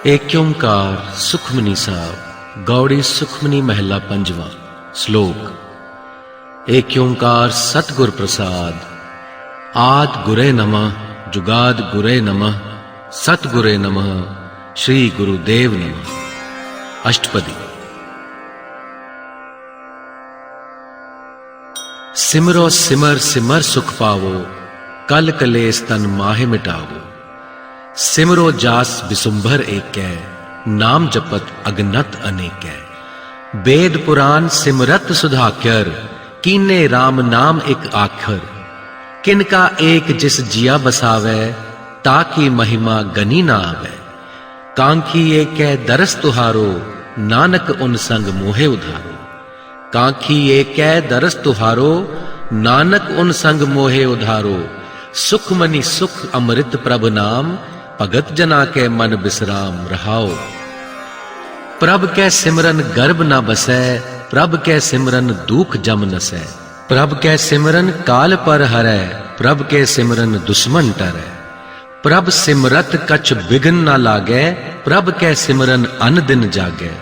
एक ओंकार सुखमनी साहब गौड़ी सुखमनी महला पंजवा। श्लोक। एक ओंकार सतगुर प्रसाद, आद गुरे नमः, जुगाद गुरे नमः, सतगुरे नमः, श्री गुरुदेव नमः। अष्टपदी। सिमरो सिमर सिमर सुख पावो, कल कलेस तन माहे मिटावो। सिमरो जास बिसुंभर एकै, नाम जपत अगनत अनेकै। वेद पुराण सिमरत सुधाकर, कीने राम नाम एक आखर। किनका एक जिस जिया बसावै, ताकि महिमा गनी ना आवे। कांखी एकै दरस तुहारो, नानक उन संग मोहे उधारो। कांखी एकै दरस तुहारो, नानक उन संग मोहे उधारो। सुखमनी सुख अमृत प्रभ नाम, भगत जना के मन बिसराम रहाओ। प्रभ कै सिमरन गर्भ न बसै, प्रभ कै सिमरन दुख जम नसै। प्रभ कै सिमरन काल पर हरै, प्रभ कै सिमरन दुश्मन टरै। प्रभ सिमरत कछ बिघन न लागै, प्रभ कै सिमरन अन दिन जागै।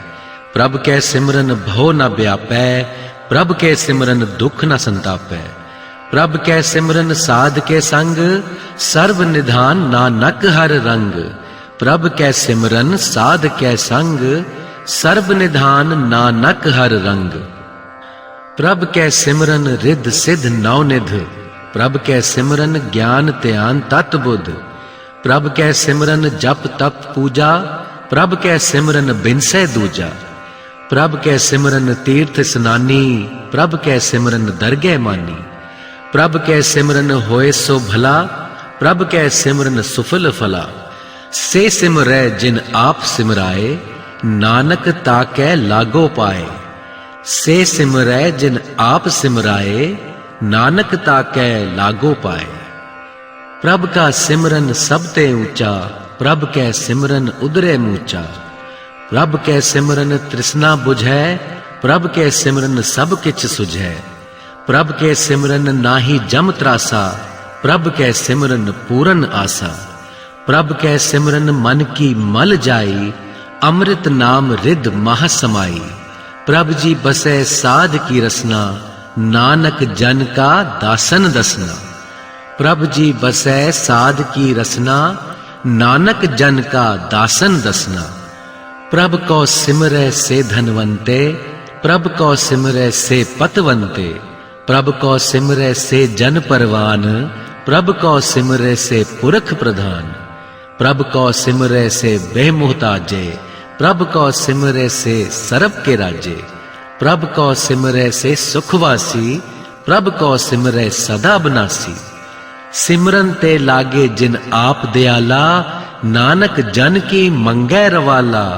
प्रभ कै सिमरन भव न व्यापै, प्रभ कै सिमरन दुख न संतापै। प्रभ कै सिमरन साध के संग, सर्व निधान नानक हर रंग। प्रभ कै सिमरन साध कै संग, सर्व निधान नानक हर रंग। प्रभ कै सिमरन रिद्ध सिद्ध नवनिध, प्रभ कै सिमरन ज्ञान ध्यान तत बुध। प्रभ कै सिमरन जप तप पूजा, प्रभ कै सिमरन बिनसै दूजा। प्रभ कै सिमरन तीर्थ स्नानी, प्रभ कै सिमरन दरगह मानी। प्रभ कै सिमरन होए सो भला, प्रभ कै सिमरन सुफल फला। से सिमरै जिन आप सिमराए, नानक ताकै लागो पाए। से सिमरै जिन आप सिमराए, नानक ताकै लागो पाए। प्रभ का सिमरन सबते ऊंचा, प्रभ कै सिमरन उदरे मूचा। प्रभ कै सिमरन तृष्णा बुझै, प्रभ कै सिमरन सब किछ सुझै। प्रभ कै सिमरन नाहि जम त्रासा, प्रभ कै सिमरन पूरन आसा। प्रभ कै सिमरन मन की मल जाई, अमृत नाम रिद मह समाई। प्रभ जी बसै साध की रसना, नानक जन का दासन दसना। प्रभ जी बसै साध की रसना, नानक जन का दासन दसना। प्रभ को सिमरै से धनवंते, प्रभ को सिमरै से पतवंते। प्रभ को सिमरै से जन परवान, प्रभ को सिमरै से पुरख प्रधान। प्रभ को सिमरै से बेमुहताजे, प्रभ को सिमरै से सरब के राजे। प्रभ को सिमरै से सुखवासी, प्रभ को सिमरै सदा बनासी। सिमरन ते लागे जिन आप दयाला, नानक जन की मंगै रवाला।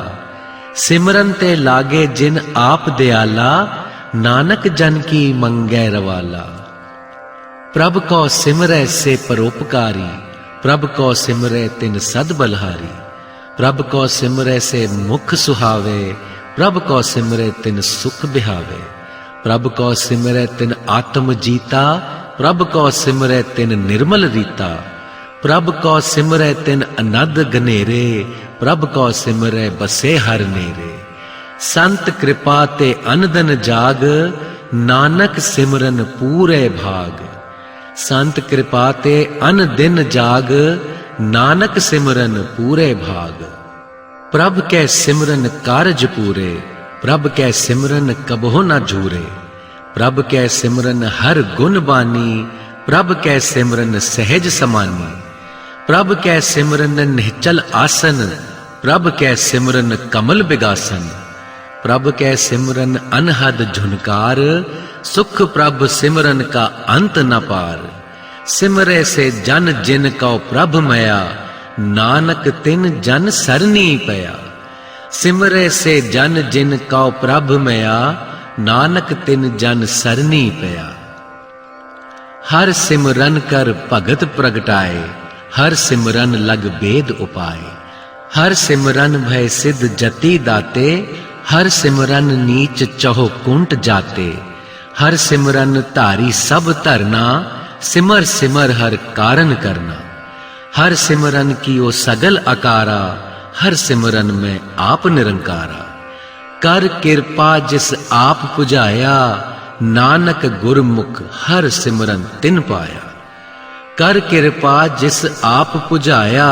सिमरन ते लागे जिन आप दयाला, नानक जन की मंगै रवाला। प्रभ को सिमरै से परोपकारी, प्रभ को सिमरै तिन सद बलहारी। प्रभ को सिमरै से मुख सुहावे, प्रभ को सिमरै तिन सुख बिहावे। प्रभ को सिमरै तिन आत्म जीता, प्रभ को सिमरै तिन निर्मल रीता। प्रभ को सिमरै तिन अनद गनेरे, प्रभ को सिमरै बसे हर नेरे। संत कृपा ते अनदन जाग, नानक सिमरन पूरे भाग। संत कृपा ते अन दिन जाग, नानक सिमरन पूरे भाग। प्रभ कै सिमरन कारज पूरे, प्रभ कै सिमरन कबहो न झूरे। प्रभ कै सिमरन हर गुण बानी, प्रभ कै सिमरन सहज समानी। प्रभ कै सिमरन निहचल आसन, प्रभ कै सिमरन कमल बिगासन। प्रभ कै सिमरन अनहद झुनकार, सुख प्रभ सिमरन का अंत न पार। सिमरे से जन जिन कौ प्रभ मया, नानक तिन जन सरनी पया। सिमरे से जन जिन कौ प्रभ मया, नानक तिन जन सरनी पया। हर सिमरन कर भगत प्रगटाए, हर सिमरन लग वेद उपाय। हर सिमरन भय सिद्ध जति दाते, हर सिमरन नीच चहो कुंट जाते। हर सिमरन धारी सब धरना, सिमर सिमर हर कारण करना। हर सिमरन की ओ सगल आकारा, हर सिमरन में आप निरंकारा। कर कृपा जिस आप पुजाया, नानक गुरमुख हर सिमरन तिन पाया। कर कृपा जिस आप पुजाया,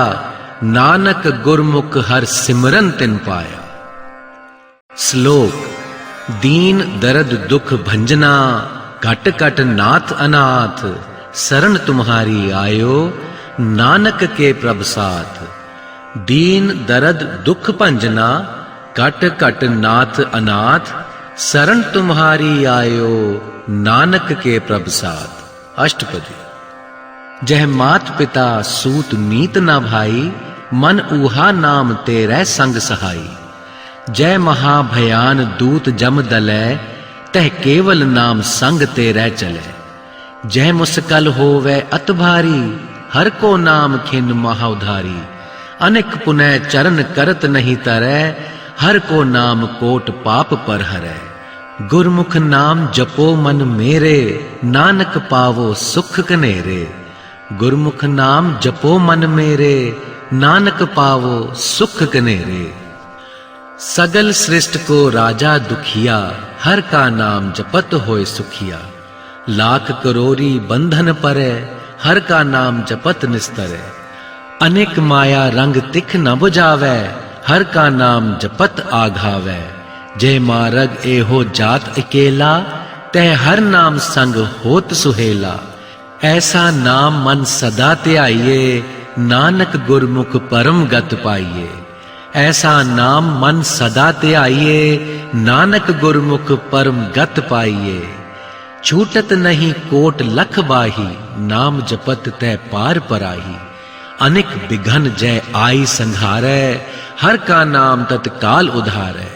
नानक गुरमुख हर सिमरन तिन पाया। श्लोक। दीन दर्द दुख भंजना, घट घट नाथ अनाथ। शरण तुम्हारी आयो, नानक के प्रभ साथ। दीन दर्द दुख भंजना, घट घट नाथ अनाथ। शरण तुम्हारी आयो, नानक के प्रभ साथ। अष्टपदी। जह मात पिता सूत मीत न भाई, मन ऊहा नाम तेरे संग सहाई। जय महाभयान दूत जम दलै, तह केवल नाम संग तेरे चले। जय मुस्कल होवे अत भारी, हर को नाम खिन महा उधारी। अनेक पुनः चरण करत नहीं तरै, हर को नाम कोट पाप पर हरै। गुरमुख नाम जपो मन मेरे, नानक पावो सुख कनेरे। गुरमुख नाम जपो मन मेरे, नानक पावो सुख कनेरे। सगल सृष्टि को राजा दुखिया, हर का नाम जपत होए सुखिया। लाख करोरी बंधन परै, हर का नाम जपत निस्तरै। अनेक माया रंग तिख न बुझावै, हर का नाम जपत आघावै। जय मारग एहो जात अकेला, तह हर नाम संग होत सुहेला। ऐसा नाम मन सदा ध्याइए, नानक गुरमुख परम गत पाइए। ऐसा नाम मन सदा ध्याइए, नानक गुरमुख परम गत पाइए। छूटत नहीं कोट लख बाही, नाम जपत तय पार पराही। अनेक बिघन जय आई संघारै, हर का नाम तत्काल उधारै।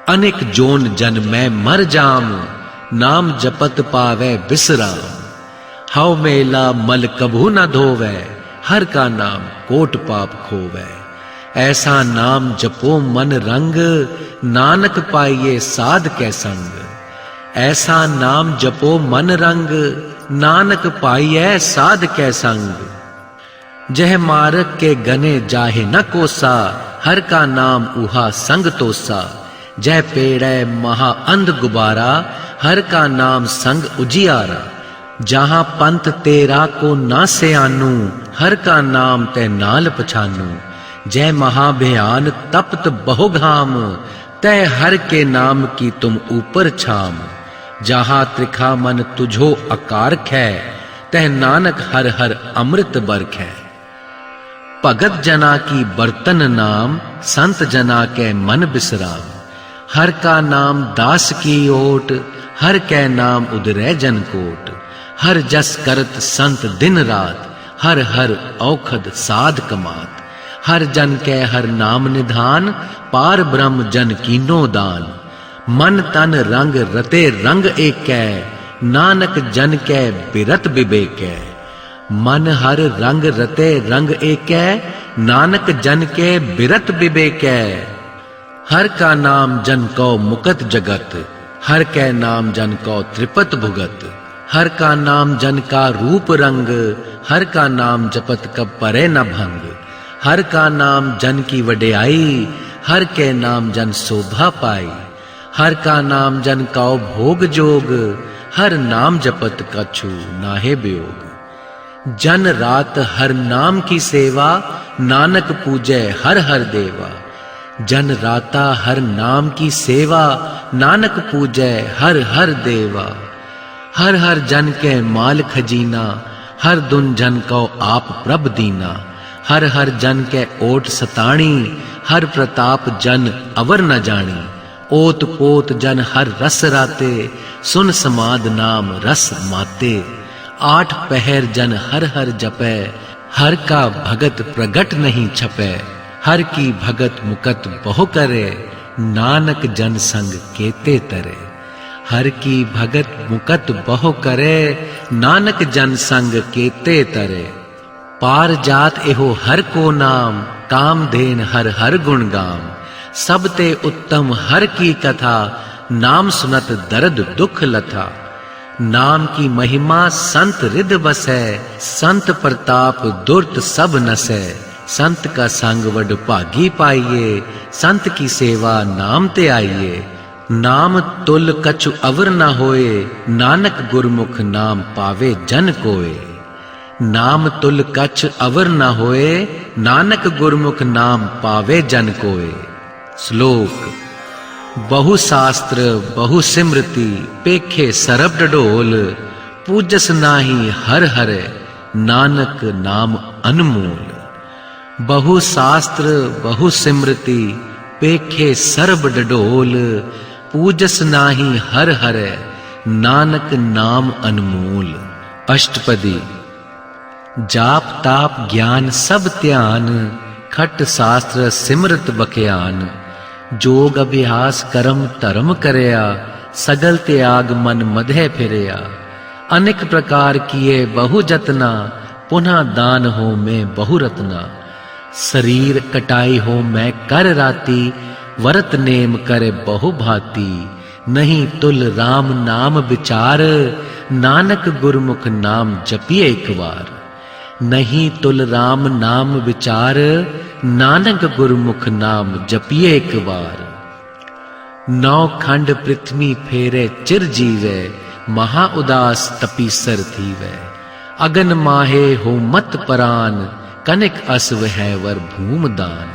अनेक जोन जन मैं मर जाम, नाम जपत पावै बिसराम। हव मेला मल कभू न धोवै, हर का नाम कोट पाप खोवै। ऐसा नाम जपो मन रंग, नानक पाइए साध कै संग। ऐसा नाम जपो मन रंग, नानक पाइए साध कै संग। जह मारक के गने जाहे न कोसा, हर का नाम उहा संग तोसा। जय पेड़ै महा अंध गुबारा, हर का नाम संग उजियारा। जहां पंथ तेरा को ना सयानू, हर का नाम तै नाल पछानू। जय महाभयान तप्त बहु घाम, तय हर के नाम की तुम ऊपर छाम। जहां त्रिखा मन तुझो अकारख है, तह नानक हर हर अमृत बरख है। भगत जना की बर्तन नाम, संत जना के मन बिसराम। हर का नाम दास की ओट, हर कै नाम उदरै जन कोट। हर जस करत संत दिन रात, हर हर औखद साध कमात। हर जन कै हर नाम निधान, पार ब्रह्म जन कीनो दान। मन तन रंग रते रंग एकै, नानक जन कै बिरत बिबेकै। मन हर रंग रते रंग एकै, नानक जन के बिरत बिबेकै। हर का नाम जन को मुकत जगत, हर कै नाम जन को त्रिपत भुगत। हर का नाम जन का रूप रंग, हर का नाम जपत कब परे न भंग। हर का नाम जन की वड्याई, हर के नाम जन शोभा पाई। हर का नाम जन का भोग जोग, हर नाम जपत कछु नाहे वियोग। जन रात हर नाम की सेवा, नानक पूजै हर हर देवा। जन राता हर नाम की सेवा, नानक पूजै हर हर देवा। हर हर जन के माल खजीना, हर दुन जन को आप प्रभ दीना। हर हर जन के ओट सताणी, हर प्रताप जन अवर न जानी। ओत पोत जन हर रस राते, सुन समाद नाम रस माते। आठ पहर जन हर हर जपै, हर का भगत प्रगट नहीं छपै। हर की भगत मुकत बहु करे, नानक जन संग केते तरे। हर की भगत मुकत बहु करे, नानक जन संग केते तरे। पार जात एहो हर को नाम, काम धेन हर हर गुण गाम। सब ते उत्तम हर की कथा, नाम सुनत दर्द दुख लथा। नाम की महिमा संत रिद बसै, संत प्रताप दुर्त सब नसै। संत का संग वड भागी पाइए, संत की सेवा नाम ते आइए। नाम तुल कछु अवर न होए, नानक गुरमुख नाम पावे जन कोय। नाम तुल कछ अवर न होए, नानक गुरमुख नाम पावे जन कोय। श्लोक। बहु शास्त्र बहु सिमृति, पेखे सरब डडोल। पूजस नाही हर हर, नानक नाम अनमोल। बहु शास्त्र बहु सिमृति, पेखे सरब डडोल। पूजस नाही हर हर, नानक नाम अनमोल। अष्टपदी। जाप ताप ज्ञान सब त्यान, खट शास्त्र सिमरत बख्यान। जोग अभ्यास करम धर्म करया, सगल त्याग मन मधे फिरया। अनेक प्रकार किए बहु जतना, पुनः दान हो मैं बहु रत्ना। शरीर कटाई हो मैं कर राती, वरत नेम करे बहु भांति। नहीं तुल राम नाम विचार, नानक गुरमुख नाम जपिए एक बार। नहीं तुल राम नाम विचार, नानक गुरमुख नाम जपिए एक बार। नौ खंड पृथ्वी फेरे चिर जीवे, महा उदास तपीसर थीवे। अगन माहे हो मत परान, कनिक असव है वर भूम दान।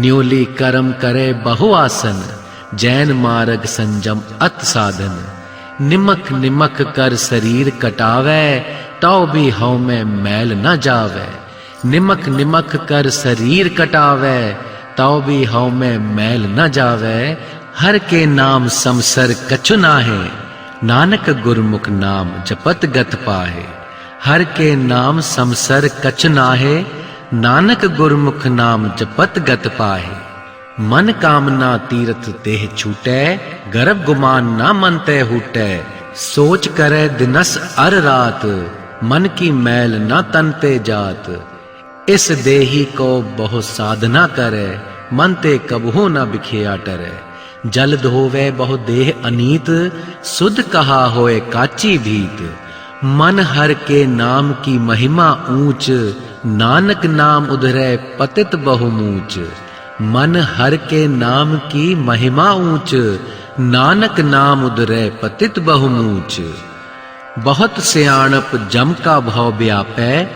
न्योली कर्म करे बहु आसन, जैन मार्ग संजम अत साधन। निमक निमक कर शरीर कटावे, तो भी हव में मैल न जावे। निमक निमक कर शरीर कटावे, तो भी हव में मैल न जावे। हर के नाम समसर कछु नाहे, नानक गुरमुख नाम जपत गत पाहे। हर के नाम समसर कछु नाहे, नानक गुरमुख नाम जपत गत पाहे। मन कामना तीरथ देह छूटे, गर्भ गुमान ना मन ते हूटे। सोच करे दिनस अर रात, मन की मैल न तन ते जात। इस देही को बहु साधना करे, मन ते कबहू न बिखिया टरे। जल धोवे बहु देह अनीत, सुध कहा होए काची भीत। मन हर के नाम की महिमा ऊंच, नानक नाम उधरे पतित बहुमूच। मन हर के नाम की महिमा ऊंच, नानक नाम उधरे पतित बहुमूच। बहुत सियाणप जम का भव व्यापै,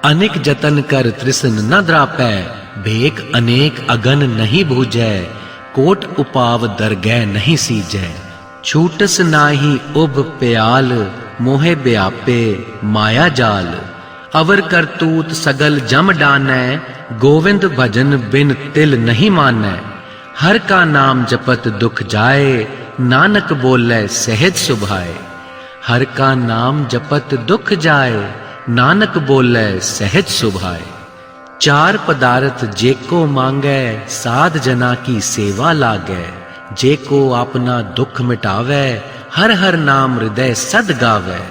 अनेक जतन कर तृष्ण न द्रापै। भेक अनेक अगन नहीं बूझै, कोट उपाव दरगह नहीं सीजै। छूटस नाही उभ प्याल, मोहे व्यापे माया जाल। अवर करतूत सगल जम डानै, गोविंद भजन बिन तिल नहीं मानै। हर का नाम जपत दुख जाए, नानक बोले सहज सुभाए। हर का नाम जपत दुख जाए, नानक बोले सहज सुभाए। चार पदार्थ जेको मांगै, साध जना की सेवा लागै। जेको अपना दुख मिटावै, हर हर नाम हृदय सद गावै।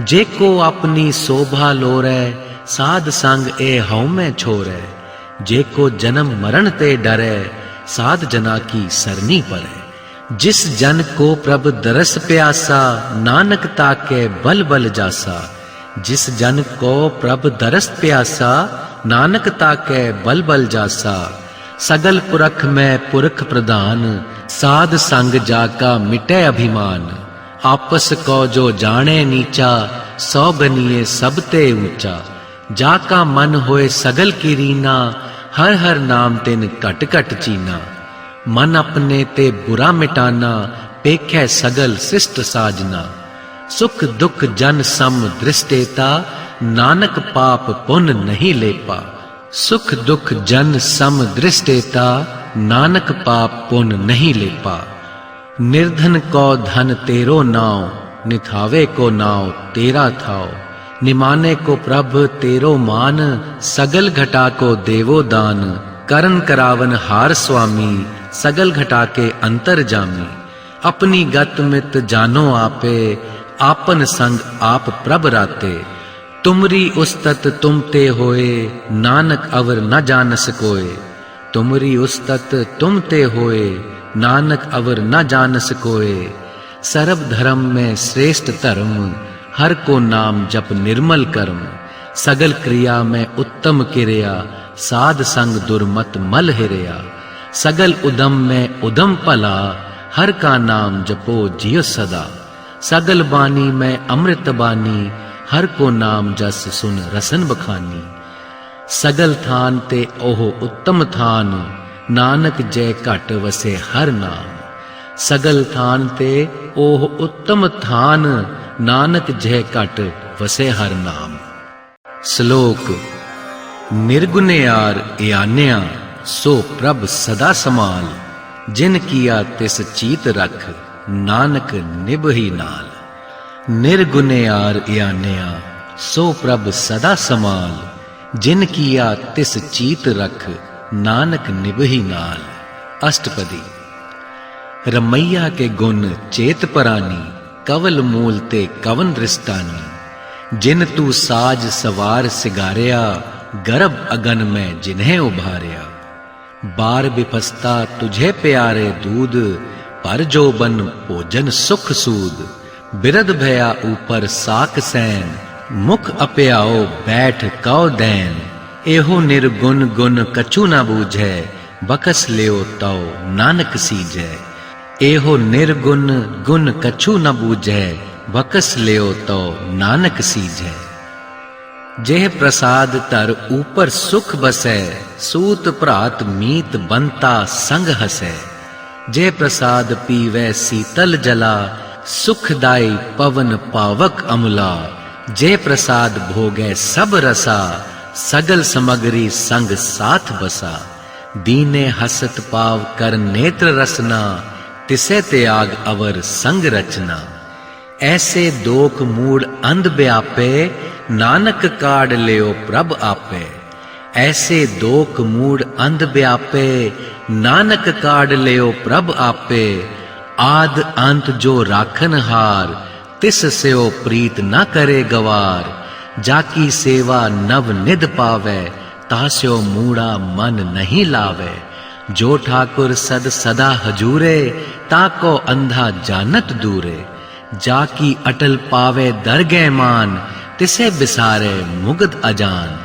जेको अपनी शोभा लोरै, साध संग ए हਉ में छोरै। जेको जन्म मरण ते डरै, साध जना की सरनी पड़ै। जिस जन को प्रभ दरस प्यासा, नानक ताके बल बल जासा। जिस जन को प्रभ दरस प्यासा, नानक ताके बल बल जासा। सगल पुरख में पुरख प्रधान, साध संग जाका मिटे अभिमान। आपस को जो जाने नीचा, सौ गनिए सबते ऊंचा। जाका मन होए सगल की रीना, हर हर नाम तिन कट कट चीना। मन अपने ते बुरा मिटाना, पेखे सगल शिष्ट साजना। सुख दुख जन सम दृष्टेता, नानक पाप पुण्य नहीं लेपा। सुख दुख जन सम दृष्टेता, नानक पाप पुण्य नहीं लेपा। निर्धन को धन तेरो नाव, निथावे को नाव तेरा थाव। निमाने को प्रभ तेरो मान, सगल घटा को देवो दान। करन करावन हार स्वामी, सगल घटा के अंतर जामी। अपनी गत मित जानो आपे, आपन संग आप प्रभ राते। तुमरी उस्तत तुम ते होए, नानक अवर न जानस कोय। तुमरी उस्तत तुम ते होए, नानक अवर न जानस कोय। सर्व धर्म में श्रेष्ठ धर्म, हर को नाम जप निर्मल कर्म। सगल क्रिया में उत्तम क्रिया, साध संग दुर्मत मल हिरया। सगल उदम में उदम भला, हर का नाम जपो जियो सदा। सगल बानी में अमृत बानी, हर को नाम जस सुन रसन बखानी। सगल थान ते ओह उत्तम थान, नानक जय घट वसे हर नाम। सगल थान ते ओह उत्तम थान, नानक जय घट वसे हर नाम। श्लोक निर्गुणयार यान्या, सो प्रभ सदा समाल। जिन किया तिस चीत रख, नानक निभहि नाल। निर्गुणयार यान्या, सो प्रभ सदा समाल। जिन किया तिस चीत रख, नानक निभहि नाल। अष्टपदी। रमैया के गुण चेत परानी, कवल मूल ते कवन दृष्टानी। जिन तू साज सवार सिगारिया, गर्भ अगन में जिन्हें उभारिया। बार बिफस्ता तुझे प्यारे दूध, पर जो बन भोजन सुख सूद। बिरद भया ऊपर साक सैन, मुख अप्याओ बैठ कौ दैन। एहो निर्गुण गुण कछु न बूझै, बकस लियो तौ नानक सीजै। एहो निर्गुण गुण कछु न बूझै, बकस लियो तो नानक सीजै। जेह प्रसाद तर ऊपर सुख बसै, सूत भ्रात मीत बनता संग हसै। जे प्रसाद पीवै शीतल जला, सुखदाई पवन पावक अमला। जे प्रसाद भोगै सब रसा, सगल समगरी संग साथ बसा। दीने हसत पाव कर नेत्र रसना, तिसे त्याग अवर संग रचना। ऐसे दोख मूड अंध व्यापे, नानक काढ़ लियो प्रभ आपे। ऐसे दोख मूड अंध व्यापे, नानक काढ़ लियो प्रभ आपे। आद अंत जो राखन हार, तिस सेओ प्रीत न करे गवार। जाकी सेवा नव निध पावे, तास्यो मूढ़ा मन नहीं लावे। जो ठाकुर सद सदा हजूरे, ताको अंधा जानत दूरे। जाकी अटल पावे दरगह मान, तिसे बिसारे मुग्ध अजान।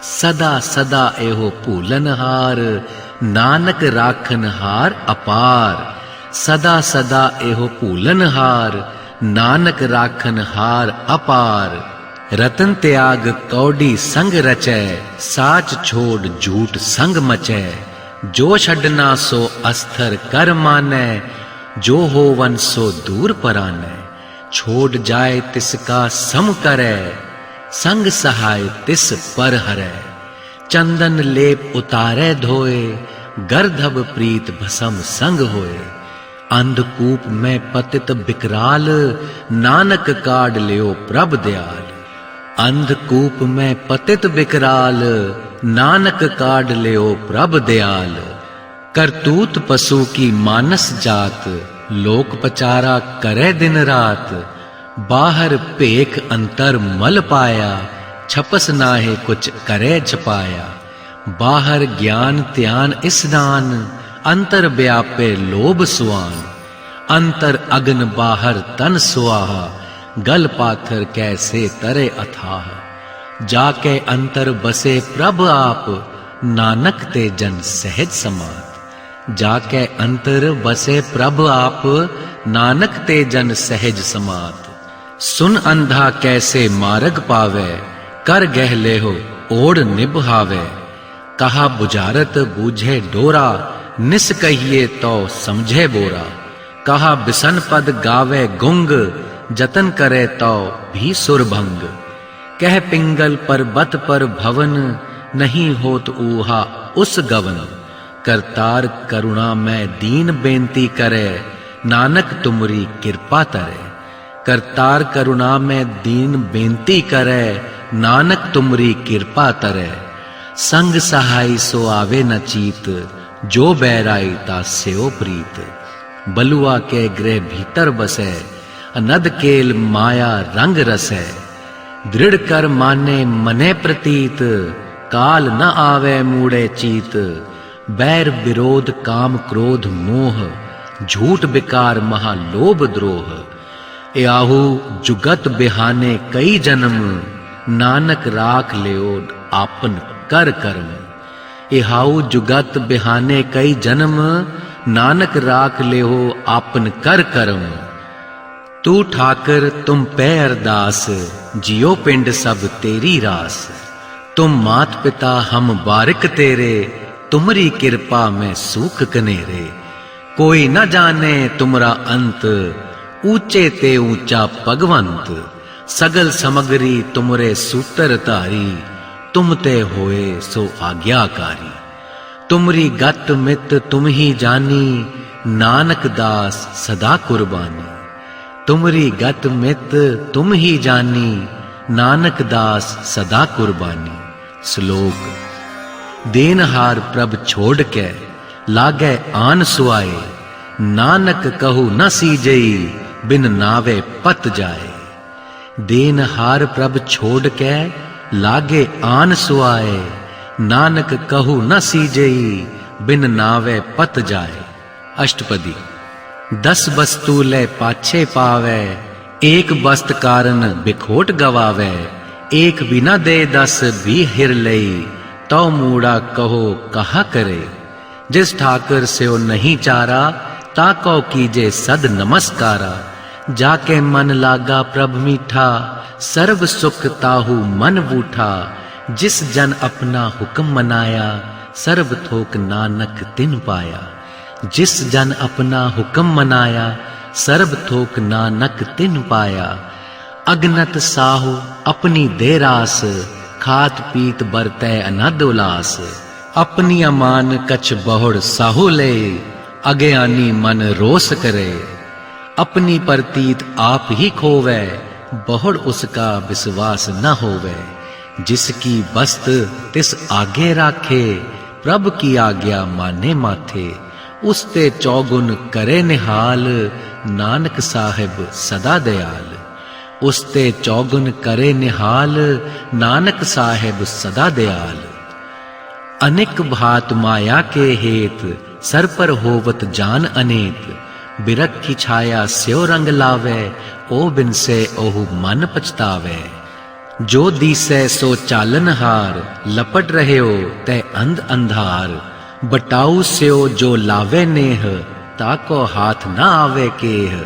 सदा सदा एहो भूलन हार, नानक राखन हार अपार। सदा सदा एहो भूलन हार, नानक राखन हार अपार। रतन त्याग कौड़ी संग रचै, साच छोड़ झूठ संग मचै। जो छड़ना सो अस्थिर कर मानै, जो होवन सो दूर परानै। छोड़ जाए तिसका सम करे, संग सहाय तिस पर हरै। चंदन लेप उतारे धोए, गर्धब प्रीत भसम संग होए। अंधकूप में पतित बिकराल, नानक काढ़ लियो प्रभ दयाल। अंधकूप में पतित बिकराल, नानक काढ़ लियो प्रभ दयाल। करतूत पशु की मानस जात, लोक पचारा करे दिन रात। बाहर पेख अंतर मल पाया, छपस नाहे कुछ करे छपाया। बाहर ज्ञान त्यान स्नान, अंतर व्यापे लोभ सुआन। अंतर अग्न बाहर तन सुआहा, गल पाथर कैसे तरे अथाह। जाके अंतर बसे प्रभ आप, नानक ते जन सहज समात। जाके अंतर बसे प्रभ आप, नानक ते जन सहज समात। सुन अंधा कैसे मार्ग पावे, कर गह लेहो ओढ़ निभावे। कहा बुझारत बूझे डोरा, निस कहिए तो समझे बोरा। कहा बिसन पद गावे गुंग, जतन करे तो भी सुरभंग। कह पिंगल पर्वत पर भवन, नहीं होत ऊहा उस गवन। करतार करुणा में दीन बेनती करे, नानक तुमरी कृपा तरे। करतार करुणा में दीन बेनती करे, नानक तुमरी कृपा तरे। संग सहाय सो आवे न चीत, जो बैराई ता सेओ प्रीत। बलुआ के गृह भीतर बसे, अनद केल माया रंग रसै। दृढ़ कर माने मने प्रतीत, काल न आवे मूढ़े चीत। बैर विरोध काम क्रोध मोह, झूठ विकार महालोभ द्रोह। याहू जुगत बिहाने कई जन्म, नानक राख लियो आपन कर कर्म। इहाऊ जुगत बिहाने कई जन्म, नानक राख लेहो आपन कर करम। तू ठाकर तुम पै अरदास, जियो पिंड सब तेरी रास। तुम मात पिता हम बारिक तेरे, तुमरी कृपा में सूख कनेरे। कोई न जाने तुमरा अंत, ऊंचे ते ऊंचा भगवंत। सगल समगरी तुमरे सूतर धारी, तुम ते होए सो आज्ञाकारी। तुमरी गत मित तुम ही जानी, नानक दास सदा कुर्बानी। तुमरी गत मित तुम ही जानी, नानक दास सदा कुर्बानी। श्लोक। देनहार प्रभ छोड़ के, लागे आन सुआए। नानक कहू न सीजई, बिन नावे पत जाए। देनहार प्रभ छोड़ के, लागे आन सुआए। नानक कहू न सीजई, बिन नावे पत जाए। अष्टपदी। 10 वस्तु ले पाछे पावे, एक वस्त कारण बिखोट गवावे। एक बिना दे 10 भी हिर लई, तो मूड़ा कहो कहा करे। जिस ठाकर स्यो नहीं चारा, ताको कीजे सद नमस्कारा। जाके मन लागा प्रभ मीठा, सर्व सुख ताहू मन बूठा। जिस जन अपना हुक्म मनाया, सर्व थोक नानक तिन पाया। जिस जन अपना हुक्म मनाया, सर्व थोक नानक तिन पाया। अगनत साहु अपनी दे रास, खात पीत बरतै अनद उलास। अपनी अमान कछ बहुड़ साहु ले, अज्ञानी मन रोस करे। अपनी परतीत आप ही खोवे, बहुड़ उसका विश्वास न होवे। जिसकी बस्त तिस आगे राखे, प्रभ की आज्ञा माने माथे। उसते चौगुन करे निहाल, नानक साहिब सदा दयाल। उसते चौगुन करे निहाल, नानक साहिब सदा दयाल। अनेक भात माया के हेत, सर पर होवत जान अनेत। बिरख की छाया स्यो रंग लावे, ओ बिन से ओहु मन पछतावे। जो दिसै सो चालन हार, लपट रहे हो तै अंध अंधार। बटाऊ स्यो जो लावे नेह, ताको हाथ न आवे केह।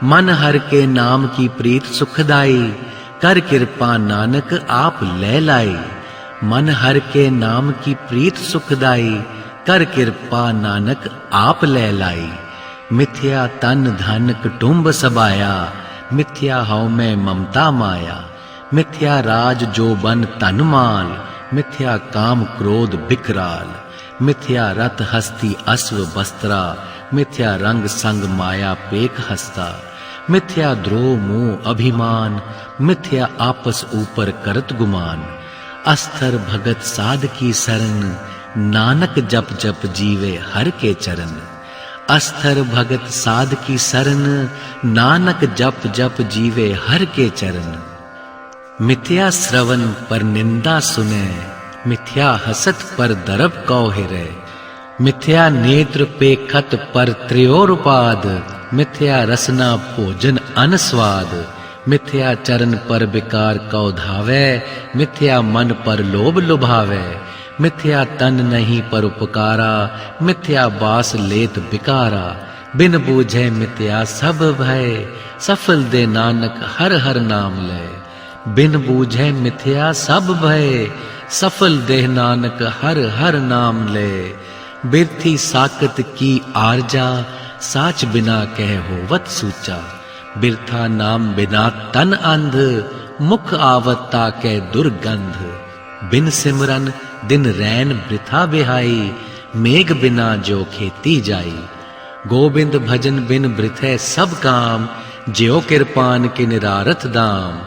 मन हर के नाम की प्रीत सुखदाई, कर कृपा नानक आप ले लाई। मन हर के नाम की प्रीत सुखदाई, कर कृपा नानक आप ले लाई। मिथ्या तन धन कुटुंब सबाया, मिथ्या हव में ममता माया। मिथ्या राज जो बन तन माल, मिथ्या काम क्रोध बिकराल। मिथ्या रथ हस्ती अश्व वस्त्रा, मिथ्या रंग संग माया पेक हस्ता। मिथ्या द्रोह मोह अभिमान, मिथ्या आपस ऊपर करत गुमान। अस्तर भगत साध की शरण, नानक जप जप जीवे हर के चरण। अस्तर भगत साध की शरण, नानक जप जप जीवे हर के चरण। मिथ्या श्रवण पर निंदा सुने, मिथ्या हसत पर दरब कौ हिरे। मिथ्या नेत्र पेखत पर त्रयोरुपाद, मिथ्या रसना भोजन अनस्वाद। मिथ्या चरण पर विकार कौ धावे, मिथ्या मन पर लोभ लुभावे। मिथ्या तन नहीं पर उपकारा, मिथ्या बास लेत बिकारा। बिन बूझे मिथ्या सब भय, सफल दे नानक हर हर नाम ले। बिन बूझे मिथ्या सब भय, सफल देह नानक हर हर नाम ले। बिरथी साकत की आरजा, साच बिना कह होवत सूचा। बिरथा नाम बिना तन अंध, मुख आवता के दुर्गंध। बिन सिमरन दिन रैन वृथा बिहाई, मेघ बिना जो खेती जाई। गोबिंद भजन बिन वृथे सब काम, ज्यो किरपान के निरारथ दाम।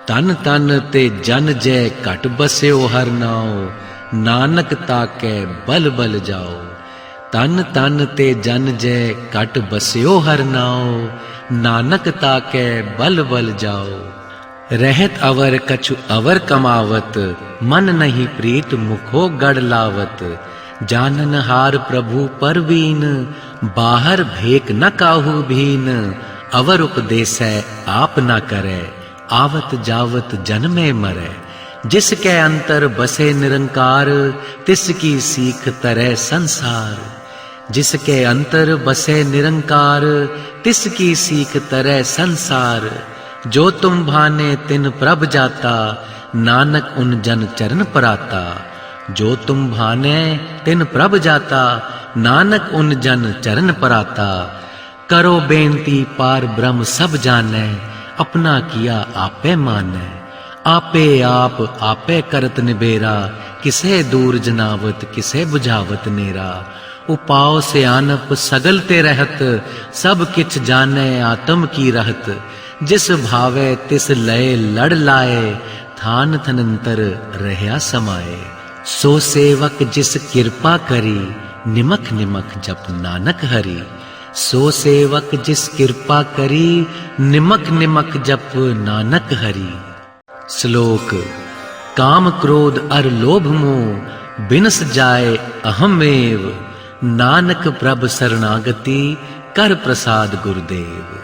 तन तन ते जन जय घट बस्यो हर नाओ, नानक ताकै बल बल जाओ। तन तन ते जन जय घट बस्यो हर नाओ, नानक ताकै बल बल जाओ। रहत अवर कछु अवर कमावत, मन नहीं प्रीत मुखो गढ़ लावत। जानन हार प्रभु परवीन, बाहर भेक न काहू भीन। अवर उपदेसै आप न करे, आवत जावत जन्मे मरे। जिसके अंतर बसे निरंकार, तिसकी सीख तरह संसार। जिसके अंतर बसे निरंकार, तिसकी सीख तरह संसार। जो तुम भाने तिन प्रभ जाता, नानक उन जन चरण पराता। जो तुम भाने तिन प्रभ जाता, नानक उन जन चरण पराता। करो बेनती पार ब्रह्म सब जाने, अपना किया आपे माने। आपे आप आपे करत निबेरा, किसे दूर जनावत किसे बुझावत नेरा। उपाव से आनप सगल ते रहत, सब किछ जाने आत्म की रहत। जिस भावे तिस लय लड़ लाए, थान थनंतर रहया समाए। सो सेवक जिस कृपा करी, निमक निमक जप नानक हरि। सो सेवक जिस कृपा करी, निमक निमक जप नानक हरि। श्लोक। काम क्रोध अर लोभ मोह, बिनस जाए अहमेव। नानक प्रभ शरणागति, कर प्रसाद गुरुदेव।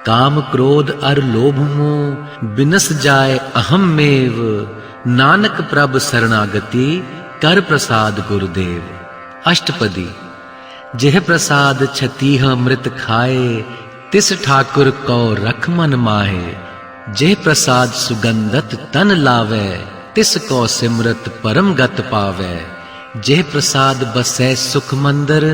काम क्रोध अर लोभ मोह, बिनस जाए अहमेव। नानक प्रभ शरणागति, कर प्रसाद गुरुदेव। अष्टपदी। जेह प्रसाद छतीह मृत खाए, तिस ठाकुर को रख मन माहे। जेह प्रसाद सुगंधत तन लावे, तिस को सिमरत परम गत पावे। जेह प्रसाद बसै सुख मंदर,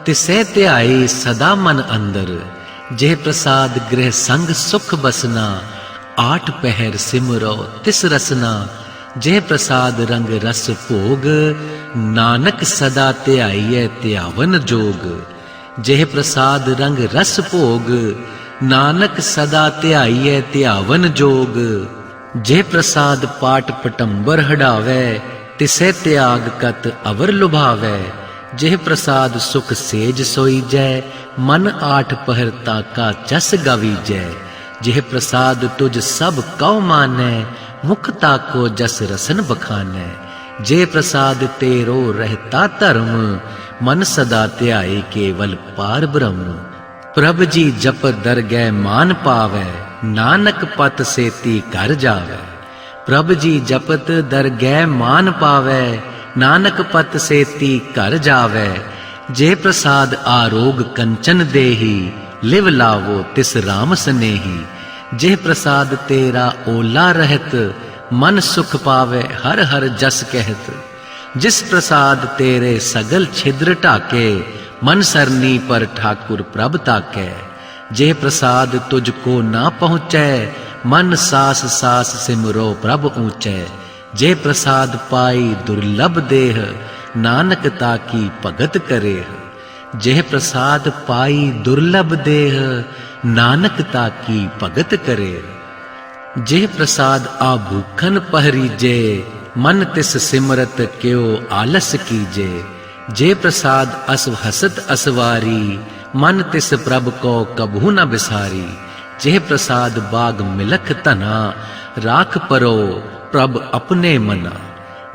तिसै ध्याई सदा मन अंदर। जेह प्रसाद गृह संग सुख बसना, आठ पहर सिमरो तिस रसना। जेह प्रसाद रंग रस भोग, नानक सदा ध्याईयै ध्यावन जोग। जेह प्रसाद रंग रस भोग, नानक सदा ध्याईयै ध्यावन जोग। जे प्रसाद पाट पटंबर हटावे, तिसै त्याग कत अवर लुभावे। जेह प्रसाद सुख सेज सोईजै, मन आठ पहर ताका जस गवीजै। जेह प्रसाद तुझ सब कौ मानै, मुख ताको जस रसन बखानै। जे प्रसाद तेरो रहता धर्म, मन सदा ध्याए केवल पार ब्रह्म। प्रभ जी जप दरगह मान पावै, नानक पत सेती घर जावै। प्रभ जी जपत दरगह मान पावै, नानक पत सेती घर जावै। जे प्रसाद आरोग कंचन देही, लिव लावो तिस राम स्नेही। जे प्रसाद तेरा ओला रहत, मन सुख पावे हर हर जस कहत। जिस प्रसाद तेरे सगल छिद्र ढाके, मन सरनी पर ठाकुर प्रभ ताकै। जे प्रसाद तुझको ना पहुँचै, मन सास सास सिमरो प्रभ ऊंचै। जे प्रसाद पाई दुर्लभ देह, नानक ताकी भगत करेह। जे प्रसाद पाई दुर्लभ देह, नानक ताकी भगत करेह। जे प्रसाद आभूखन पहरीजे, मन तिस सिमरत क्यों आलस कीजे। जे प्रसाद अस हसत असवारी, मन तिस प्रभ को कभू न बिसारी। जे प्रसाद बाग मिलख तना, राख परो प्रभ अपने मना।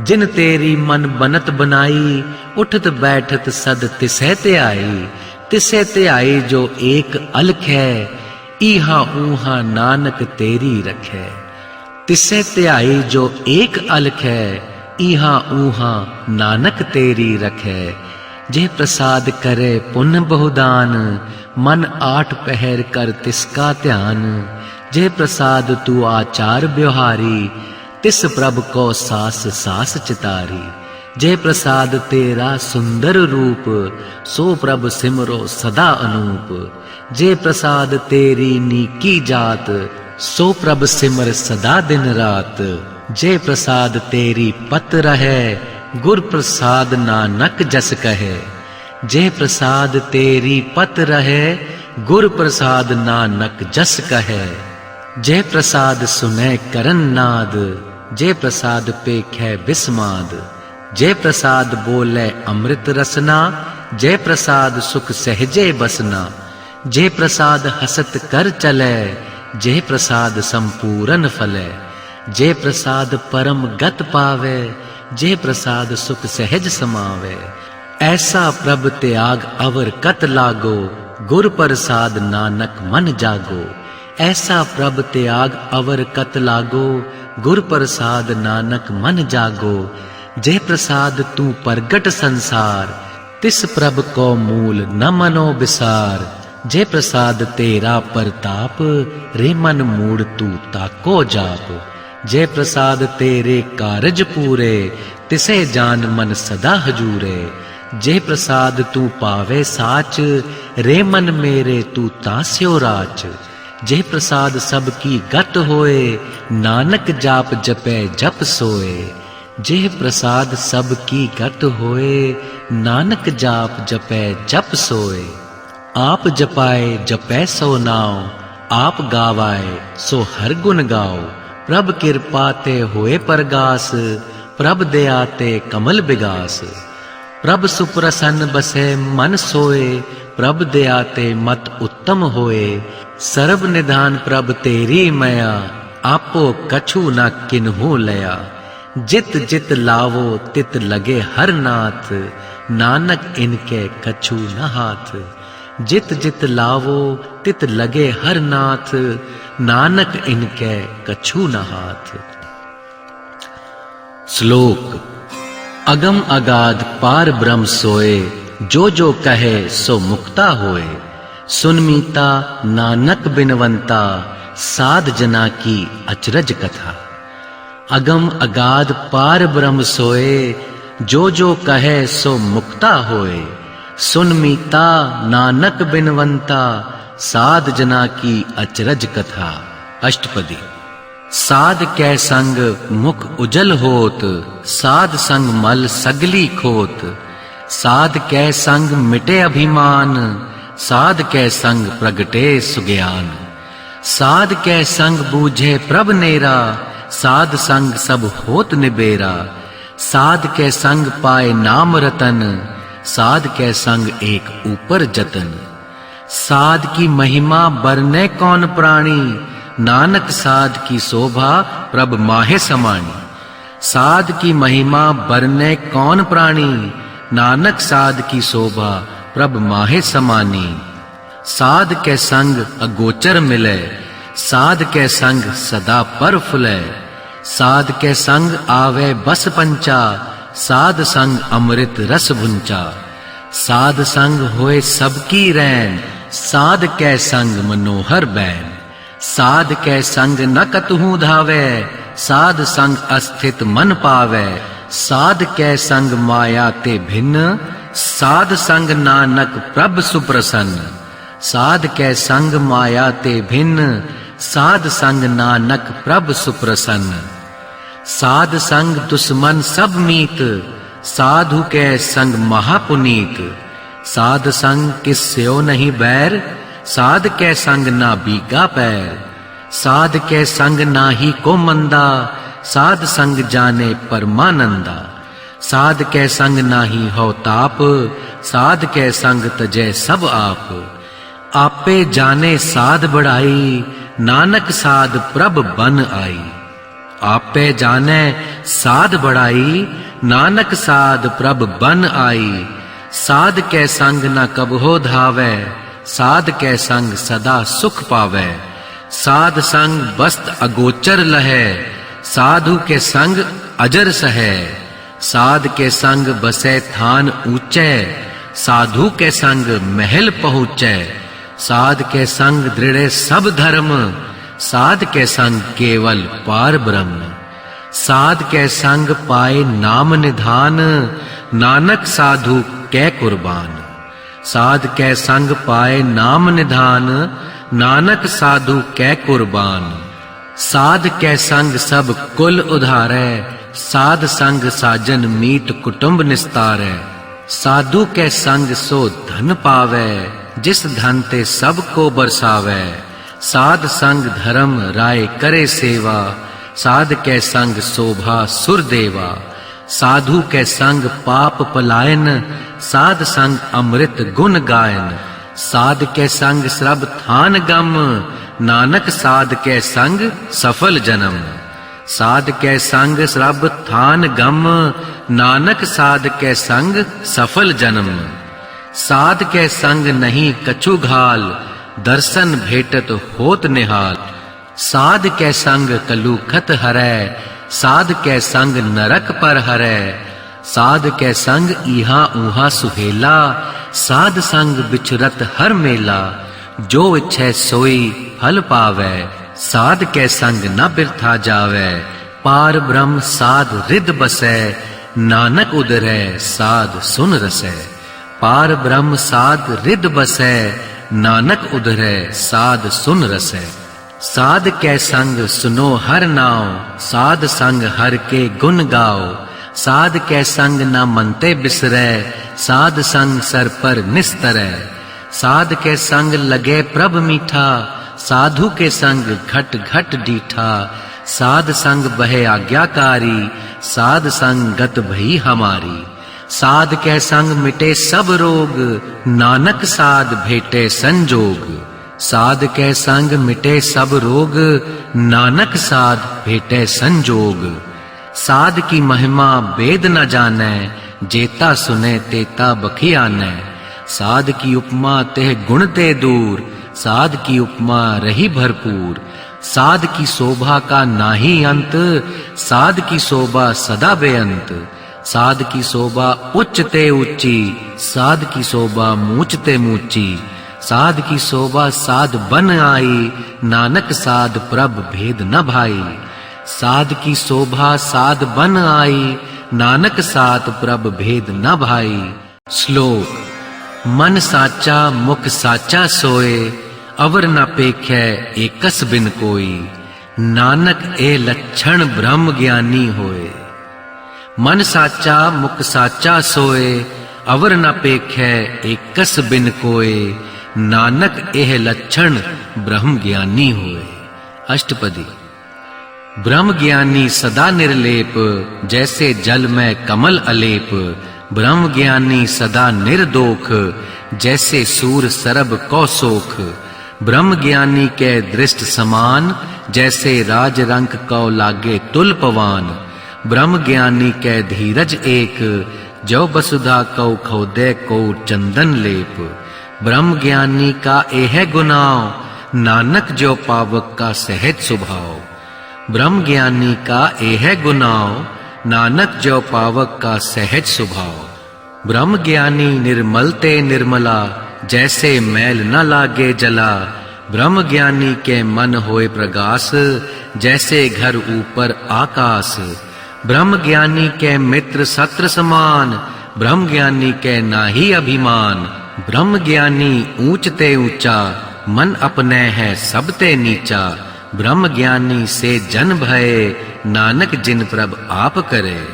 जिन तेरी मन बनत बनाई, उठत बैठत सद तिसै ध्याई। तिसै ध्याई जो एक अलख है, इहा ऊहा नानक तेरी रखै। तिसै ध्याई जो एक अलख है, इहा ऊहा नानक तेरी रखै। जे प्रसाद करे पुण्य बहुदान, मन आठ पहर कर तिसका ध्यान। जे प्रसाद तू आचार व्यवहारी, तिस प्रभ को सास सास चितारी। जे प्रसाद तेरा सुंदर रूप, सो प्रभ सिमरो सदा अनूप। जे प्रसाद तेरी नीकी जात, सो प्रभ सिमर सदा दिन रात। जे प्रसाद तेरी पत रहे, गुर प्रसाद नानक जस कहे। जे प्रसाद तेरी पत रहे, गुर प्रसाद नानक जस कहे। जे प्रसाद सुनै करन नाद, जे प्रसाद पेखै बिस्माद। जे प्रसाद बोले अमृत रसना, जे प्रसाद सुख सहजे बसना। जे प्रसाद हसत कर चले, जे प्रसाद संपूरन फले। जे प्रसाद परम गत पावे, जे प्रसाद सुख सहज समावे। ऐसा प्रभ त्याग अवर कत लागो, गुर प्रसाद नानक मन जागो। ऐसा प्रभ त्याग अवर कत लागो, गुर प्रसाद नानक मन जागो, जय प्रसाद तू प्रगट संसार, तिस प्रभ को मूल न मनो बिसार, जय प्रसाद तेरा परताप, रे मन मूड तू ताको जाप, जय प्रसाद तेरे कारज पूरे, तिसे जान मन सदा हजूरे, जय प्रसाद तू पावे साच, रे मन मेरे तू तास्यो राच, जय प्रसाद सब की गत होए, नानक जाप जपे जप सोए, जय प्रसाद सब की गत होए, नानक जाप जपे जप सोए, आप जपाए जपै सो नाव, आप गावाए सो हर गुण गाओ, प्रभ कृपा ते होए परगास, प्रभ दया ते कमल बिगास, प्रभ सुप्रसन्न बसे मन सोए, प्रभ दया ते मत उत्तम होए, सर्व निधान प्रभ तेरी मया, आपो कछु न किन्हु लया, जित जित लावो तित लगे हर नाथ, नानक इनके कछु न हाथ, जित जित लावो तित लगे हर नाथ, नानक इनके कछु न हाथ। श्लोक। अगम अगाध पार ब्रह्म सोए, जो जो कहे सो मुक्ता होए, सुनमीता नानक बिनवंता, साध जना की अचरज कथा। अगम अगाध पार ब्रह्म सोए, जो जो कहे सो मुक्ता होए, सुनमीता नानक बिनवंता, साध जना की अचरज कथा। अष्टपदी। साध कै संग मुख उजल होत, साध संग मल सगली खोत, साध कै संग मिटे अभिमान, साध कै संग प्रगटे सुज्ञान, साध कै संग बूझे प्रभ नेरा, साध संग सब होत निबेरा, साध कै संग पाए नाम रतन, साध कै संग एक ऊपर जतन, साध की महिमा बरने कौन प्राणी, नानक साध की शोभा प्रभ माहे समानी, साध की महिमा बरने कौन प्राणी, नानक साध की शोभा प्रभ माहे समानी, साध के संग अगोचर मिले, साध के संग सदा पर फुले, साध के संग आवे बस पंचा, साध संग अमृत रस भुंचा, साध संग होए सबकी रैन, साध कै संग मनोहर बैन, साध कै संग न कतहु धावे, साध संग अस्थित मन पावे, साध कै संग माया ते भिन्न, साध संग नानक प्रभ सुप्रसन्न, साध कै संग माया ते भिन्न, साध संग नानक प्रभ सुप्रसन्न, साध संग दुश्मन सब मीत, साधु कै संग महापुनीत, साध संग किस्यो नहीं बैर, साध कै संग ना बीगा पैर, साध कै संग ना ही को मंदा, साध संग जाने परमानंदा, साध कै संग ना ही हो ताप, साध कै संग तजै सब आप, आपे जाने साध बढ़ाई, नानक साध प्रभ बन आई, आपे जाने साध बढ़ाई, नानक साध प्रभ बन आई, साध कै संग न कबहो धावे, साध कै संग सदा सुख पावे, साध संग बस्त अगोचर लहे, साधु के संग अजर सहे, साध के संग बसे थान ऊंचे, साधु के संग महल पहुँचे, साध के संग दृढ़े सब धर्म, साध के संग केवल पार ब्रह्म, साध के संग पाए नाम निधान, नानक साधु कै कुर्बान, साध कै संग पाए नाम निधान, नानक साधु कै कुर्बान, साध कै संग सब कुल उधारै, साध संग साजन मीत कुटुंब निस्तारै, साधु कै संग सो धन पावै, जिस धन ते सब को बरसावै, साध संग धर्म राय करे सेवा, साध कै संग शोभा सुर देवा, साधु कै संग पाप पलायन, साध संग अमृत गुण गायन, साध कै संग श्रब थान गम, नानक साध कै संग सफल जन्म, साध कै संग श्रब थान गम, नानक साध कै संग सफल जन्म, साध कै संग नहीं कछु घाल, दर्शन भेटत होत निहाल, साध कै संग कलुखत हरै, साध कै संग नरक पर हरै। साध कै संग इहा ऊहा सुहेला, साध संग बिचरत हर मेला। जो इच्छै सोई फल पावै, साध कै संग न बिरथा जावै। पार ब्रह्म साध रिद बसै, नानक उदरै साध सुन रसै। पार ब्रह्म साध रिद बसै, नानक उदरै साध सुन रसै। साध कै संग सुनो हर नाव, साध संग हर के गुण गाओ। साध कै संग न मनते बिसरै, साध संग सर पर निस्तरै। साध कै संग लगे प्रभ मीठा, साधु के संग घट घट डीठा। साध संग बहे आज्ञाकारी, साध संग गत भई हमारी। साध कै संग मिटे सब रोग, नानक साध भेटे संजोग। साध कै संग मिटे सब रोग, नानक साध भेटे संजोग। साध की महिमा वेद न जानै, जेता सुने तेता बखियानै। साध की उपमा तेह गुण ते दूर, साध की उपमा रही भरपूर। साध की शोभा का नाही अंत, साध की शोभा सदा बेअंत। साध की शोभा उच्च ते ऊंची, साध की शोभा मूच ते मूची। साध की शोभा साध बन आई, नानक साध प्रभ भेद न भाई। साध की शोभा साध बन आई, नानक साध प्रभ भेद न भाई। श्लोक। मन साचा मुख साचा सोए, अवर न पेखै एकस बिन कोई। नानक ए लक्षण ब्रह्म ज्ञानी होए। मन साचा मुख साचा सोए, अवर न पेखै एकस बिन कोए। नानक एह लक्षण ब्रह्म ज्ञानी होए। अष्टपदी। ब्रह्म ज्ञानी सदा निर्लेप, जैसे जल में कमल अलेप। ब्रह्म ज्ञानी सदा निर्दोख, जैसे सूर सरब कौसोख। ब्रह्म ज्ञानी के दृष्ट समान, जैसे राज रंक कौ लागे तुल पवान। ब्रह्म ज्ञानी के धीरज एक, जो वसुधा कौ खोदे को चंदन लेप। ब्रह्म ज्ञानी का एह गुनाव, नानक जो पावक का सहज स्वभाव। ब्रह्म ज्ञानी का एह गुनाव, नानक जो पावक का सहज स्वभाव। ब्रह्म ज्ञानी निर्मल ते निर्मला, जैसे मैल न लागे जला। ब्रह्म ज्ञानी के मन होए प्रगास, जैसे घर ऊपर आकाश। ब्रह्म ज्ञानी के मित्र सत्र समान, ब्रह्म ज्ञानी के नाही अभिमान। ब्रह्म ज्ञानी ऊंच ते ऊंचा, मन अपने है सब ते नीचा। ब्रह्म ज्ञानी से जन भये, नानक जिन प्रभ आप करे।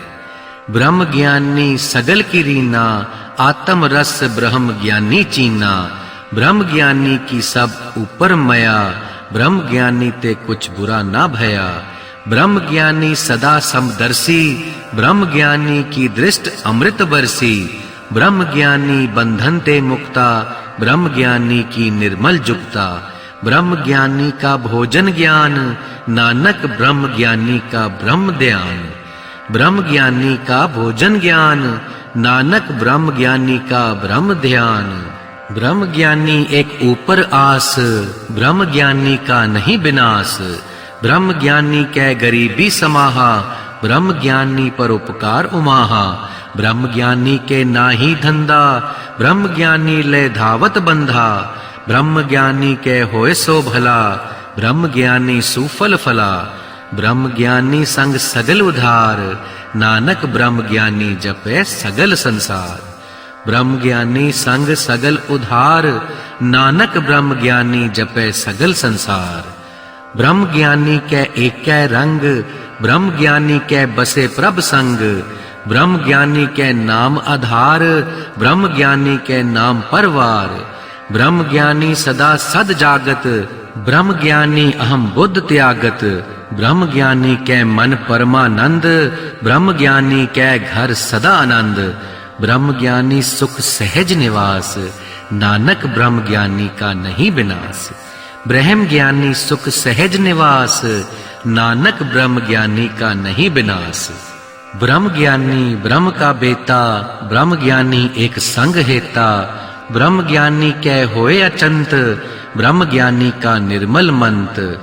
ब्रह्म ज्ञानी सगल की रीना, आत्म रस ब्रह्म ज्ञानी चीना। ब्रह्म ज्ञानी की सब ऊपर मया, ब्रह्म ज्ञानी ते कुछ बुरा ना भया। ब्रह्म ज्ञानी सदा समदर्शी, ब्रह्म ज्ञानी की दृष्ट अमृत बरसी। ब्रह्म ज्ञानी बंधन ते मुक्ता, ब्रह्म ज्ञानी की निर्मल जुक्ता। ब्रह्म ज्ञानी का भोजन ज्ञान, नानक ब्रह्म ज्ञानी का ब्रह्म ध्यान। ब्रह्म ज्ञानी का भोजन ज्ञान, नानक ब्रह्म ज्ञानी का ब्रह्म ध्यान। ब्रह्म ज्ञानी एक ऊपर आस, ब्रह्म ज्ञानी का नहीं विनाश। ब्रह्म ज्ञानी कै गरीबी समाहा, ब्रह्म ज्ञानी पर उपकार उमाहा। ब्रह्म ज्ञानी के नाही धंधा, ब्रह्म ज्ञानी ले धावत बंधा। ब्रह्म ज्ञानी के होए सो भला, ब्रह्म ज्ञानी सुफल फला। ब्रह्म ज्ञानी संग सगल उधार, नानक ब्रह्म ज्ञानी जपे सगल संसार। ब्रह्म ज्ञानी संग सगल उधार, नानक ब्रह्म ज्ञानी जपे सगल संसार। ब्रह्म ज्ञानी के एकै रंग, ब्रह्म ज्ञानी के बसे प्रभ संग। ब्रह्म ज्ञानी के नाम आधार, ब्रह्म ज्ञानी के नाम परवार। ब्रह्म ज्ञानी सदा सद जागत, ब्रह्म ज्ञानी अहम बुद्ध त्यागत। ब्रह्म ज्ञानी के मन परमानंद, ब्रह्म ज्ञानी के घर सदा आनंद। ब्रह्म ज्ञानी सुख सहज निवास, नानक ब्रह्म ज्ञानी का नहीं विनाश। ब्रह्म ज्ञानी सुख सहज निवास, नानक ब्रह्म ज्ञानी का नहीं विनाश। ब्रह्म ज्ञानी ब्रह्म का बेटा, ब्रह्म ज्ञानी एक संग हेता। ब्रह्म ज्ञानी कै होए अचंत, ब्रह्म ज्ञानी का निर्मल मंत।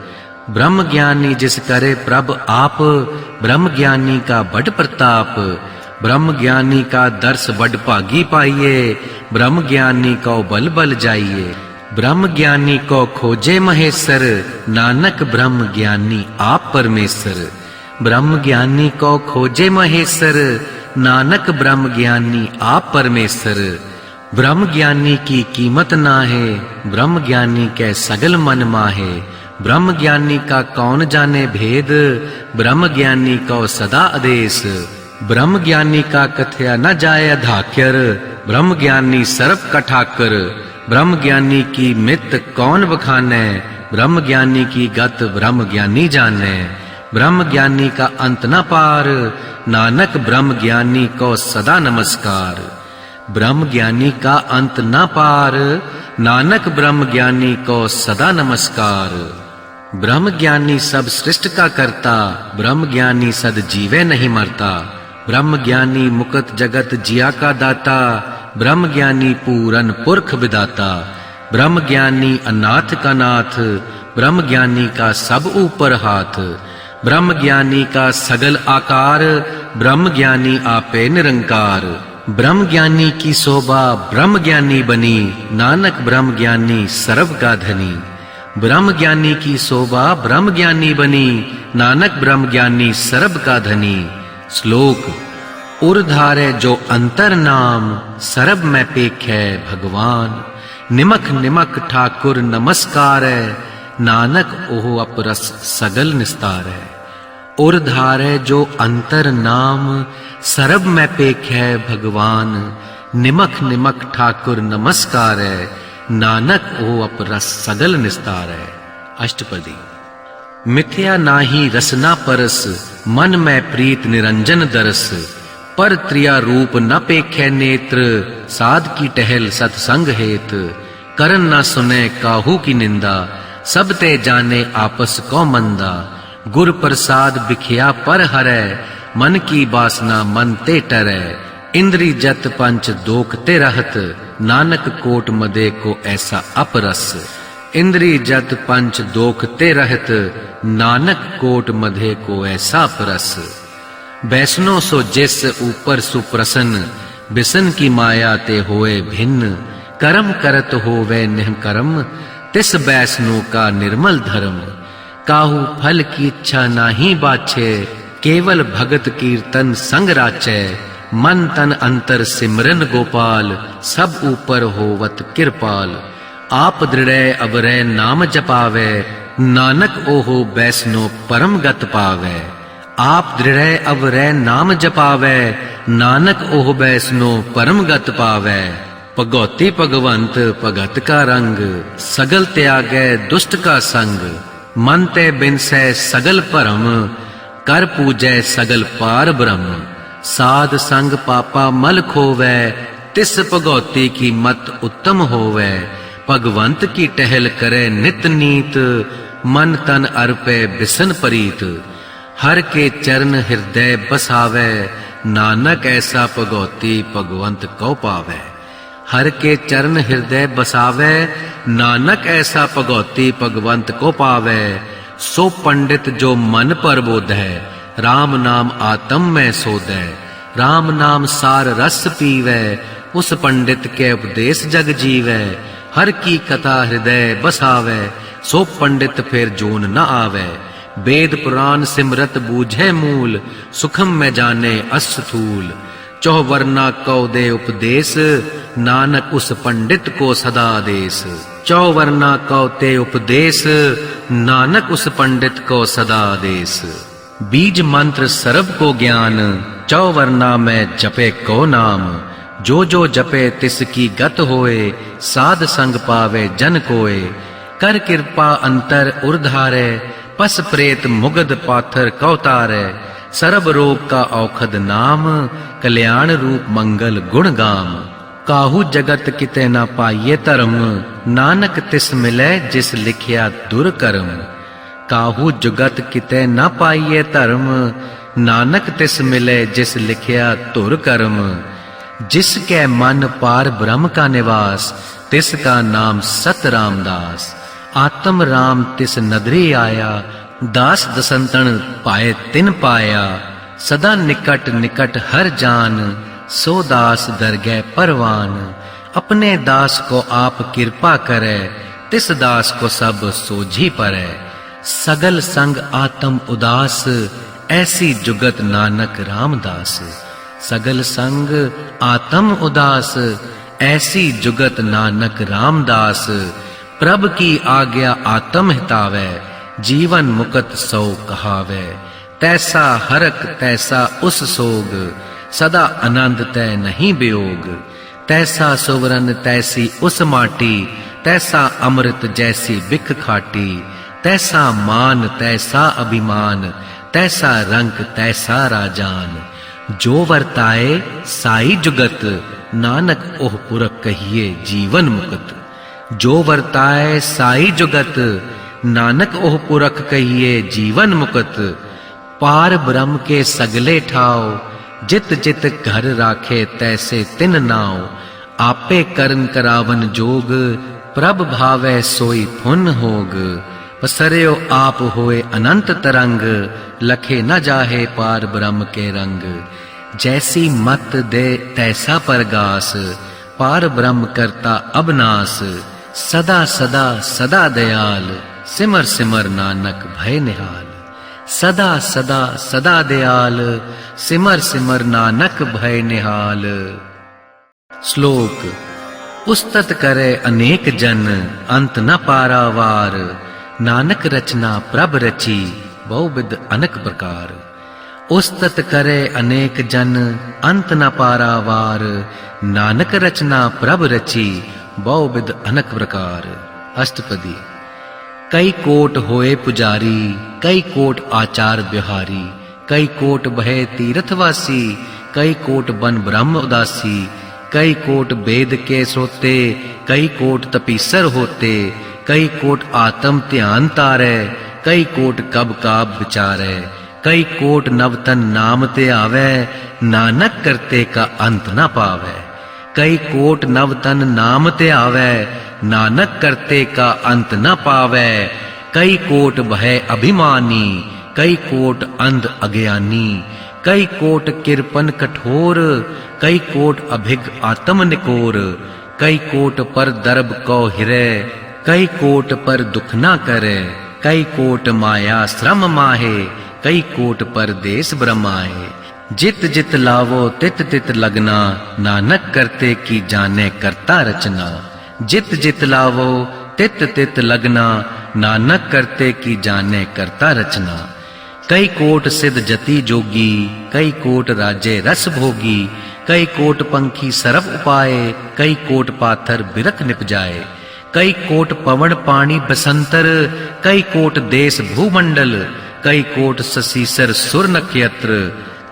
ब्रह्म ज्ञानी जिस करे प्रभ आप, ब्रह्म ज्ञानी का बड़ प्रताप। ब्रह्म ज्ञानी का दर्श बड़ भागी पाइए, ब्रह्म ज्ञानी को बल बल जाइए। ब्रह्म ज्ञानी को खोजे महेश्वर, नानक ब्रह्म ज्ञानी आप परमेश्वर। ब्रह्म ज्ञानी को खोजे महेश्वर, नानक ब्रह्म ज्ञानी आप परमेश्वर। ब्रह्म ज्ञानी की कीमत ना है, ब्रह्म ज्ञानी के सगल मन माहे। ब्रह्म ज्ञानी का कौन जाने भेद, ब्रह्म ज्ञानी को सदा आदेश। ब्रह्म ज्ञानी का कथया न जाय अधाक्यर, ब्रह्म ज्ञानी सर्व कठाकर। ब्रह्म ज्ञानी की मित कौन बखाने, ब्रह्म ज्ञानी की गत ब्रह्म ज्ञानी जाने। ब्रह्म ज्ञानी का अंत न पार, नानक ब्रह्म ज्ञानी को सदा नमस्कार। ब्रह्म ज्ञानी का अंत न पार, नानक ब्रह्म ज्ञानी को सदा नमस्कार। ब्रह्म ज्ञानी सब सृष्ट का करता, ब्रह्म ज्ञानी सद जीवे नहीं मरता। ब्रह्म ज्ञानी मुकत जगत जिया का दाता, ब्रह्म ज्ञानी पूरन पुरख विदाता। ब्रह्म ज्ञानी अनाथ का नाथ, ब्रह्म ज्ञानी का सब ऊपर हाथ। ब्रह्म ज्ञानी का सगल आकार, ब्रह्म ज्ञानी आपे निरंकार। ब्रह्म ज्ञानी की शोभा ब्रह्म ज्ञानी बनी, नानक ब्रह्म ज्ञानी सर्व का धनी। ब्रह्म ज्ञानी की शोभा ब्रह्म ज्ञानी बनी, नानक ब्रह्म ज्ञानी सर्व का धनी। श्लोक उर्धारे जो अंतर नाम, सर्व में पेखे भगवान। निमख निमख ठाकुर नमस्कार, नानक ओह अपरस सगल निस्तार है। उर्धारे जो अंतर नाम, सर्व में पेखे भगवान। निमख निमख ठाकुर नमस्कार, नानक ओह अपरस सगल निस्तार है। अष्टपदी। मिथ्या नाही रसना परस, मन में प्रीत निरंजन दरस। पर त्रिया रूप न पेखे नेत्र, साध की टहल सत्संग हेत। करन न सुने काहू की निंदा, सब ते जाने आपस को मंदा। गुर प्रसाद बिखिया पर हरै, मन की बासना मन ते टरै। इंद्री जत पंच दोख ते रहत, नानक कोट मदे को ऐसा अपरस। इंद्री जत पंच दोख ते रहत, नानक कोट मधे को ऐसा परस। बैसनो सो जिस ऊपर सुप्रसन्न, बिसन की माया ते होए भिन्न। कर्म करत होवे निह कर्म, तिस बैसनो का निर्मल धर्म। काहू फल की इच्छा नाही बाछे, केवल भगत कीर्तन संग राचै। मन तन अंतर सिमरन गोपाल, सब ऊपर होवत कृपाल। आप दृढ़ अवरै नाम जपावे, नानक ओहो बैसनो परम गत पावे। आप दृढ़ अवरै नाम जपावे, नानक ओह बैसनो परम गत पावे। भगौती भगवंत भगत का रंग, सगल त्यागै दुष्ट का संग। मन ते बिनसै सगल भरम, कर पूजै सगल पार ब्रह्म। साध संग पापा मल खोवै, तिस भगौती की मत उत्तम होवै। भगवंत की टहल करे नित नीत, मन तन अर्पे बिसन परीत। हर के चरण हृदय बसावै, नानक ऐसा भगौती भगवंत को पावै। हर के चरण हृदय बसावै, नानक ऐसा भगौती भगवंत को पावै। सो पंडित जो मन पर बोधै, राम नाम आत्म में सोधै। राम नाम सार रस पीवै, उस पंडित के उपदेश जग जीवै। हर की कथा हृदय बसावै, सो पंडित फिर जोन न आवै। वेद पुराण सिमरत बूझे मूल, सुखम में जाने अस्थूल। चौवर्णा कौ दे उपदेश, नानक उस पंडित को सदा देश। चौवर्णा कौ ते उपदेश, नानक उस पंडित को सदा देश। बीज मंत्र सर्व को ज्ञान, चौवर्णा में जपे को नाम। जो जो जपे तिसकी गत होए, साध संग पावे जन कोय। कर कृपा अंतर उर्धारे, पस प्रेत मुगद पाथर कौतारे। सर्व रोग का औखद नाम, कल्याण रूप मंगल गुण गाम। काहू जगत किते न पाइये धर्म, नानक तिस मिले जिस लिखिया दुर्कर्म। काहू जगत किते न पाइये धर्म, नानक तिस मिले जिस लिखिया दुर्कर्म। जिसके मन पार ब्रह्म का निवास, तिसका नाम सत रामदास। आत्म राम तिस नदरे आया, दास दसंतन पाए तिन पाया। सदा निकट निकट हर जान, सो दास दरगह परवान। अपने दास को आप कृपा करे, तिस दास को सब सोझी परै। सगल संग आत्म उदास, ऐसी जुगत नानक रामदास। सगल संग आत्म उदास, ऐसी जुगत नानक रामदास। प्रभ की आज्ञा आत्म हितावै, जीवन मुकत सौ कहावै। तैसा हरक तैसा उस सोग, सदा आनंद तै नहीं वियोग। तैसा सुवरन तैसी उस माटी, तैसा अमृत जैसी बिख खाटी। तैसा मान तैसा अभिमान, तैसा रंक तैसा राजान। जो वर्ताए साई जुगत, नानक ओह पुरख कहिए जीवन मुकत। जो वर्ताए साई जुगत, नानक ओह पुरख कहिए जीवन मुकत। पार ब्रह्म के सगले ठाव, जित जित घर राखे तैसे तिन नाव। आपे करन करावन जोग, प्रभ भावै सोई पुन होग। पसर्यो आप होए अनंत तरंग, लखे न जाहे पार ब्रह्म के रंग। जैसी मत दे तैसा परगास, पार ब्रह्म करता अबनास। सदा सदा सदा दयाल, सिमर सिमर नानक भय निहाल। सदा सदा सदा दयाल, सिमर सिमर नानक भय निहाल। श्लोक। उस्तत करे अनेक जन, अंत न पारावार। नानक रचना प्रभ रची, बहुविध अनेक प्रकार। उस्तत करे अनेक जन, अंत न पारावार। नानक रचना प्रभ रची, बहुविध अनेक प्रकार। अष्टपदी। कई कोट होए पुजारी, कई कोट आचार बिहारी। कई कोट बहे तीर्थवासी, कई कोट बन ब्रह्म उदासी। कई कोट वेद के सोते, कई कोट तपीसर होते। कई कोट आत्म ध्यान तारै, कई कोट कब काब विचारै। कई कोट नवतन नाम ते आवे, नानक करते का अंत न पावै। कई कोट नवतन नाम ते आवे, नानक करते का अंत न पावै। कई कोट भय अभिमानी, कई कोट अंध अज्ञानी। कई कोट किरपन कठोर, कई कोट अभिग आत्म निकोर। कई कोट पर दर्ब कौ हिरै, कई कोट पर दुख न करे। कई कोट माया श्रम माहे, कई कोट पर देश ब्रह्माए। जित जित लावो तित तित लगना, नानक करते की जाने करता रचना। जित जित लावो तित तित लगना, नानक करते की जाने करता रचना। कई कोट सिद्ध जति जोगी, कई कोट राजे रस भोगी। कई कोट पंखी सरफ उपाए, कई कोट पाथर बिरख निप जाए। कई कोट पवन पानी बसंतर, कई कोट देश भूमंडल। कई कोट ससीसर सुर नक्षत्र,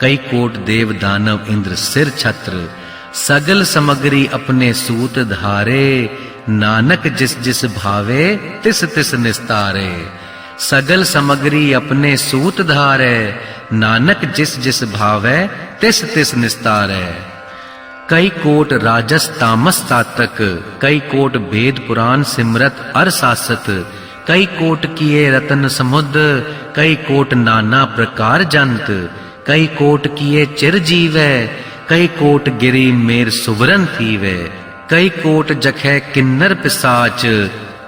कई कोट देव दानव इंद्र सिर छत्र। सगल समग्री अपने सूत धारे, नानक जिस जिस भावे तिस तिस निस्तारे। सगल समग्री अपने सूत धारे, नानक जिस जिस भावे तिस तिस निस्तारे। कई कोट राजस तामस तातक, कई कोट वेद पुराण सिमरत अर सासत। कई कोट किए रतन समुद्र, कई कोट नाना प्रकार जंत। कई कोट किए चिर जीवै, कई कोट गिरी मेर सुवरन थीवै। कई कोट जखै किन्नर पिसाच,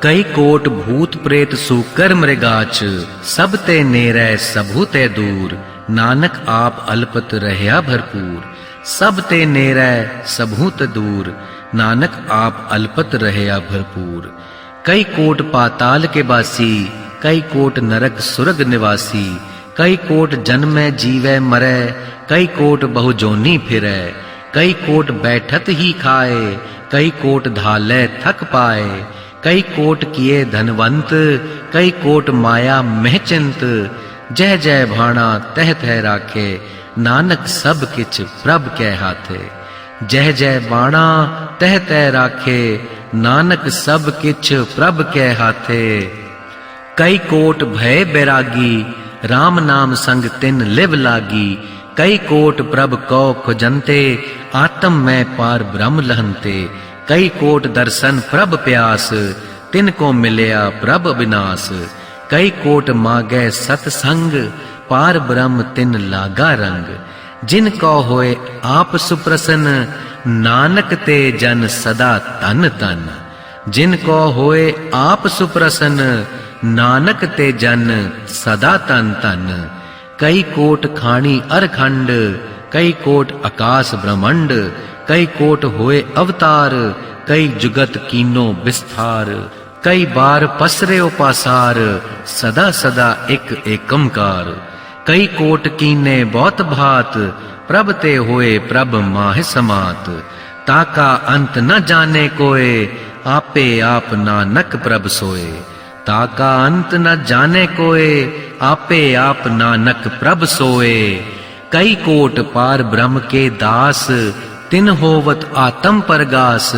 कई कोट भूत प्रेत सूकर मृगाच। सब ते नेरै सबहु ते दूर, नानक आप अल्पत रहया भरपूर। सब ते नेरै सबहु ते दूर, नानक आप अल्पत रहया भरपूर। कई कोट पाताल के बासी, कई कोट नरक सुरग निवासी। कई कोट जन्मै जीवै मरै, कई कोट बहुजोनी फिरै। कई कोट बैठत ही खाए, कई कोट धालै थक पाए। कई कोट किए धनवंत, कई कोट माया महचिंत। जय जय भाणा तह तह राखे, नानक सब किछ प्रभ के हाथे। जय जय बाणा तह तह राखे, नानक सब किछ प्रभ के हाथे। कई कोट भय बैरागी, राम नाम संग तिन लिव लागी। कई कोट प्रभ कौ खुजंते, आत्म में पार ब्रह्म लहंते। कई कोट दर्शन प्रभ प्यास, तिनको मिलया प्रभ अविनाश। कई कोट मागै सतसंग, पार ब्रह्म तिन लागा रंग। जिनको होए आप सुप्रसन्न, नानक ते जन सदा तन तन। जिनको होए आप सुप्रसन्न, नानक ते जन सदा तन तन। कई कोट खाणी अरखंड, कई कोट आकाश ब्रह्मंड। कई कोट होए अवतार, कई जुगत कीनो विस्तार। कई बार पसरे उपासार, सदा सदा एक एकमकार। कई कोट कीने बहुत भात, प्रभ ते होए प्रभ माहि समात। ताका अंत न जाने कोय, आपे आप नानक प्रभ सोए। ताका अंत न जाने कोय, आपे आप नानक प्रभ सोए। कई कोट पार ब्रह्म के दास, तिन होवत आत्म परगास।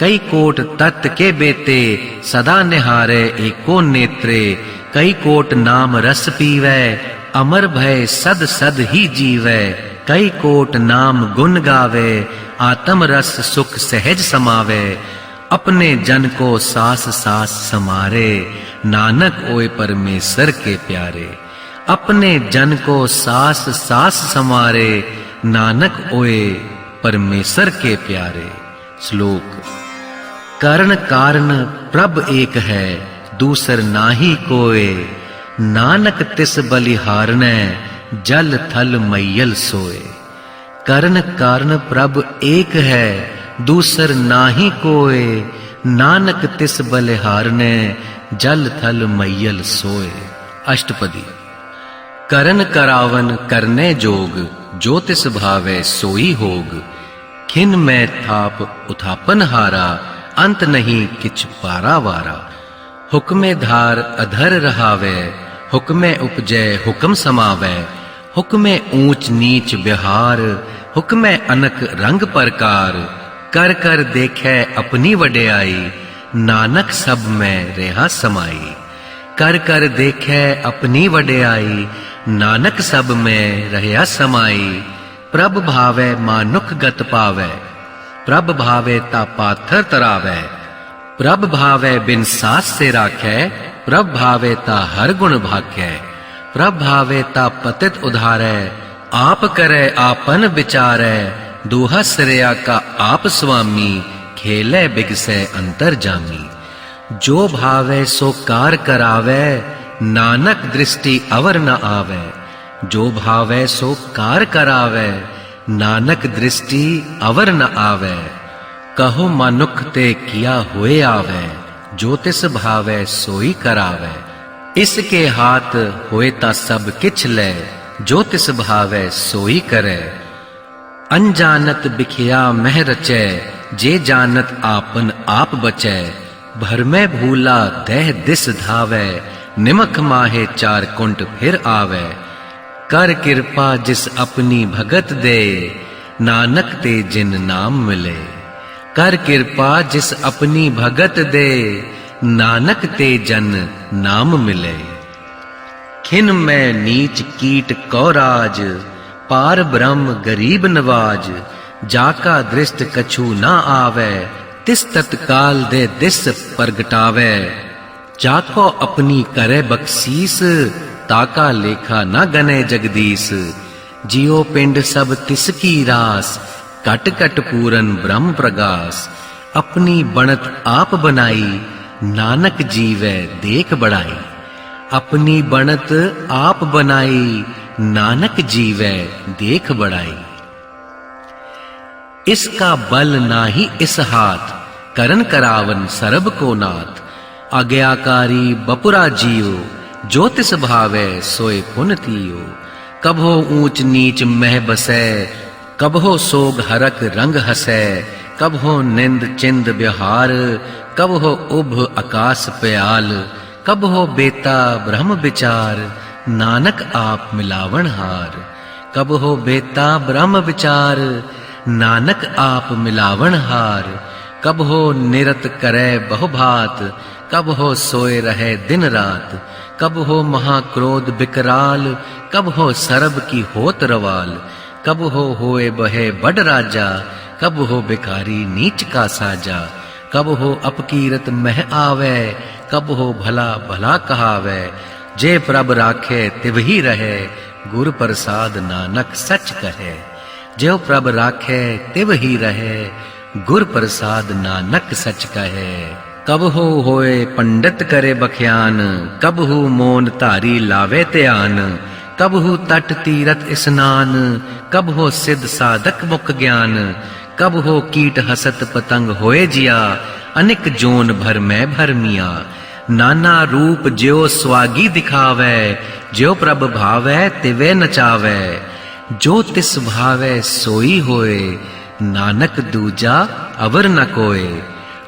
कई कोट तत् के बेते, सदा निहारे एको नेत्रे। कई कोट नाम रस पीवै, अमर भय सद सद ही जीवै। कई कोट नाम गुण गावे, आत्म रस सुख सहज समावे। अपने जन को सास सास समारे, नानक ओए परमेश्वर के प्यारे। अपने जन को सास सास समारे, नानक ओए परमेश्वर के प्यारे। श्लोक। करण कारण प्रभ एक है, दूसर नाहि कोय। नानक तिस बलिहारनै, जल थल मैयल सोए। करण कारण प्रभ एक है, दूसर नाहि कोय। नानक तिस बलिहारनै, जल थल मैयल सोए। अष्टपदी। करन करावन करने जोग, जो तिस भावै सोई होग। खिन में थाप उथापन हारा, अंत नहीं किछ पारा वारा। हुक्मे धार अधर रहावे, हुक्मे उपजै हुक्म समावै। हुक्मे ऊंच नीच व्यहार, हुक्मे अनक रंग प्रकार। कर कर देखे अपनी वड्याई, नानक सब में रेहा समाई। कर कर देखे अपनी वड्याई, नानक सब में रहया समाई। प्रभ भावै मानुख गत पावै, प्रभ भावै ता पाथर तरावै। प्रभ भावै बिन सास से राखै, प्रभ भावै ता हर गुण भाखै। प्रभ भावै ता पतित उधारै, आप करे आपन विचारै। दूहा श्रेया का आप स्वामी, खेलै बिगसै अंतर जामी। जो भावै सो कार करावै, नानक दृष्टि अवर न आवे। जो भावै सो कार करावै, नानक दृष्टि अवर न आवे। कहो मनुख ते किया हुए आवे, जो तिस भावै सोई करावै। इसके हाथ होए ता सब किछ ले, जो तिस भावै सोई करे। अनजानत बिखिया मह रचै, जे जानत आपन आप बचै। भर में भूला देह दिस धावै, निमख माहे चार कुंट फिर आवे। कर कृपा जिस अपनी भगत दे, नानक ते जिन नाम मिले। कर कृपा जिस अपनी भगत दे, नानक ते जन नाम मिले। खिन में नीच कीट कौराज, पार ब्रह्म गरीब नवाज। जाका दृष्ट कछु ना आवे, तिस तत्काल दे दिस प्रगटावे। जाको अपनी करे बख्शीस, ताका लेखा न गने जगदीश। जियो पिंड सब तिसकी रास, कट कट पूरन ब्रह्म प्रगास। अपनी बनत आप बनाई, नानक जीवै देख बढ़ाई। अपनी बनत आप बनाई, नानक जीवै देख बढ़ाई। इसका बल नाही इस हाथ, करन करावन सरब को नाथ। आज्ञाकारी बपुरा जियो, जो तिस भावै सोए पुन तियो। कभो ऊंच नीच मह बसै, कभो सोग हरक रंग हसै। कभो निंद चिंद व्यहार, कभो उभ आकाश प्याल। कभो बेता ब्रह्म विचार, नानक आप मिलावन हार। कभो बेता ब्रह्म विचार, नानक आप मिलावन हार। कभो निरत करे बहुभात, कभो सोए रहे दिन रात। कभो महाक्रोध विकराल, कभो सरब की होत रवाल। कभो होए बहे बड़ राजा, कभो भिखारी नीच का साजा। कब हो अपकीरत मह आवे, कब हो भला भला कहावे। जे प्रभ राखे तिवही रहे, गुर प्रसाद नानक सच कहे। जो प्रभ राखे तिवही रहे, गुर प्रसाद नानक सच कहे। कब हो होए पंडित करे बख्यान, कब हो मोन धारी लावे ध्यान। कब हो तट तीरथ स्नान, कब हो सिद्ध साधक मुख ज्ञान। कब हो कीट हसत पतंग होए जिया, अनिक जोन भर में भरमिया। नाना रूप ज्यो स्वागी दिखावे, ज्यो प्रभ भावे तिवे नचावे। जो तिस भावे सोई होए, नानक दूजा अवर न कोय।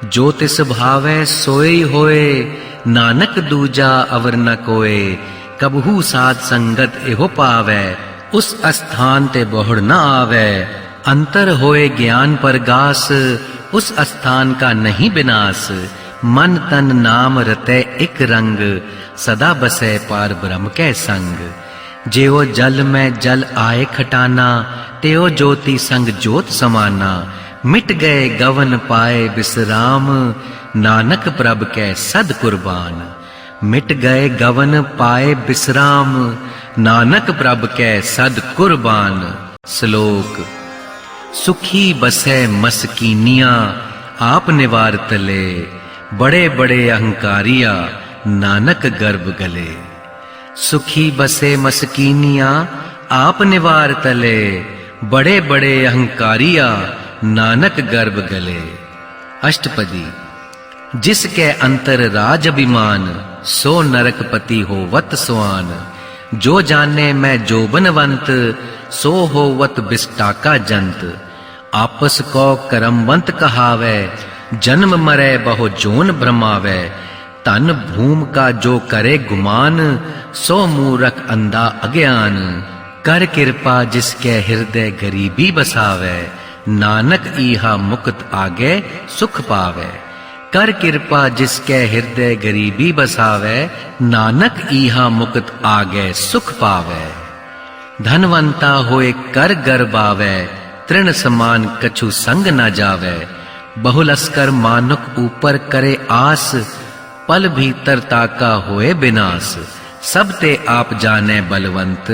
जो तिस भावे सोई होए, नानक दूजा अवर न कोय। कबहू साध संगत एहो पावे, उस स्थान ते बहुड़ न आवे। अंतर होए ज्ञान परगास, उस स्थान का नहीं विनाश। मन तन नाम रते एक रंग, सदा बसे पार ब्रह्म के संग। जेओ जल में जल आए खटाना, तेओ ज्योति संग ज्योत समाना। मिट गए गवन पाए विश्राम, नानक प्रभ के सद कुर्बान। मिट गए गवन पाए विश्राम, नानक प्रभ के सद कुर्बान। श्लोक। सुखी बसे मस्कीनिया, आप निवार तले। बड़े बड़े अहंकारिया, नानक गर्भ गले। सुखी बसे मस्कीनिया, आप निवार तले। बड़े बड़े अहंकारिया, नानक गर्भ गले। अष्टपदी। जिसके अंतर राज अभिमान, सो नरकपति होवत स्वान। जो जाने मैं जोबनवंत, सो होवत बिष्टा का जंत। आपस को करमवंत कहावे, जन्म मरे बहु जोन भ्रमावे। तन भूम का जो करे गुमान, सो मूरख अंधा अज्ञान। कर कृपा जिसके हृदय गरीबी बसावे, नानक ईहा मुक्त आगे सुख पावे। कर कृपा जिसके हृदय गरीबी बसावे, नानक ईहा मुक्त आगे सुख पावे। धनवंता होए कर गर्बावे, तृण समान कछु संग न जावे। बहुलस्कर मानुक ऊपर करे आस, पल भीतर ताका होए विनाश। सब ते आप जाने बलवंत,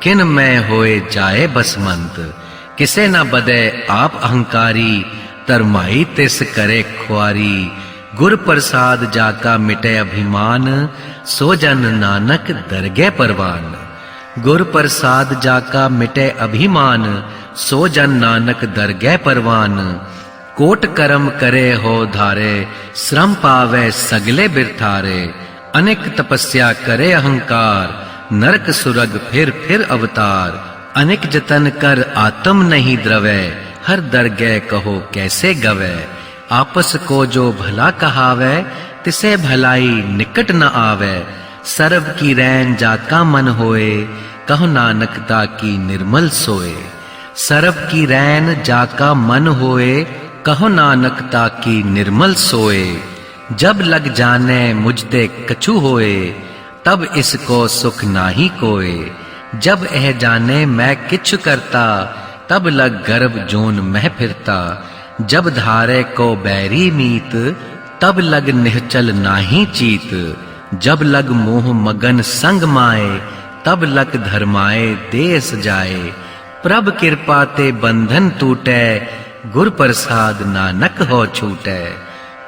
किन में होए जाए बसमंत। किसे न बदे आप अहंकारी, तरमाई तिस करे ख्वारी। गुर प्रसाद जाका मिटे अभिमान, सो जन नानक दरगे परवान। गुर प्रसाद जाका मिटे अभिमान, सो जन नानक दरगे परवान। कोट कर्म करे हो धारे, श्रम पावे सगले बिरथारे। अनेक तपस्या करे अहंकार, नरक सुरग फिर अवतार। अनेक जतन कर आत्म नहीं द्रवे, हर दरगह कहो कैसे गवे। आपस को जो भला कहावे, तिसे भलाई निकट न आवे। सर्व की रैन जाका मन होए, कहो नानक ताकी निर्मल सोए। सर्व की रैन जाका मन होए, कहो नानक ताकी निर्मल सोए। जब लग जाने मुझते कछु होए, तब इसको सुख नाही कोए। जब एह जाने मैं किछु करता, तब लग गर्भ जोन मह फिरता। जब धारे को बैरी मीत, तब लग निहचल नाही चीत। जब लग मोह मगन संग माए, तब लग धर्माए देश जाए। प्रभ कृपा ते बंधन टूटे, गुर प्रसाद नानक हो छूटे।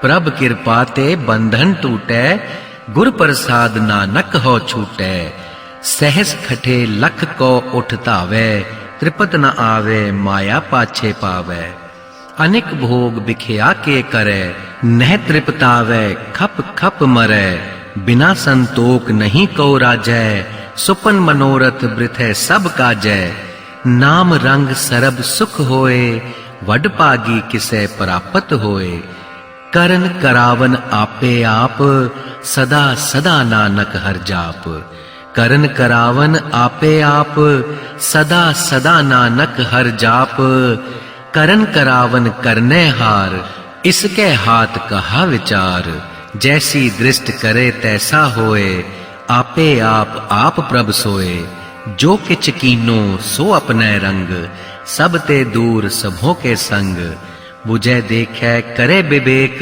प्रभ कृपा ते बंधन टूटे, गुर प्रसाद नानक हो छूटे। सहस खटे लख को उठतावे, त्रिपत न आवे माया पाछे पावे। अनेक भोग बिखया के करे, नह तृपतावे खप खप मरे। बिना संतोख नहीं को राजै, सुपन मनोरथ वृथे सब काजै। नाम रंग सरब सुख होए, वड पागी किसे प्राप्त होए। करन करावन आपे आप, सदा सदा नानक हर जाप। करन करावन आपे आप, सदा सदा नानक हर जाप। करन करावन करने हार, इसके हाथ कहा विचार। जैसी दृष्ट करे तैसा होए, आपे आप प्रभ सोए। जो किच कीनो सो अपने रंग, सब ते दूर सबों के संग। बुझे देखे करे विवेक,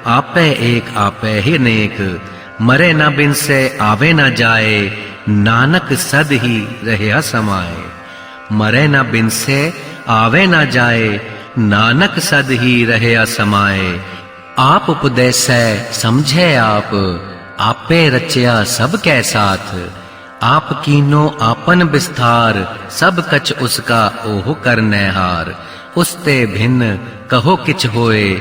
आपे एक आपे ही नेक। मरे न बिन से आवे न जाए, नानक सद ही रहे समाए। मरे न बिन से आवे न जाए, नानक सद ही रहे समाए। आप उपदेश समझे आप, आपे रचया सब कै साथ। आप कीनो आपन विस्तार, सब कछ उसका ओह करने हार। उसते भिन्न कहो किछ होए,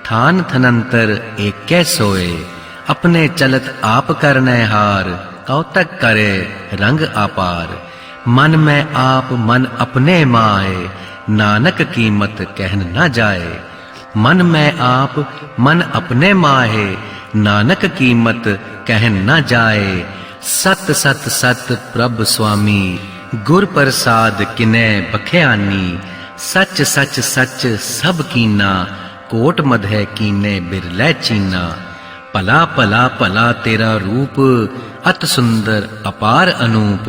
थान थनंतर एक कै सोए। अपने चलत आप करने हार, कौतक करे रंग अपार। मन में आप मन अपने माए, नानक कीमत कहन न जाए। मन में आप मन अपने माहे, नानक कीमत कहन न जाए। सत सत सत प्रभ स्वामी, गुर प्रसाद किने बख्यानी। सच सच सच सब कीना, कोट मधे कीने बिरलै चीना। भला भला भला तेरा रूप, अत सुंदर अपार अनूप।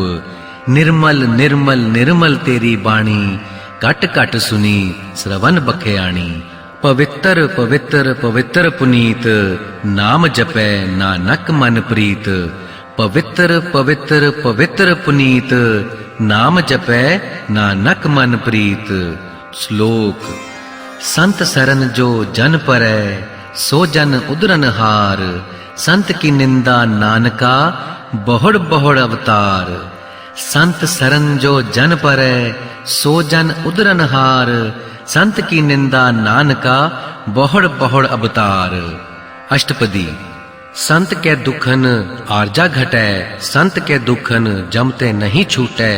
निर्मल निर्मल निर्मल तेरी बाणी, घट घट सुनी श्रवण बख्याणी। पवित्र पवित्र पवित्र पुनीत, नाम जपै नानक मन प्रीत। पवित्र पवित्र पवित्र पुनीत, नाम जपै नानक मन प्रीत। श्लोक। संत सरन जो जन परै, सो जन उदरन हार। संत की निंदा नानका, बहुड़ बहुड़ अवतार। संत सरन जो जन परै, सो जन उदरन हार। संत की निंदा नानका, बहुड़ बहुड़ अवतार। अष्टपदी। संत के दुखन आर्जा घटै, संत के दुखन जमते नहीं छूटै।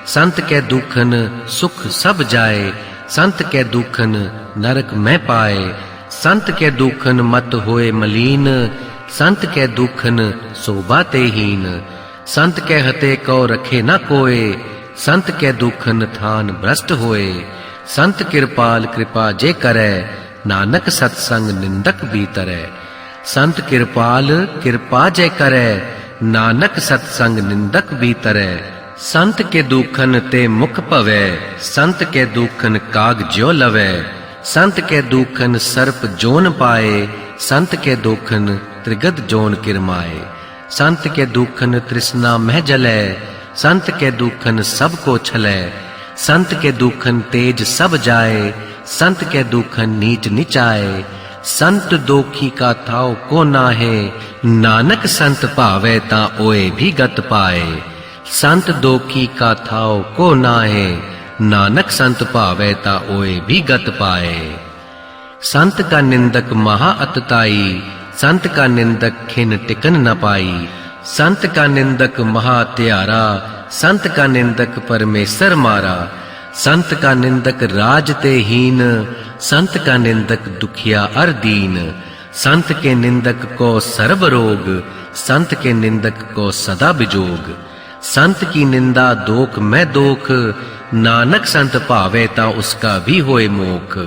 संत के दुखन सुख सब जाए, संत के दुखन नरक में पाए। संत के दुखन मत होए मलीन, संत के दुखन शोभा ते हीन। संत के हते को रखे न कोय, संत के दुखन थान भ्रष्ट होए। संत कृपाल कृपा जे करे, नानक सत्संग निंदक भीतरै। संत कृपाल कृपा जे करे, नानक सत्संग निंदक भीतरै। संत के दुखन ते मुख पवै, संत के दुखन काग ज्यो लवै। संत के दुखन सर्प जोन पाए, संत के दुखन त्रिगत जोन किरमाए। संत के दुखन तृष्णा मह जलै, संत के दुखन सब को छलै। संत के दुखन तेज सब जाए, संत के दुखन नीच निचाए। संत दोखी का थाव को नाहे, नानक संत भावे ता ओए भी गत पाए। संत दोखी का थाव को नाहे, नानक संत भावे ता ओए भी गत पाए। संत का निंदक महा अतताई, संत का निंदक खिन टिकन न पाई। संत का निंदक महा त्यारा, संत का निंदक परमेश्वर मारा। संत का निंदक राज ते हीन, संत का निंदक दुखिया अर दीन। संत के निंदक को सर्व रोग, संत के निंदक को सदा बिजोग। संत की निंदा दोख में दोख, नानक संत भावे ता उसका भी होए मोख।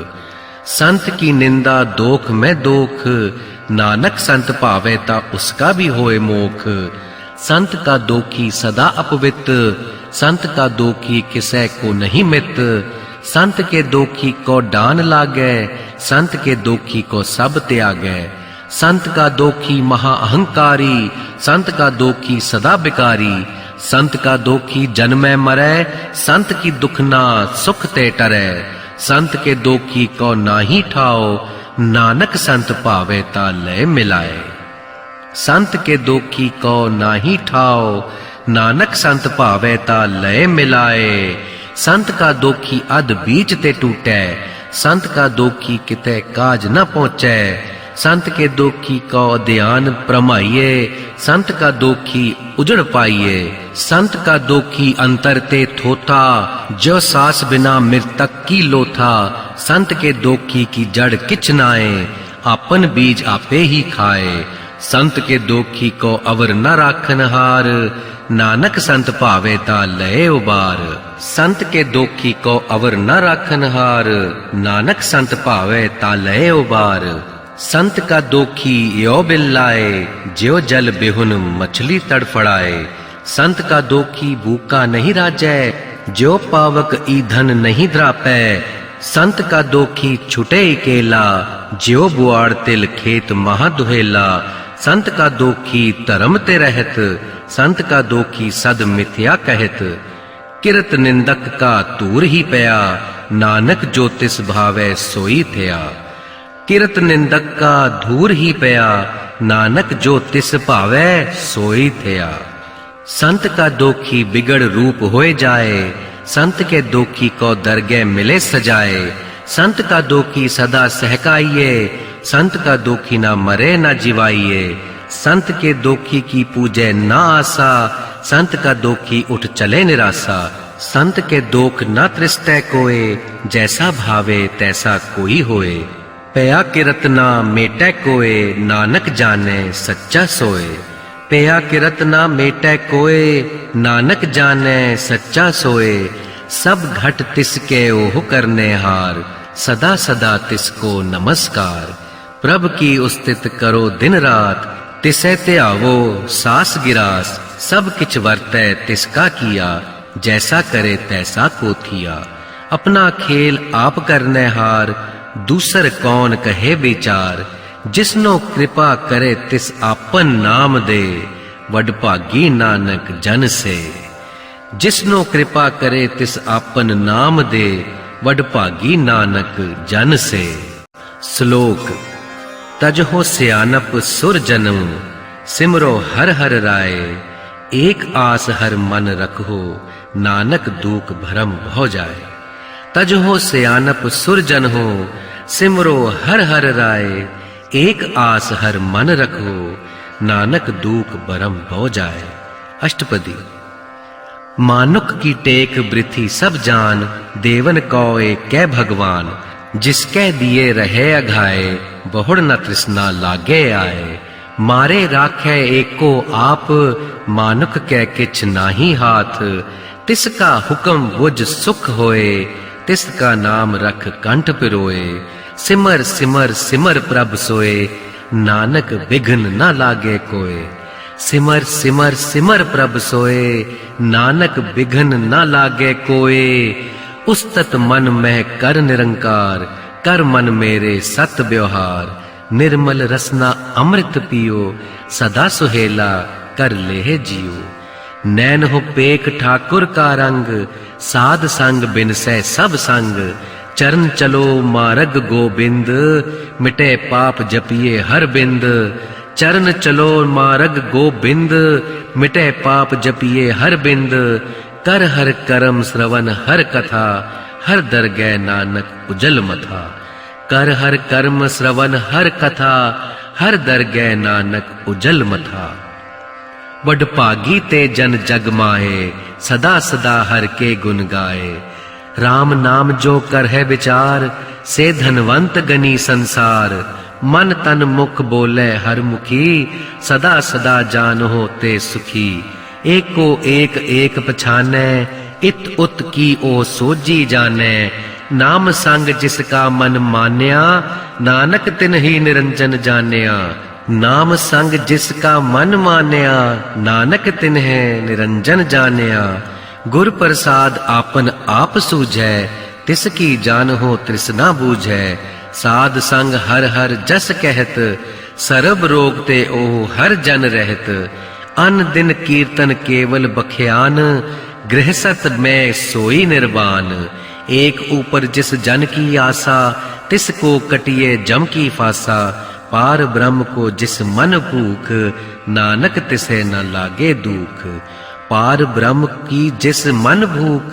संत की निंदा दोख में दोख, नानक संत भावे ता उसका भी होए मोख। संत का दोखी सदा अपवित, संत का दोखी किसे को नहीं मित। संत के दोखी को डान लागै, संत के दोखी को सब त्यागै। संत का दोखी महा अहंकारी, संत का दोखी सदा बिकारी। संत का दोखी जन्मै मरै, संत की दुखना सुख ते टरै। संत के दोखी को नाही ठाओ, नानक संत भावे ता लय मिलाए। संत के दोखी को नाही ठाओ, नानक संत भावे ता लय मिलाए। संत का दोखी अध बीच ते टूटै, संत का दोखी किते काज न पहुँचै। संत के दोखी को ध्यान प्रमाइए, संत का दोखी उजड़ पाइए। संत का दोखी अंतर ते थोथा, जो सास बिना मृतक की लोथा। संत के दोखी की जड़ किछ नाए, आपन बीज आपे ही खाए। संत के दोखी को अवर न राखन हार, नानक संत भावे ता लय उबार। संत के दोखी को अवर न राखन हार, नानक संत भावे ता लय उबार। संत का दोखी यो बिल्लाए, ज्यो जल बिहुन मछली तड़फड़ाए। संत का दोखी भूखा नहीं राजै, ज्यो पावक ईंधन नहीं द्रापै। संत का दोखी छुटे केला, ज्यो बुआड़ तिल खेत महा दुहेला। संत का दोखी धर्म ते रहत, संत का दोखी सद मिथ्या कहत। किरत निंदक का तूर ही पया, नानक जो तिस भावै सोई थया। किरत निंदक का धूर ही पया, नानक जो तिस भावै सोई थया। संत का दोखी बिगड़ रूप होए जाए, संत के दोखी को दरगह मिले सजाए। संत का दोखी सदा सहकाइए, संत का दोखी ना मरे ना जिवाइए। संत के दोखी की पूजे ना आसा, संत का दोखी उठ चले निरासा। संत के दोख न त्रिस्तै कोय, जैसा भावे तैसा कोई होए। पया किरत ना मेटै कोय, नानक जाने सच्चा सोए। पया किरत ना मेटै कोय, नानक जाने सच्चा सोए। सब घट तिसके ओह करने हार, सदा सदा तिसको नमस्कार। प्रभ की उस्तित करो दिन रात, तिसै त्यावो सास गिरास। सब किछ वर्तै तिसका किया, जैसा करे तैसा को थिया। अपना खेल आप करने हार, दूसर कौन कहे विचार। जिसनो कृपा करे तिस आपन नाम दे, वडभागी नानक जन से। जिसनो कृपा करे तिस आपन नाम दे, वडभागी नानक जन से। श्लोक। तजहो सियानप सुर जन्म, सिमरो हर हर राय। एक आस हर मन रखो, नानक दूक भरम भौ जाए। तजहो सियानप सुर जन हो, सिमरो हर हर राय। एक आस हर मन रखो, नानक दूक भरम भौ जाए। अष्टपदी। मानुक की टेक बृथि सब जान, देवन कौए कै भगवान। जिसके दिए रहे अघाए, बहुड़ न तृष्णा लागे आए। मारे राखे एको आप, मानुक कै किछ नाही हाथ। तिसका हुक्म बुझ सुख होए, तिसका नाम रख कंठ पिरोए। सिमर सिमर सिमर प्रभ सोए, नानक बिघ्न न लागे कोय। सिमर सिमर सिमर प्रभ सोए, नानक बिघ्न न लागे कोय। उस्तत मन में कर निरंकार, कर मन मेरे सत व्यवहार। निर्मल रसना अमृत पियो, सदा सुहेला कर लेह जियो। नैन हो पेक ठाकुर का रंग, साध संग बिनसै सब संग। चरण चलो मार्ग गोबिंद, मिटे पाप जपिए हर बिंद। चरण चलो मार्ग गोबिंद, मिटे पाप जपिए हर बिंद। कर हर करम श्रवण हर कथा, हर दरगह नानक उजल मथा। कर हर कर्म श्रवण हर कथा, हर दरगह नानक उजल मथा। वडभागी ते जन जग माहे, सदा सदा हर के गुण गाए। राम नाम जो कर है विचार, से धनवंत गनी संसार। मन तन मुख बोले हर मुखी, सदा सदा जान होते सुखी। एको एक एक पछानै, इत उत की ओ सोजी जाने। नाम संग जिसका मन मान्या, नानक तिन ही निरंजन जान्या। नाम संग जिसका मन मान्या, नानक तिन है निरंजन जान्या। गुर प्रसाद आपन आप सूझै, तिसकी जान हो तृष्णा बूझै। साध संग हर हर जस कहत, सरब रोग ते ओह हर जन रहत। अन दिन कीर्तन केवल बख्यान, गृहसत में सोई निर्वाण। एक ऊपर जिस जन की आशा, तिसको कटिए जम की फासा। पार ब्रह्म को जिस मन भूख, नानक तिसे न लागे दुख। पार ब्रह्म की जिस मन भूख,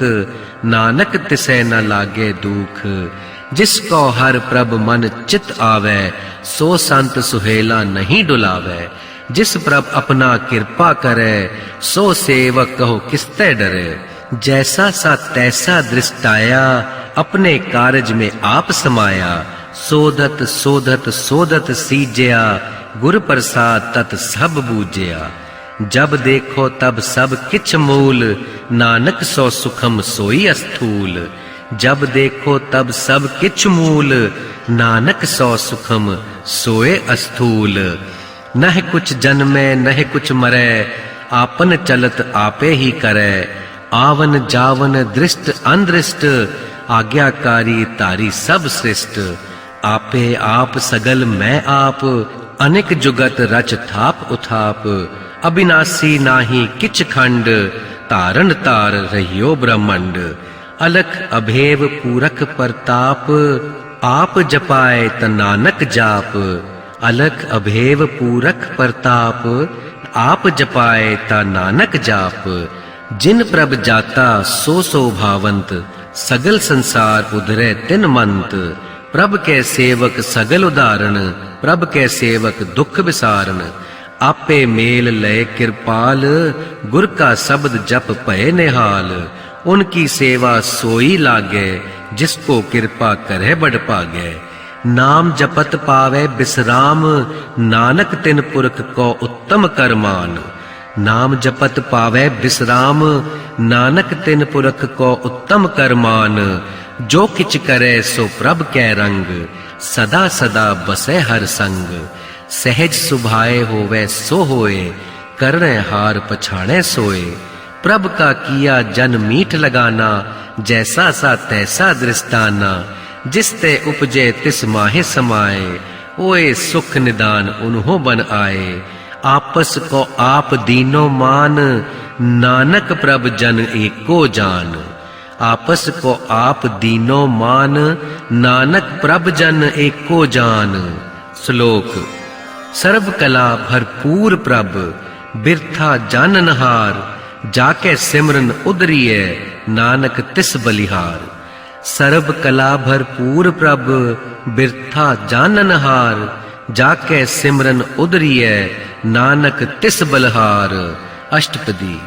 नानक तिसे न लागे दुख। जिसको हर प्रभ मन चित आवे, सो संत सुहेला नहीं डुलावे। जिस प्रभ अपना कृपा करे, सो सेवक कहो किसते डरे। जैसा सा तैसा दृष्टाया, अपने कारज में आप समाया। सोधत सोधत सोधत सीजया, गुर प्रसाद तत सब बूझया। जब देखो तब सब किछ मूल, नानक सो सुखम सोई अस्थूल। जब देखो तब सब किछ मूल, नानक सो सुखम सोए अस्थूल। नह कुछ जन्मे नह कुछ मरे, आपन चलत आपे ही करे। आवन जावन दृष्ट अनदृष्ट, आज्ञाकारी तारी सब सृष्ट। आपे आप सगल मैं आप, अनेक जुगत रच थाप उथाप। अविनाशी नाहि किछ खंड, तारण तार रहियो ब्रह्मंड। अलख अभेव पूरख परताप, आप जपाए त नानक जाप। अलख अभेव पूरख परताप, आप जपाए ता नानक जाप। जिन प्रभ जाता सो सो भावंत, सगल संसार उधरे तिन मंत। प्रभ के सेवक सगल उदाहरण, प्रभ के सेवक दुख विसारण। आपे मेल लय कृपाल, गुर का शब्द जप भय निहाल। उनकी सेवा सोई लागे, जिसको कृपा करे बड़ पागे। नाम जपत पावे बिसराम, नानक तिन पुरख को उत्तम करमान। नाम जपत पावे बिसराम, नानक तिन पुरख को उत्तम करमान। जो किच करे सो प्रभ कै रंग, सदा सदा बसे हर संग। सहज सुभाए होवे सो होए, करने हार पछाणे सोए। प्रभ का किया जन मीठ लगाना, जैसा सा तैसा दृष्टाना। जिसते उपजे तिस माहे समाए, ओए सुख निदान उन्हों बन आए। आपस को आप दीनो मान, नानक प्रभ जन एको जान। आपस को आप दीनो मान, नानक प्रभ जन एको जान। श्लोक। सर्व कला भरपूर प्रभ, बिरथा जाननहार। जाके सिमरन उदरिए, नानक तिस बलिहार। सर्व कला भरपूर प्रभ, बिरथा जाननहार। जाके सिमरन उदरिए, नानक तिस बलहार। अष्टपदी।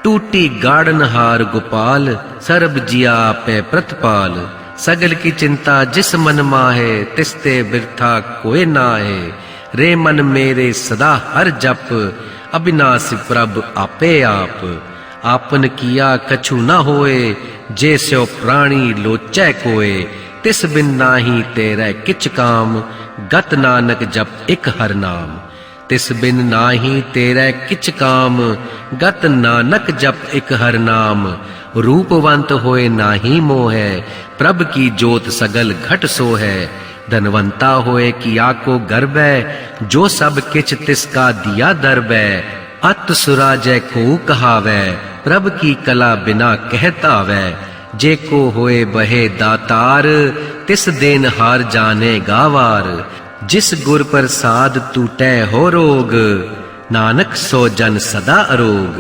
टूटी गाड़नहार गोपाल, सर्ब जिया पे प्रतिपाल। सगल की चिंता जिस मन माहे, तिसते बिरथा कोई नाहे। रे मन मेरे सदा हर जप, अविनाशी प्रभ आपे आप। आपन किया कछु न होए, जैस्यो प्राणी लोचै कोय। तिस बिन नाही तेरे किच काम, गत नानक जप एक हर नाम। तिस बिन नाही तेरे किच काम, गत नानक जप एक हर नाम। रूपवंत होए नाही मोह, प्रभ की जोत सगल घट सो है। धनवंता होए किया को गर्बै, जो सब किच तिसका दिया दरबै। अत सुराजय को कहावै, प्रभ की कला बिना कहता वै। जे को होए बहे दातार, तिस देन हार जाने गावार। जिस गुर प्रसाद टूटै हो रोग, नानक सो जन सदा अरोग।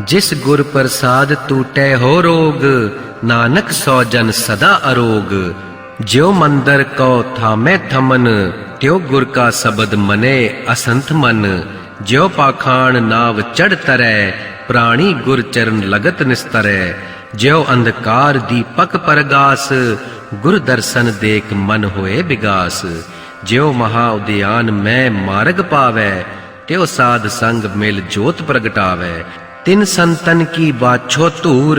जिस गुर प्रसाद टूटै हो रोग, नानक सो जन सदा अरोग। ज्यो मंदर को थामे थमन, त्यो गुर का शब्द मने असंत मन। ज्यो पाखाण नाव चढ़ तरै, प्राणी गुर चरण लगत निस्तरै। ज्यो अंधकार दीपक परगास, गुर दर्शन देख मन होए विगास। ज्यो महा उद्यान में मार्ग पावै, त्यो साध संग मिल जोत प्रगटावै। तिन संतन की बाछो तूर,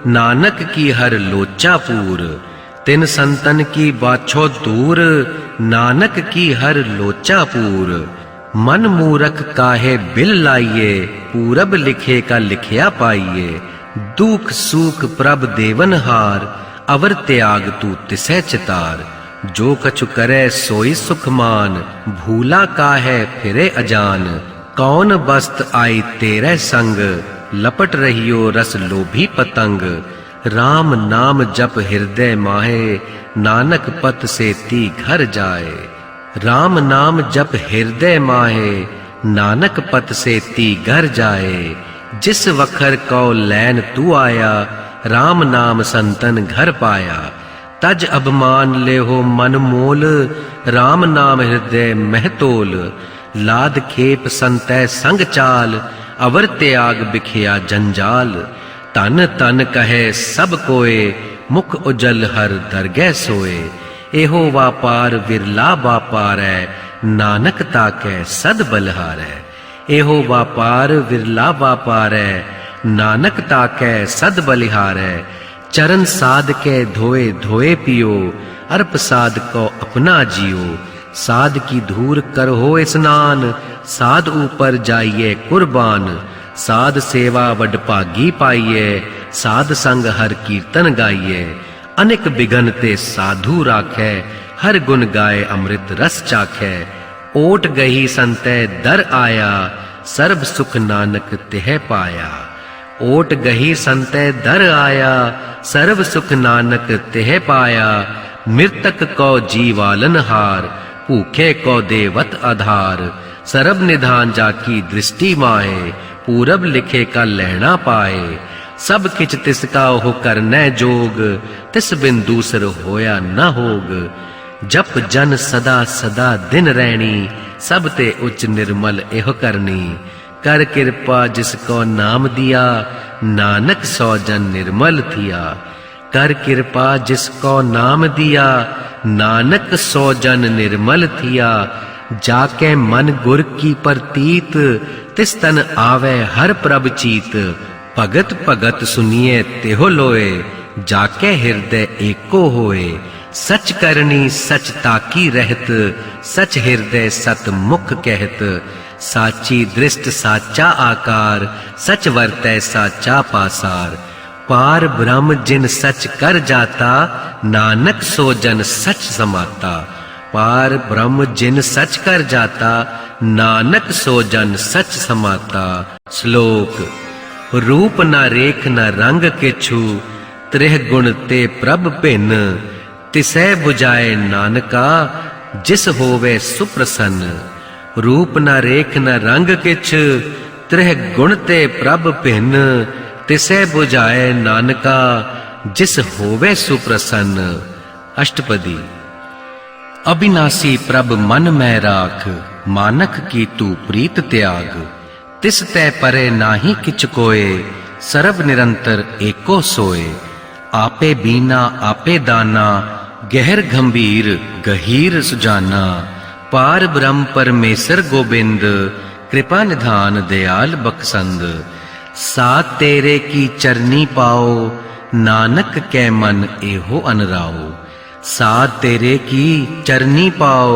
नानक की हर लोचा पूर। तिन संतन की बाछो दूर, नानक की हर लोचा पूर। मन मूरख काहे बिल लाइए, पूरब लिखे का लिखया पाइए। दुख सूख प्रभ देवन हार, अवर त्याग तू तिसै चितार। जो कछु करे सोई सुख मान, भूला काहे फिरे अजान। कौन वस्त आई तेरे संग, लपट रहियो रस लोभी पतंग। राम नाम जप हृदय माहे, नानक पत से ती घर जाए। राम नाम जप हृदय माहे, नानक पत से ती घर जाए। जिस वखर को लैन तू आया, राम नाम संतन घर पाया। तज अभिमान ले हो मन मोल, राम नाम हृदय महतोल। लाद खेप संतै संग चाल, अवर त्याग बिखिया जंजाल। तन तन कहे सब कोय, मुख उजल हर दरगह सोए। एहो वापार विरला वापारै, नानक ताकै सद बलहारै। एहो वापार विरला वापारै, नानक ताकै सद बलिहारै। चरण साध के धोए धोए पियो, अर्प साध को अपना जियो। साध की धूर कर हो स्नान, साध ऊपर जाइए कुर्बान। साध सेवा वड भागी पाइए, साध संग हर कीर्तन गाइए। अनेक बिघन ते साधु राखै, हर गुण गाय अमृत रस चाखै। ओट गही संतै दर आया, सर्ब सुख नानक तिह पाया। ओट गही संतै दर आया, सर्ब सुख नानक तिह पाया। मृतक को जीवालन हार, भूखे को देवत आधार। सर्ब निधान जाकी दृष्टि माहे, पूरब लिखे का लहना पाए। सब किच तिसका हो करनै जोग, तिस बिन दूसर होया न होग। जप जन सदा सदा दिन रैणी, सब ते उच्च निर्मल एह करनी। कर कृपा जिसको नाम दिया, नानक सौ जन निर्मल थिया। कर कृपा जिसको नाम दिया, नानक सौ जन निर्मल थिया। जाके मन गुर की प्रतीत, तिस तन आवे हर प्रभ चीत। भगत भगत सुनिए तेहो लोए, जाके हृदय एको होए। सच करनी सच ताकी रहत, सच हृदय सत मुख कहत। साची दृष्ट साचा आकार, सच वर्तै साचा पासार। पार ब्रह्म जिन सच कर जाता, नानक सो जन सच समाता। पार ब्रह्म जिन सच कर जाता, नानक सो जन सच समाता। श्लोक रूप न रेख न रंग किछु, त्रिह गुण ते प्रभ भिन्न। तिसै बुझाए नानका, जिस होवे सुप्रसन्न। रूप न रेख न रंग किछ, त्रिह गुण ते प्रभ भिन्न। तिसै बुझाए नानका, जिस होवे सुप्रसन्न। अष्टपदी। अविनाशी प्रभ मन में राख, मानक की तू प्रीत त्याग। तिस तै परे नाही किछ कोय, सर्ब निरंतर एको सोए। आपे बीना आपे दाना, गहर गंभीर गहीर सुजाना। पार ब्रह्म परमेश्वर गोबिंद, कृपा निधान दयाल बख्शंद। साथ तेरे की चरनी पाओ, नानक कै मन एहो अनराओ। साथ तेरे की चरनी पाओ,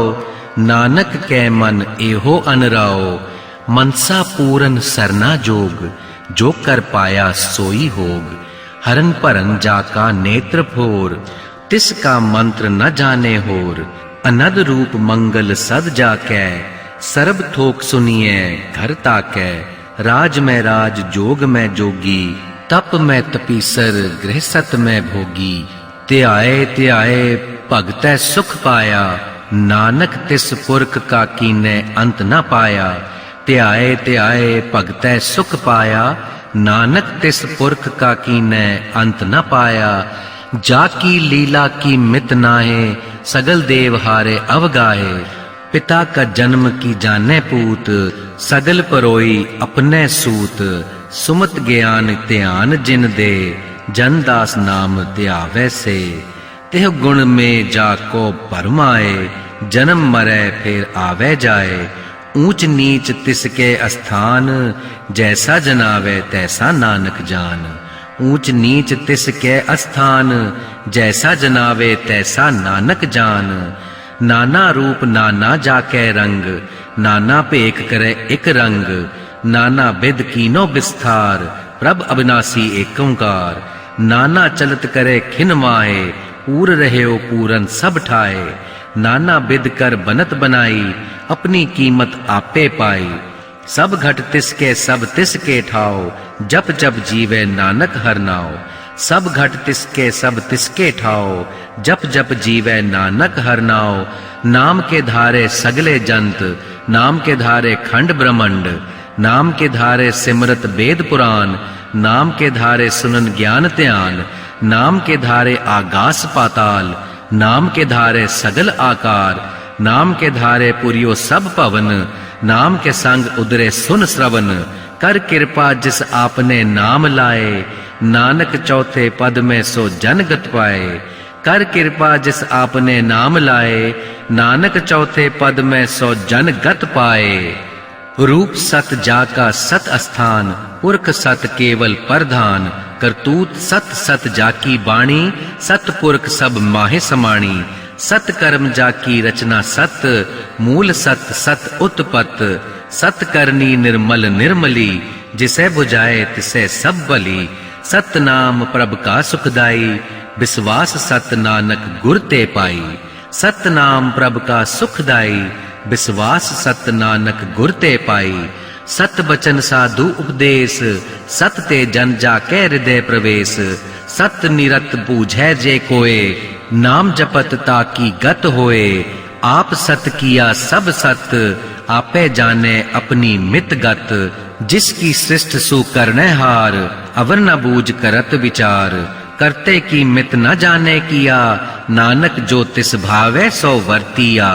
नानक कै मन एहो अनराओ। मनसा पूरन सरना जोग, जो कर पाया सोई होग। हरन भरन जाका नेत्र फोर, तिसका मंत्र न जाने होर। अनद रूप मंगल सद जाकै, सर्ब थोक सुनिए घर ताकै। राज में राज जोग में जोगी, तप में तपीसर गृहसत में भोगी। त्याए त्याए भगतै सुख पाया, नानक तिस पुरख का कीने अंत न पाया। त्याए त्याए भगतै सुख पाया, नानक तिस पुरख का कीने अंत न पाया। जाकी लीला की मित नाहे, सगल देव हारे अवगाहे। पिता का जन्म की जाने पूत, सगल परोई अपने सूत। सुमत ज्ञान ध्यान जिन दे, जन दास नाम ध्यावै से। तेह गुण में जाको भरमाए, जन्म मरै फिर आवे जाए। ऊंच नीच तिसके स्थान, जैसा जनावे तैसा नानक जान। ऊंच नीच तिसके स्थान, जैसा जनावे तैसा नानक जान। नाना रूप नाना जाके रंग, नाना भेख करे एक रंग। नाना विध कीनो विस्तार, प्रभ अविनाशी एक ओंकार। नाना चलत करे खिन माहे, पूर रहे पूरन सब ठाए। नाना विध कर बनत बनाई, अपनी कीमत आपे पाई। सब घट तिसके सब तिसके ठाओ, जप जप जीवे नानक हर नाओ। सब घट तिसके सब तिसके ठाओ, जप जप जीवे नानक हर नाओ। नाम के धारे सगले जंत, नाम के धारे खंड ब्रह्मंड। नाम के धारे सिमरत वेद पुराण, नाम के धारे सुनन ज्ञान ध्यान। नाम के धारे आगास पाताल, नाम के धारे सगल आकार। नाम के धारे पुरियो सब पवन, नाम के संग उदरे सुन श्रवण। कर कृपा जिस आपने नाम लाए, नानक चौथे पद में सो जनगत पाए। कर कृपा जिस आपने नाम लाए, नानक चौथे पद में सो जनगत पाए। रूप सत जाका सत स्थान, पुरख सत केवल प्रधान। करतूत सत सत जाकी बाणी, सत पुरख सब माहे समाणी। सत कर्म जाकी रचना सत, मूल सत सत उत्पत। सत करनी निर्मल निर्मली, जिसे बुझाए तिसे सब बली। सत नाम प्रभ का सुखदाई, विश्वास सत नानक गुर ते पाई। सतनाम प्रभ का सुखदाई, विश्वास सत नानक गुर ते पाई। सत बचन साधु उपदेश, सत ते जन जाके हृदय प्रवेश। सत निरत बूझै जे कोय, नाम जपत ताकी गत होए। आप सत किया सब सत, आपे जाने अपनी मित गत। जिसकी सृष्ट सु करने हार, अवर न बूझ करत विचार। करते की मित न जाने किया, नानक जो तिस भावे सो वर्तिया।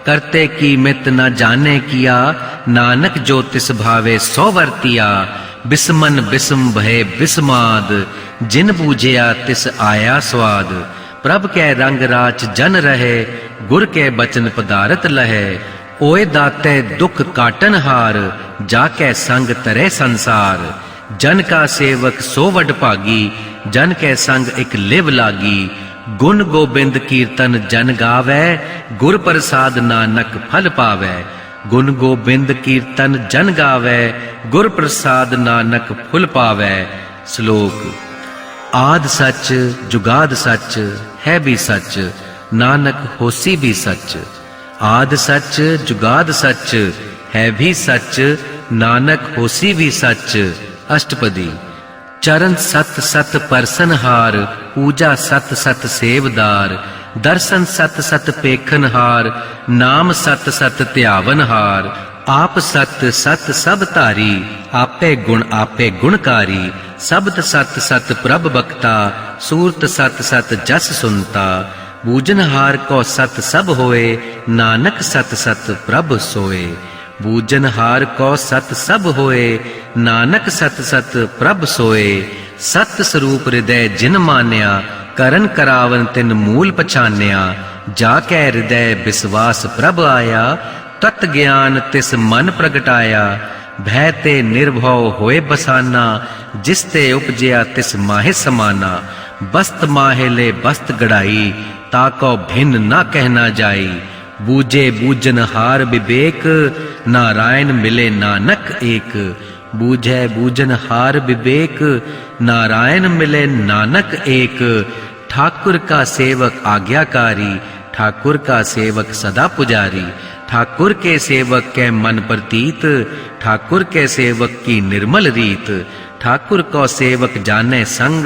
करते की मित न जाने किया, नानक जो तिस भावे सो वर्तिया। बिस्मन बिस्म भय बिस्माद, जिन बूझिया तिस आया स्वाद। प्रभ के रंग राच जन रहे, गुर के बचन पदारथ लहे। ओए दाते दुख काटन हार, जाके संग तरे संसार। जन का सेवक सो वड भागी, जन के संग एक लिव लागी। गुण गोबिंद कीर्तन जन गावे, गुर प्रसाद नानक फल पावे। गुण गोबिंद कीर्तन जन गावे, गुर प्रसाद नानक फल पावे। श्लोक। आद सच जुगाद सच, है भी सच, नानक होसी भी सच। आद सच जुगाद सच, है भी सच, नानक होसी भी सच। अष्टपदी। चरण सत सत परसन हार, पूजा सत सत सेवदार। दर्शन सत सत पेखन हार, नाम सत सत ध्यावन हार। आप सत सत सब धारी, आपे गुणकारी। शब्द सत सत प्रभ बक्ता, सूरत सत सत जस सुनता। बूझनहार को सत सब होए, नानक सत सत प्रभ सोए। बूझनहार को सत सब होए, नानक सत सत प्रभ सोए। सत स्वरूप हृदय जिन मान्या, करन करावन तिन मूल पछान्या। जाके हृदय विश्वास प्रभ आया, तत् ज्ञान तिस मन प्रगटाया। भय ते निर्भव होए बसाना, जिसते उपजया तिस माहे समाना। बस्त माहेले बस्त गढ़ाई, ताको भिन्न ना कहना जाई। बूझे बूझन हार विवेक, नारायण मिले नानक एक। बूझे बूझन हार विवेक, नारायण मिले नानक एक। ठाकुर का सेवक आज्ञाकारी, ठाकुर का सेवक सदा पुजारी। ठाकुर के सेवक के मन प्रतीत, ठाकुर के सेवक की निर्मल रीत। ठाकुर को सेवक जाने संग,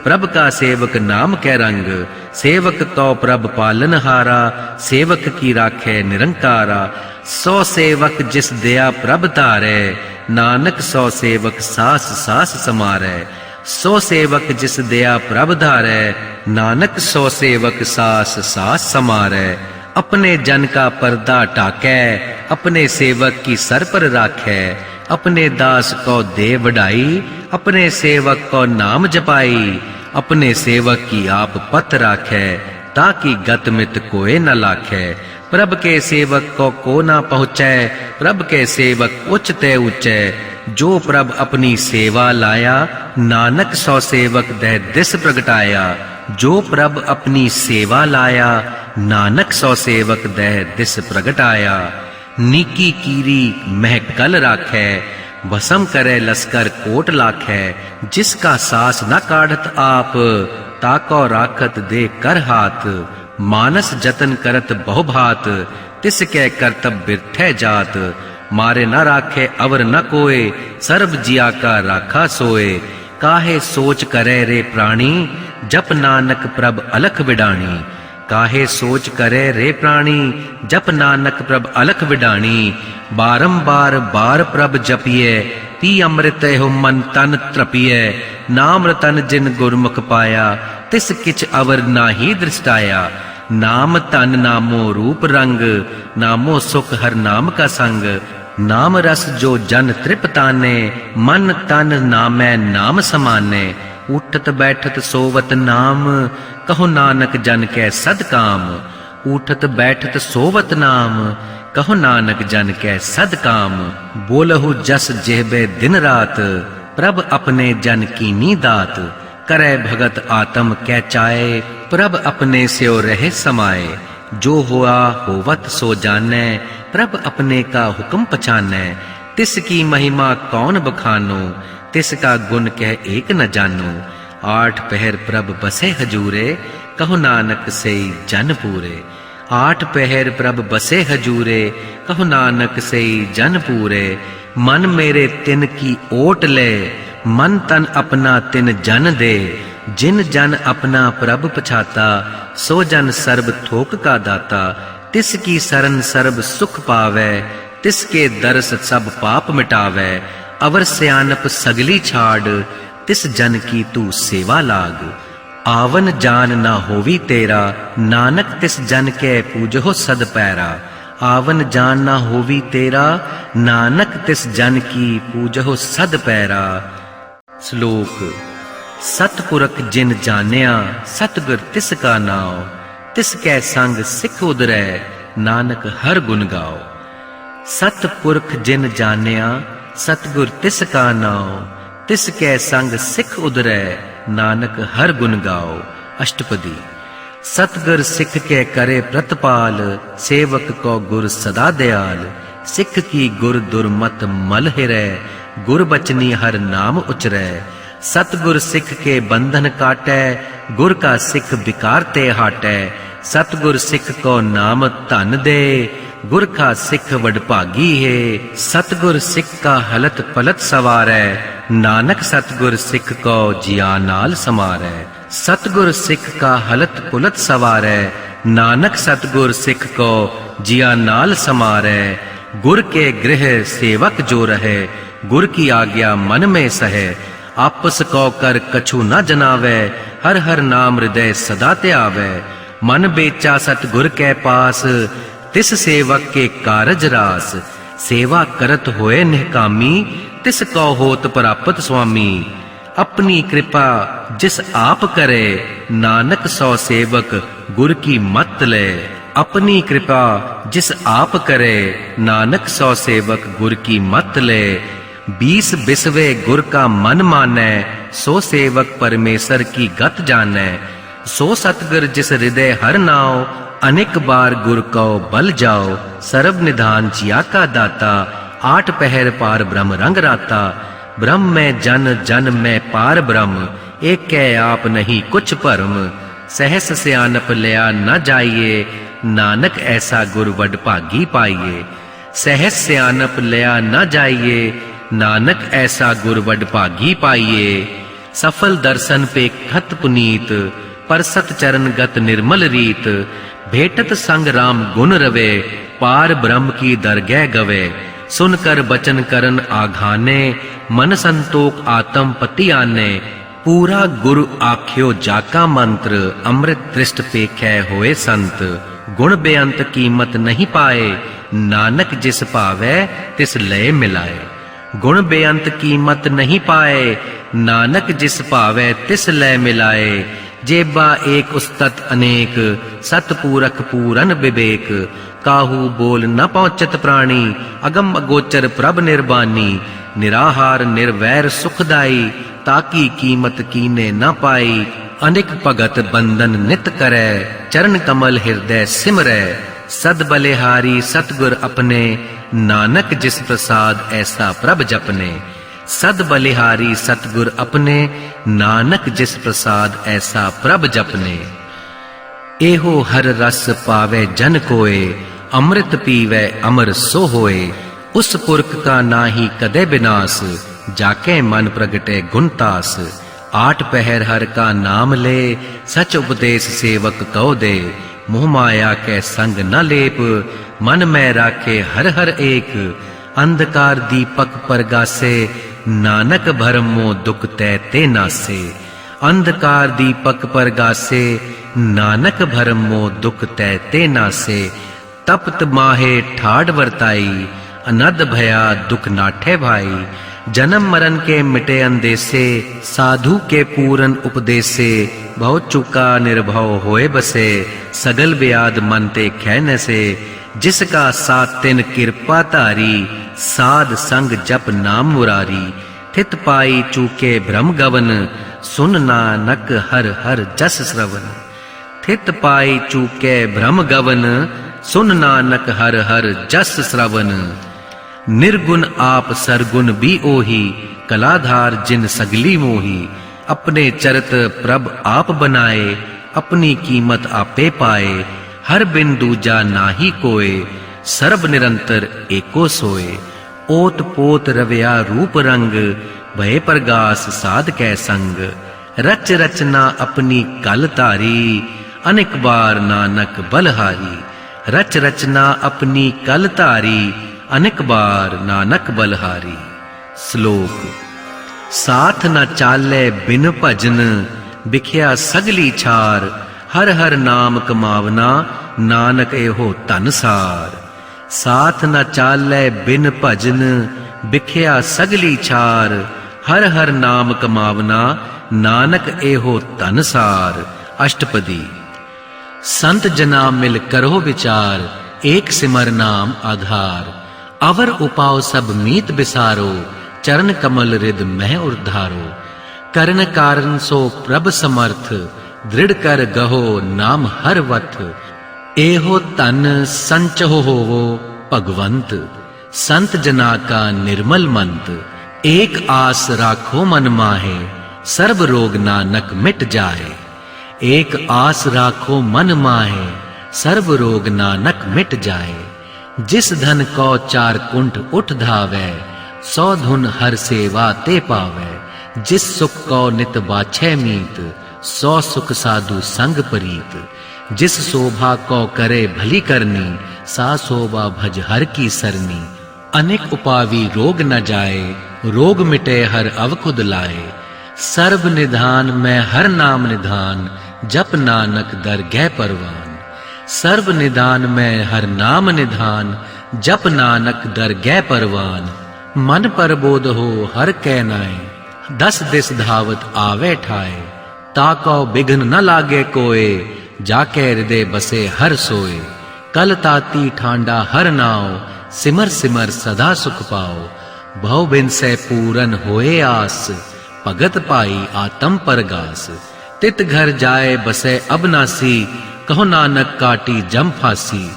प्रभ का सेवक नाम के रंग। सेवक को प्रभ पालन हारा, सेवक की राखे निरंकारा। सो सेवक जिस दया प्रभ धारे, नानक सो सेवक सास सास समारे। सो सेवक जिस दया प्रभ धारे, नानक सो सेवक सास सास समारे। अपने जन का पर्दा टाके, अपने सेवक की सर पर राखे। अपने दास को दे वडाई, अपने सेवक को नाम जपाई। अपने सेवक की आप पत राखे, ताकि गत मित कोई न लाखे। प्रभ के सेवक को ना पहुँचे, प्रभ के सेवक उच्चते ऊंचे। जो प्रभ अपनी सेवा लाया, नानक सौ सेवक दह दिस प्रगटाया। जो प्रभ अपनी सेवा लाया, नानक सौ सेवक दह दिस प्रगटाया। नीकी कीरी महकल राखै, भसम करे लस्कर कोट लाखै। जिसका सास न काढ़त आप, ताको राखत दे कर हाथ। मानस जतन करत बहु भात, तिसके करतब बिरठे जात। मारे न राखे अवर न कोय, सर्ब जिया का राखा सोए। काहे सोच करे रे प्राणी, जप नानक प्रभ अलख विडाणी। काहे सोच करे रे प्राणी, जप नानक प्रभ अलख विडाणी। बारंबार बार प्रभ जपिए, पी अमृत हो मन तन त्रपिए। नाम रतन जिन गुरमुख पाया, तिस किछ अवर नाही दृष्टाया। नाम तन नामो रूप रंग, नामो सुख हर नाम का संग। नाम रस जो जन तृप्ताने, मन तन नामै नाम समाने। उठत बैठत सोवत नाम, कहो नानक जन कै सद काम। उठत बैठत सोवत नाम, कहो नानक जन कै सद काम। बोलहु जस जेहबे दिन रात, प्रभ अपने जन कीनी दात। करे भगत आत्म कै चाहे, प्रभ अपने स्यो रहे समाये। जो हुआ होवत सो जाने, प्रभ अपने का हुक्म पछाने। तिस की महिमा कौन बखानो, तिसका गुण कह एक न जानो। आठ पहर प्रभ बसे हजूरे, कहो नानक सेई जन पूरे। आठ पहर प्रभ बसे हजूरे, कहो नानक सेई जन पूरे। मन मेरे तिन की ओट ले, मन तन अपना तिन जन दे। जिन जन अपना प्रभ पछाता, सो जन सर्ब थोक का दाता। तिसकी सरन सर्ब सुख पावै, तिसके दरस सब पाप मिटावै। अवर स्यानप सगली छाड़, तिस जन की तू सेवा लाग। आवन जान ना होवी तेरा, नानक तिस जन के पूजहो सद पैरा। आवन जान ना होवी तेरा, नानक तिस जन की पूजहो सद पैरा। श्लोक। सतपुरख जिन जानिया, सतगुर तिस का नाव। तिस कै संग सिख उदरै, नानक हर गुण गाओ। सतपुरख जिन जानिया, सतगुर तिस का नाव। तिस कै संग सिख उदरै, नानक हर गुण गाओ। अष्टपदी। सतगुर सिख के करे प्रतिपाल, सेवक को गुर सदा दयाल। सिख की गुर दुर्मत मल हिरै, गुर बचनी हर नाम उचरै। सतगुर सिख के बंधन काटै, गुर का सिख विकार ते हाटै। सतगुर सिख को नाम धन दे, गुर का सिख वडभागी है। सतगुर सिख का हलत पलत सवारै, नानक सतगुर सिख को जिया नाल समारै। सतगुर सिख का हलत पुलत सवारै, नानक सतगुर सिख को जिया नाल समारै। गुर के गृह सेवक जो रहे, गुर की आज्ञा मन में सहे। आपस को कर कछु न जनावै, हर हर नाम हृदय सदा त्यावै। मन बेचा सतगुर के पास, तिस सेवक के कारज रास। सेवा करत होए निहकामी, तिस को होत प्राप्त स्वामी। अपनी कृपा जिस आप करे, नानक सौ सेवक गुर की मत ले। अपनी कृपा जिस आप करे, नानक सौ सेवक गुर की मत ले। 20 बिसवे गुर का मन मानै, सो सेवक परमेश्वर की गत जानै। सो सतगुर जिस हृदय हर नाव, अनेक बार गुर को बल जाओ। सर्व निधान जिया का दाता, आठ पहर पार ब्रह्म रंग राता। ब्रह्म में जन, जन में पार ब्रह्म, एक कै आप नहीं कुछ भरम। सहस स्यानप लिया न जाइए, नानक ऐसा गुर वड भागी पाइए। सहस स्यानप लिया न जाइए, नानक ऐसा गुर वड भागी पाइए। सफल दर्शन पे खत पुनीत, परसत चरण गत निर्मल रीत। भेटत संग राम गुण रवे, पार ब्रह्म की दरगह गवे। सुनकर बचन करन आघाने, मन संतोख आत्म पति आने। पूरा गुरु आख्यो जाका मंत्र, अमृत दृष्ट पेखै होए संत। गुण बेअंत कीमत नहीं पाए, नानक जिस पावै तिस लय मिलाए। गुण बेअंत कीमत नहीं पाए, नानक जिस पावै तिस लय मिलाए। जेबा एक उस्तत अनेक, सतपूरख पूरन विवेक। काहू बोल न पहुंचत प्राणी, अगम अगोचर प्रभ निर्बानी। निराहार निर्वैर सुखदाई, ताकी कीमत कीने न पाई। अनेक भगत बंधन नित करै, चरण कमल हृदय सिमरै। सद बलिहारी सतगुर अपने, नानक जिस प्रसाद ऐसा प्रभ जपने। सद बलिहारी सतगुर अपने, नानक जिस प्रसाद ऐसा प्रभ जपने। एहो हर रस पावे जन कोय, अमृत पीवे अमर सो होए। उस पुरख का नाहि कदे विनाश, जाके मन प्रगटे गुणतास। आठ पहर हर का नाम ले, सच उपदेश सेवक कहो दे। मोह माया के संग न लेप, मन में राखे हर हर एक। अंधकार दीपक परगासे, नानक भरमो दुख तैते नासे। अंधकार दीपक परगासे, नानक भरमो दुख तैते नासे। तप्त माहे ठाड़ वर्ताई, अनद भया दुख नाठे भाई। जन्म मरण के मिटे अंदेसे, साधु के पूरन उपदेसे। भव चुका निर्भव होए बसे, सगल व्याध मन ते खैन से। जिसका साथ तिन कृपा धारी, साध संग जप नाम मुरारी। थित पाई चूके भ्रम गवन, सुन नानक हर हर जस श्रवण। थित पाई चूके भ्रम गवन, सुन नानक हर हर जस श्रवण। निर्गुण आप सरगुण भी ओही, कलाधार जिन सगली मोही। अपने चरित प्रभ आप बनाए, अपनी कीमत आपे पाए। हर बिन दूजा नाही कोय, सर्ब निरंतर एको सोए। ओत पोत रविया रूप रंग, भय प्रगास साध कै संग। रच रचना अपनी कल तारी, अनेक बार नानक बलहारी। रच रचना अपनी कल तारी, अनेक बार नानक बलहारी। श्लोक। साथ न चाले बिन भजन, बिख्या सगली छार। हर हर नाम कमावना, नानक एहो धनसार। साथ न चाले बिन भजन, बिख्या सगली छार। हर हर नाम कमावना, नानक एहो धनसार। अष्टपदी। संत जना मिल करो विचार, एक सिमर नाम आधार। अवर उपाव सब मीत बिसारो, चरण कमल रिद मह उद्धारो। करण कारण सो प्रभ समर्थ, दृढ़ कर गहो नाम हर वथ। एहो तन संचहो होवो भगवंत, संत जना का निर्मल मंत। एक आस राखो मन माहे, सर्व रोग नानक मिट जाए। एक आस राखो मन माहे, सर्व रोग नानक मिट जाए। जिस धन को चार कुंठ उठ धावै, सौ धुन हर सेवा ते पावै। जिस सुख को नित बाछै मीत, सौ सुख साधु संग परीत। जिस शोभा को करे भली करनी, सा शोभा भज हर की सरनी। अनेक उपावी रोग न जाए, रोग मिटे हर अवकुद लाए। सर्व निधान में हर नाम निधान, जप नानक दर गै परवान। सर्व निधान में हर नाम निधान, जप नानक दर गै परवान। मन पर बोध हो हर कै नाय, दस दिस धावत आवे ठाए। ताको बिघ्न न लागे कोय, जाके हृदय बसे हर सोए। कल ताती ठांडा हर नाव, सिमर सिमर सदा सुख पाओ। भव बिन से पूरन होए आस, भगत पाई आत्म परगास। तित घर जाए बसे अबनासी, कहो नानक काटी जम फांसी।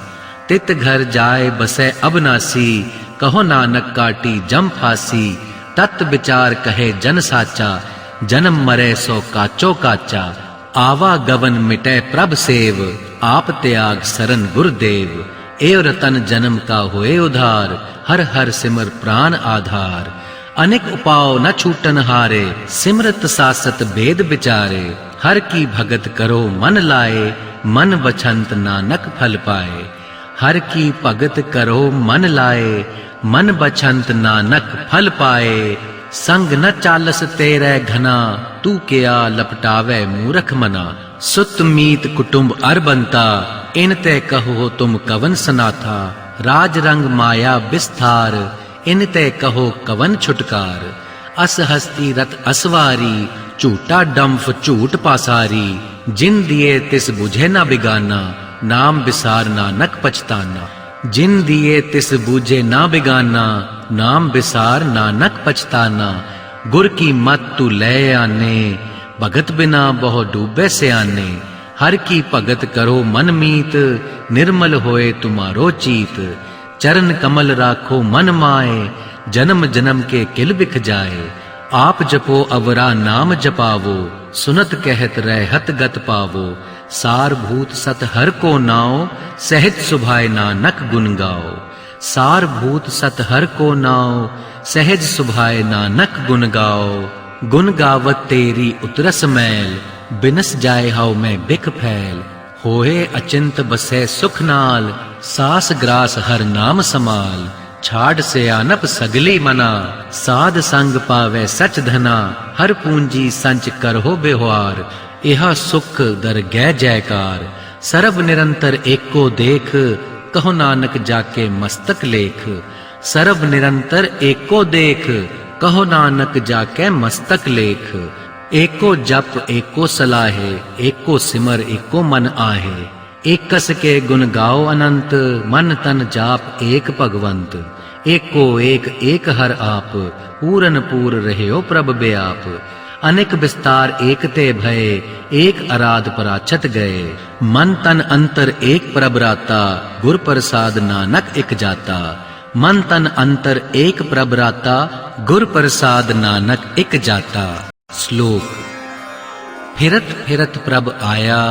तित घर जाए बसे अबनासी, कहो नानक काटी जम फांसी। तत् विचार कहे जन साचा, जन्म मरे सो काचो काचा। आवा गवन मिटे प्रभ सेव, आप त्याग सरन गुरुदेव। एव रतन जन्म का होए उधार, हर हर सिमर प्राण आधार। अनेक उपाव न छूटन हारे, सिमरत सासत भेद विचारे। हर की भगत करो मन लाए, मन बछंत नानक फल पाए। हर की भगत करो मन लाए, मन बछंत नानक फल पाए। संग न चालस तेरे घना, तू क्या लपटावे मूरख मना। सुत मीत कुटुंब अरबंता, इन ते कहो तुम कवन सनाथा। राज रंग माया विस्तार, इन ते कहो कवन छुटकार। अस हस्ती रत असवारी, झूठा डंफ झूठ पासारी। जिन दिए तिस बुझे न बिगाना, नाम बिसार नानक पछताना। जिन दिए तिस बूझे ना बिगाना, नाम बिसार नानक पछताना। गुर की मत तू ले आने, भगत बिना बहु डूबे से आने। हर की भगत करो मन मीत, निर्मल होए तुम्हारो चीत। चरण कमल राखो मन माए, जन्म जन्म के किल बिख जाए। आप जपो अवरा नाम जपावो, सुनत कहत रहत गत पावो। सार भूत सत हर को नाओ, सहज सुभाए नानक गुन गाओ। सार भूत सत हर को नाओ, सहज सुभाए नानक गुन गाओ। गुन गावत तेरी उतरस मैल, बिनस जाए हव में बिख फैल। होए अचिंत बसे सुख नाल, सास ग्रास हर नाम समाल। छाड़ से आनप सगली मना, साध संग पावे सच धना। हर पूंजी संच करहो बेहार, यह सुख दर गै जयकार। सर्व निरंतर एको देख, कहो नानक जाके मस्तक लेख। सर्व निरंतर एको देख, कहो नानक जाके मस्तक लेख। एको जप एको सलाहे, एको सिमर एको मन आहे। एकस के गुण गाओ अनंत, मन तन जाप एक भगवंत। एको एक एक हर आप, पूरन पूर रह्यो प्रभ बेआप। अनेक विस्तार एक ते भय, एक आराध पराछत गए। मन तन अंतर एक प्रभराता, गुर प्रसाद नानक एक जाता। मन तन अंतर एक प्रभराता, गुर प्रसाद नानक एक जाता। श्लोक। फिरत फिरत प्रभ आया,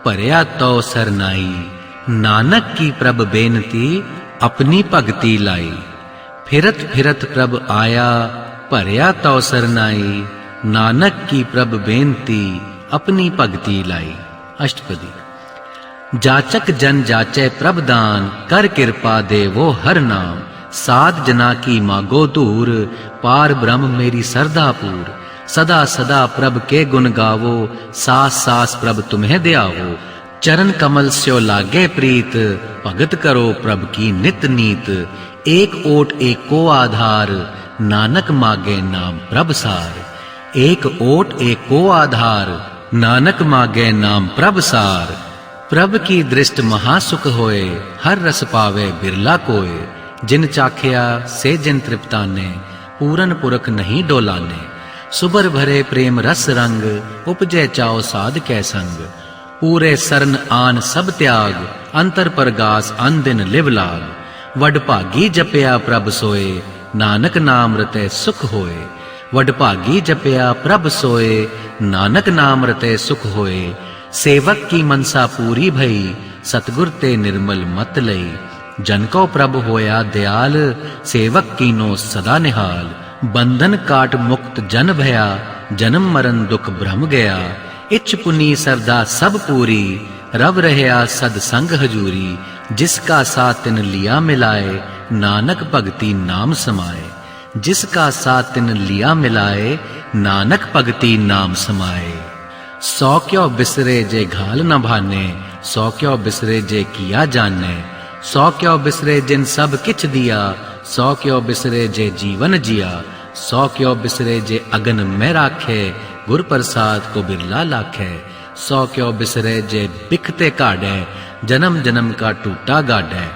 भरिया तो सरनाई। नानक की प्रभ बेनती, अपनी भगति लाई। फिरत फिरत प्रभ आया, भरिया तो सरनाई। नानक की प्रभ बेनती, अपनी भगति लाई। अष्टपदी। जाचक जन जाचै प्रभ दान, कर कृपा देवो हर नाम। साध जना की मागो दूर, पार ब्रह्म मेरी सरदा पूर। सदा सदा प्रभ के गुण गावो, सास सास प्रभ तुम्हें दयावो। चरण कमल स्यो लागे प्रीत, भगत करो प्रभ की नित नीत। एक ओट एको आधार, नानक मागे नाम प्रभ सार। एक ओट एको आधार, नानक मागे नाम प्रभ सार। प्रभ की दृष्ट महासुख होए, हर रस पावे बिरला कोय। जिन चाखिया से जिन तृप्ताने, पूरन पुरख नहीं डोलाने। सुबर भरे प्रेम रस रंग, उपजै चाओ साध कै संग। पूरे सरन आन सब त्याग, अंतर परगास अन दिन लिव लाग। वड भागी जपया प्रभ सोए, नानक नाम रते सुख होए। वड भागी जपया प्रभ सोए, नानक नाम रते सुख होए। सेवक की मनसा पूरी भई, सतगुर ते निर्मल मत लई। जन को प्रभ होया दयाल, सेवक कीनो सदा निहाल। बंधन काट मुक्त जन भया, जन्म मरण दुख भ्रम गया। इच्छ पुनी सरदा सब पूरी, रव रहया सद संग हजूरी। जिसका साथ तिन लिया मिलाए, नानक भगति नाम समाए। जिसका साथ तिन लिया मिलाए, नानक भगति नाम समाए। सौ क्यों बिसरे जे घाल न भाने, सौ क्यों बिसरे जे किया जाने। सौ क्यों बिसरे जिन सब किछ दिया, सौ क्यों बिसरे जे जीवन जिया। सौ क्यों बिसरे जे अगन में राखे, गुर प्रसाद को बिरला लाखे। सौ क्यों बिसरे जे बिखते काढ़े, जन्म जन्म का टूटा गाढ़े।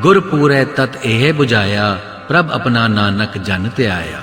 गुर पूरे तत एह बुझाया, प्रभ अपना नानक जन ते आया।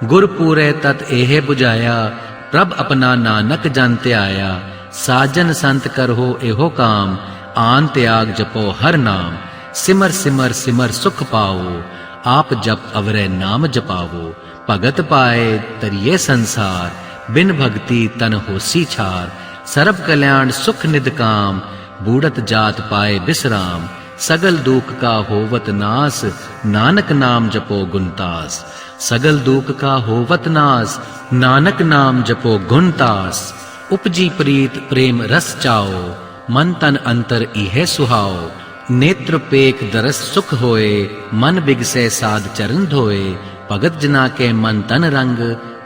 गुर पूरे तत एह बुझाया, प्रभ अपना नानक जन ते आया। साजन संत करहो एहो काम, आन त्याग जपो हर नाम। सिमर सिमर सिमर सुख पाओ, आप जप अवरे नाम जपावो। भगत पाए तरिये संसार, बिन भक्ति तन होसी छार। सर्व कल्याण सुख निध काम, बूढ़त जात पाए बिसराम। सगल दुख का होवत नास, नानक नाम जपो गुणतास। सगल दुख का होवत नास, नानक नाम जपो गुणतास। उपजी प्रीत प्रेम रस चाओ, मन तन अंतर इहे सुहाओ। नेत्र पेख दरस सुख होए, मन बिगसे साध चरण धोए। भगत जना के मन तन रंग,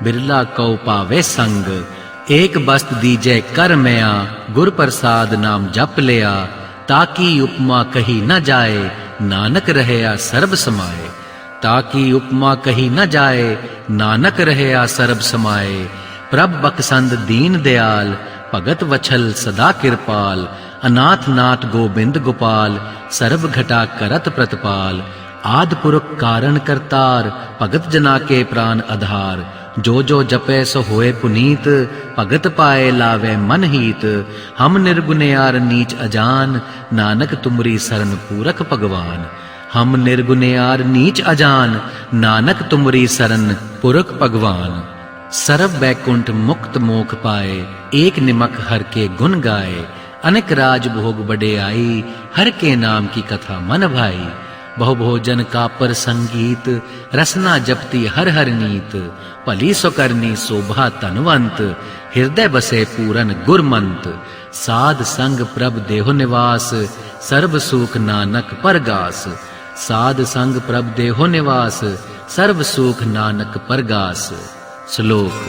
बिरला कौ पावे संग। एक बस्त दीजै कर मया, गुर प्रसाद नाम जप लिया। ताकि उपमा कही न जाए, नानक रहया सर्ब समाए। ताकि उपमा कही न जाए, नानक रहया सर्ब समाए। प्रभ बकसंद दीन दयाल, भगत वछल सदा कृपाल। अनाथ नाथ गोबिंद गोपाल, सर्ब घटा करत प्रतपाल। आद पुरख कारण करतार, भगत जना के प्राण आधार। जो जो जपै सो होए पुनीत, भगत पाए लावे मन हीत। हम निर्गुणयार नीच अजान, नानक तुमरी सरन पूरख भगवान। हम निर्गुणयार नीच अजान, नानक तुमरी सरन पुरख भगवान। सरब बैकुंठ मुक्त मोख पाए, एक निमक हर के गुण गाए। अनेक राज भोग बड़े आई, हर के नाम की कथा मन भाई। बहु भोजन का पर संगीत, रसना जपती हर हर नीत। भली सुकरनी शोभा तनवंत, हृदय बसे पूरन गुरमंत। साध संग प्रभ देहो निवास, सर्व सुख नानक परगास। साध संग प्रभ देहो निवास, सर्व सुख नानक परगास। श्लोक।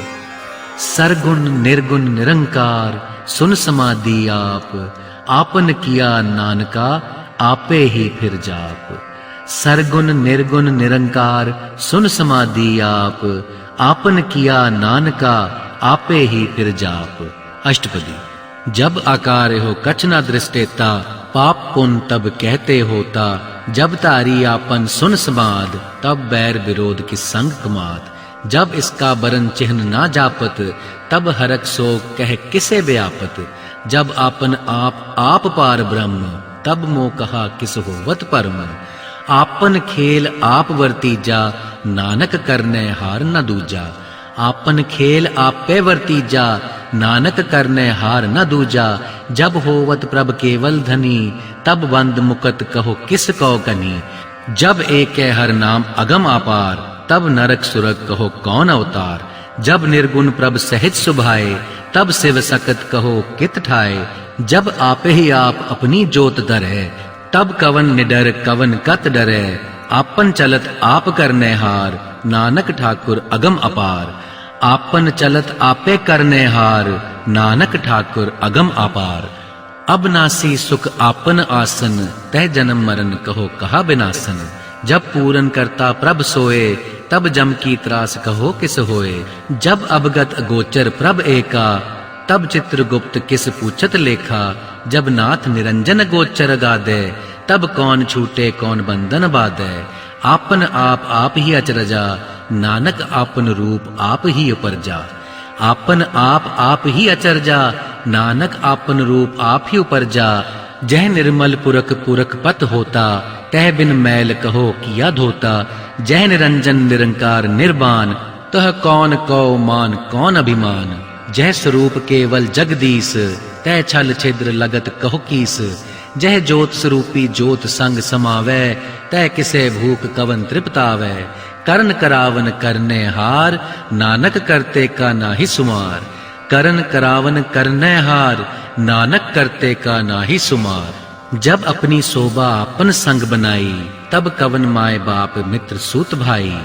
सरगुण निर्गुण निरंकार, सुन समाधि आप। आपन किया नानका, आपे ही फिर जाप। सरगुण निर्गुण निरंकार, सुन समाधि आप। आपन किया नानका, आपे ही फिर जाप। अष्टपदी। जब आकार हो कछ न दृष्टेता, पाप पुन तब कहते होता। जब तारी आपन सुन समाद, तब बैर विरोध की संग कमाद। जब इसका बरन चिन्ह ना जापत, तब हरक सो कह किसे व्यापत। जब आपन आप पार ब्रह्म, तब मोह कहा किस होवत परम। आपन खेल आप वर्तीजा, नानक करने हार न दूजा। आपन खेल आपे वर्तीजा, नानक करने हार न दूजा। जब होवत प्रभ केवल धनी, तब बंद मुकत कहो किस कौ कनी। जब एक हर नाम अगम अपार, तब नरक सुरग कहो कौन अवतार। जब निर्गुण प्रभ सहज सुभाए, तब शिव सकत कहो कित ठाए। जब आपे ही आप अपनी जोत धरै, तब कवन निडर कवन कत डरै। आपन चलत आप करने हार, नानक ठाकुर अगम अपार। आपन चलत आपे करने हार, नानक ठाकुर अगम अपार। अब नासी सुख आपन आसन, तह जन्म मरण कहो कहा बिनासन। जब पूरन करता प्रभ सोए, तब जम की त्रास कहो किस होए। जब अवगत गोचर प्रभ एका, तब चित्रगुप्त किस पूछत लेखा। जब नाथ निरंजन गोचर गादे, तब कौन छूटे कौन बंधन बाधे। आपन आप ही अचरजा, नानक आपन रूप आप ही उपरजा। आपन आप ही अचरजा, नानक आपन रूप आप ही उपरजा। जह निर्मल पुरख पुरख पत होता, तह बिन मैल कहो किया धोता। जह निरंजन निरंकार निर्वाण, तह कौन कौ मान कौन अभिमान। जह स्वरूप केवल जगदीश, तह छल छिद्र लगत कहो कीस। जह ज्योत स्वरूपी ज्योत संग समावै, तह किसे भूख कवन तृप्तावै। करण करावन करने हार, नानक करते का नाहि सुमार। करण करावन करने हार, नानक करते का नाहि सुमार। जब अपनी शोभा अपन संग बनाई, तब कवन माय बाप मित्र सूत भाई।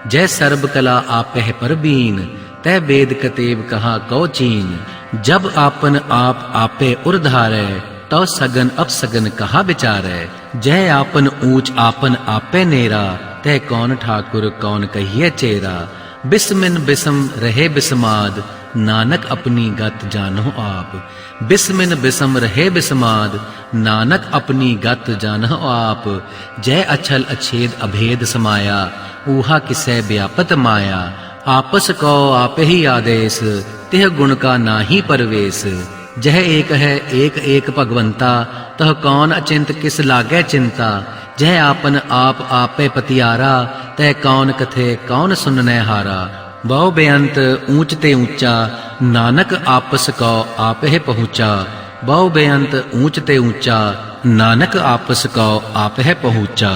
जय सर्ब कला आपह परबीन, तह वेद कतेब कहा कौ चीन। जब आपन आप आपे उर्धारै, तो सगन अपसगन कहा विचारै। जय आपन ऊंच आपन आपे नेरा, तह कौन ठाकुर कौन कहिए चेरा। बिस्मिन बिसम रहे बिस्माद, नानक अपनी गत जानो आप। बिस्मिन बिसम रहे बिस्माद, नानक अपनी गत जानो आप। जय अछल अछेद अभेद समाया, ऊहा किसै व्यापत माया। आपस को आप ही आदेश, तिह गुण का नाही परवेश। जह एक है एक एक भगवंता, तह कौन अचिंत किस लागे चिंता। जह आपन आप आपे पतियारा, तह कौन कथे कौन सुनने हारा। बहु बेअंत ऊंच ते ऊंचा, नानक आपस को आप है पहुँचा। बहु बेअंत ऊंच ते ऊंचा, नानक आपस को आप है पहुँचा।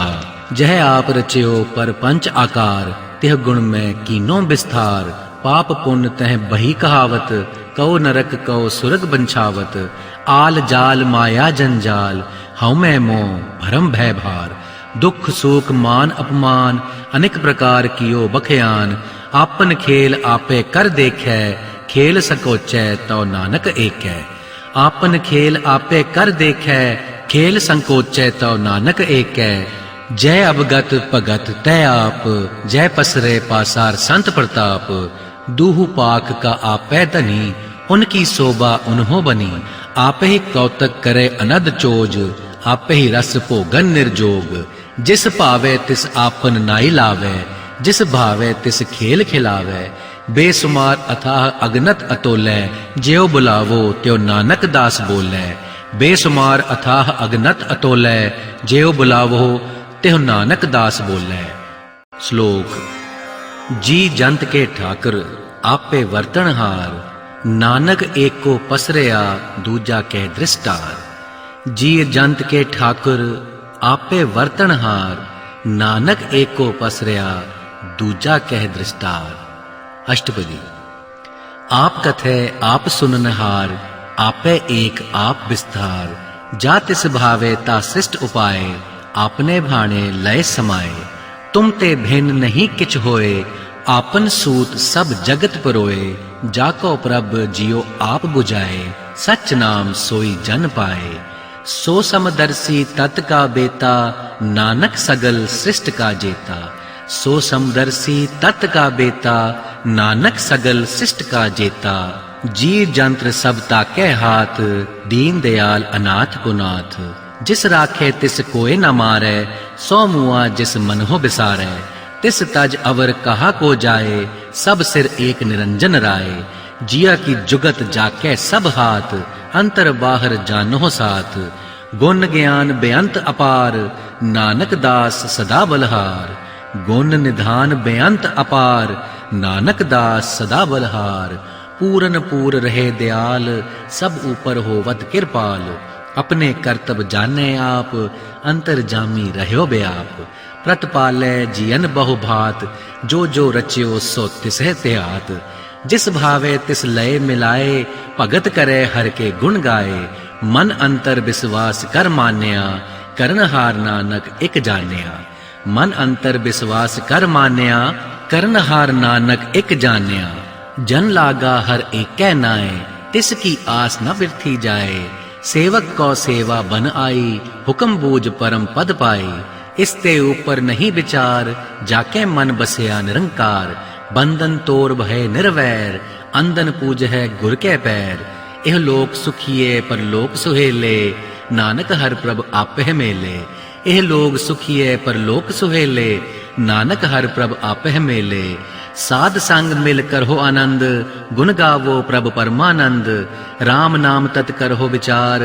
जह आप रचियो पर पंच आकार, तिह गुण में कीनो विस्तार। पाप पुण्य तह बही कहावत, कौ नरक कौ सुरग बंछावत। आल जाल माया जंजाल, हऊँ मैं मोह भरम भय भार। दुख सुख मान अपमान, अनेक प्रकार कियो बखयान। आपन खेल आपे कर देखे, खेल संकोचै तो नानक एकै। आपन खेल आपे कर देखे, खेल संकोचै तो नानक एकै। जय अवगत भगत तय आप, जय पसरे पासार संत प्रताप। दूहु पाक का आपै धनी, उनकी शोभा उन्हों बनी। आपे ही कौतक करे अनद चोज, आपे ही रस भोगन निर्जोग। जिस भावे तिस आपन नाई लावे, जिस भावे तिस खेल खिलावे। बेसुमार अथाह अगनत अतोलै, ज्यो बुलावो त्यो नानक दास बोलै। बेसुमार अथाह अगनत अतोलै, ज्यो बुलावो त्यो नानक दास बोलै। श्लोक। जी जंत के ठाकर आपे वर्तनहार, नानक एको पसरया दूजा कह दृष्टार। जी जंत के ठाकुर आपे वर्तनहार, नानक एको पसरया दूजा कह दृष्टार। अष्टपदी। आप कथे आप सुननहार, आपे एक आप विस्तार। जा तिस भावे ता शिष्ट उपाय, आपने भाणे लय समाये। तुम ते भिन्न नहीं किछ होए, आपन सूत सब जगत परोए। जाको प्रभ जियो आप बुझाए, सच नाम सोई जन पाए। सो समदर्शी तत् का बेता, नानक सगल सृष्ट का जेता। सो समदर्शी तत् का बेता, नानक सगल सृष्ट का जेता। जीव जंत्र सब ताके हाथ, दीन दयाल अनाथ को नाथ। जिस राखे तिस कोय न मारे, सो मुआ जिस मन हो बिसारे। तिस तज अवर कहा को जाए, सब सिर एक निरंजन राय। जिया की जुगत जाके सब हाथ, अंतर बाहर जानो साथ। गुण ज्ञान बेअंत अपार, नानक दास सदा बलहार। गुण निधान बेअंत अपार, नानक दास सदा बलहार। पूरन पूर रहे दयाल, सब ऊपर होवत कृपाल। अपने करतब जाने आप, अंतर जामी रह्यो ब्याप। प्रतपालै जियन बहु भात, जो जो रच्यो सो तिसह त्यात। जिस भावे तिस लय मिलाए, भगत करे हर के गुण गाए। मन अंतर विश्वास कर मान्या, करनहार नानक एक जान्या। मन अंतर विश्वास कर मान्या, करनहार नानक एक जान्या। जन लागा हर एकै नाय, तिसकी आस न बिरथी जाए। सेवक को सेवा बन आई, हुक्म बूझ परम पद पाई। इसते ऊपर नहीं विचार, जाके मन बसया निरंकार। बंधन तोड़ भय निर्वैर, अंदन पूज है गुर के पैर। यह लोक सुखिए पर लोक सुहेले, नानक हर प्रभ आपह मेले। यह लोग सुखिए पर लोक सुहेले, नानक हर प्रभ आपह मेले। साध संग मिल कर हो आनंद, गुण गावो प्रभ परमानंद। राम नाम तत् कर हो विचार,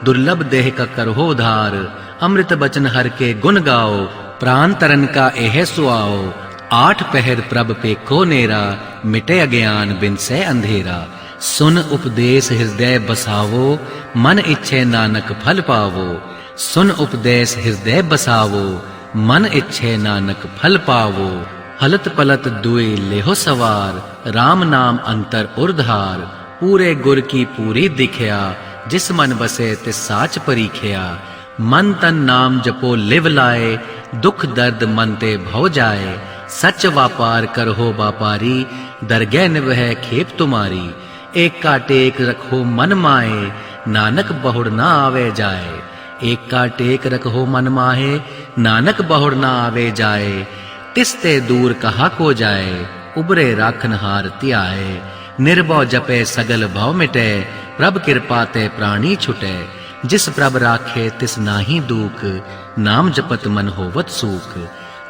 दुर्लभ देह का कर हो उधार। अमृत बचन हर के गुण गाओ, प्राण तरन का एह सुआओ। आठ पहर प्रभ पेखो नेरा, मिटे अज्ञान बिन से अंधेरा। सुन उपदेश हृदय बसावो, मन इच्छे नानक फल पावो। सुन उपदेश हृदय बसावो, मन इच्छे नानक फल पावो। हलत पलत दुए लेहो सवार, राम नाम अंतर उर्धार। पूरे गुर की पूरी दिखया, जिस मन बसे तिस साच परीखया। मन तन नाम जपो लिव लाए, दुख दर्द मन ते भव जाए। सच व्यापार करहो व्यापारी, दरगह निवह खेप तुम्हारी। एक का टेक रखो मन माहे, नानक बहुड़ ना आवे जाए। एक का टेक रखो मन माहे, नानक बहुड़ ना आवे जाए। तिसते दूर कहा को जाए, उबरे राखनहार त्याए। निर्भव जपे सगल भव मिटे, प्रभ कृपा ते प्राणी छुटे। जिस प्रभ राखे तिस नाही दूक, नाम जपत मन होवत सूख।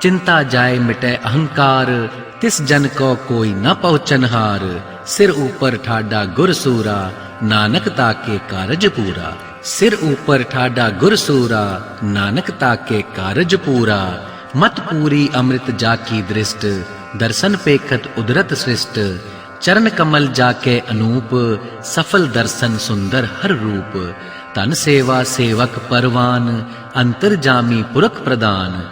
चिंता जाए मिटे अहंकार, तिस जन को कोई न पहुँचनहार। सिर ऊपर ठाडा गुर सूरा, नानक ताके कारज पूरा। सिर ऊपर ठाडा गुर सूरा, नानक ताके कारज पूरा। मत पूरी अमृत जाकी दृष्ट, दर्शन पेखत उदरत सृष्ट। चरण कमल जाके अनूप, सफल दर्शन सुंदर हर रूप। तन सेवा सेवक परवान, अंतर जामी पुरख प्रदान।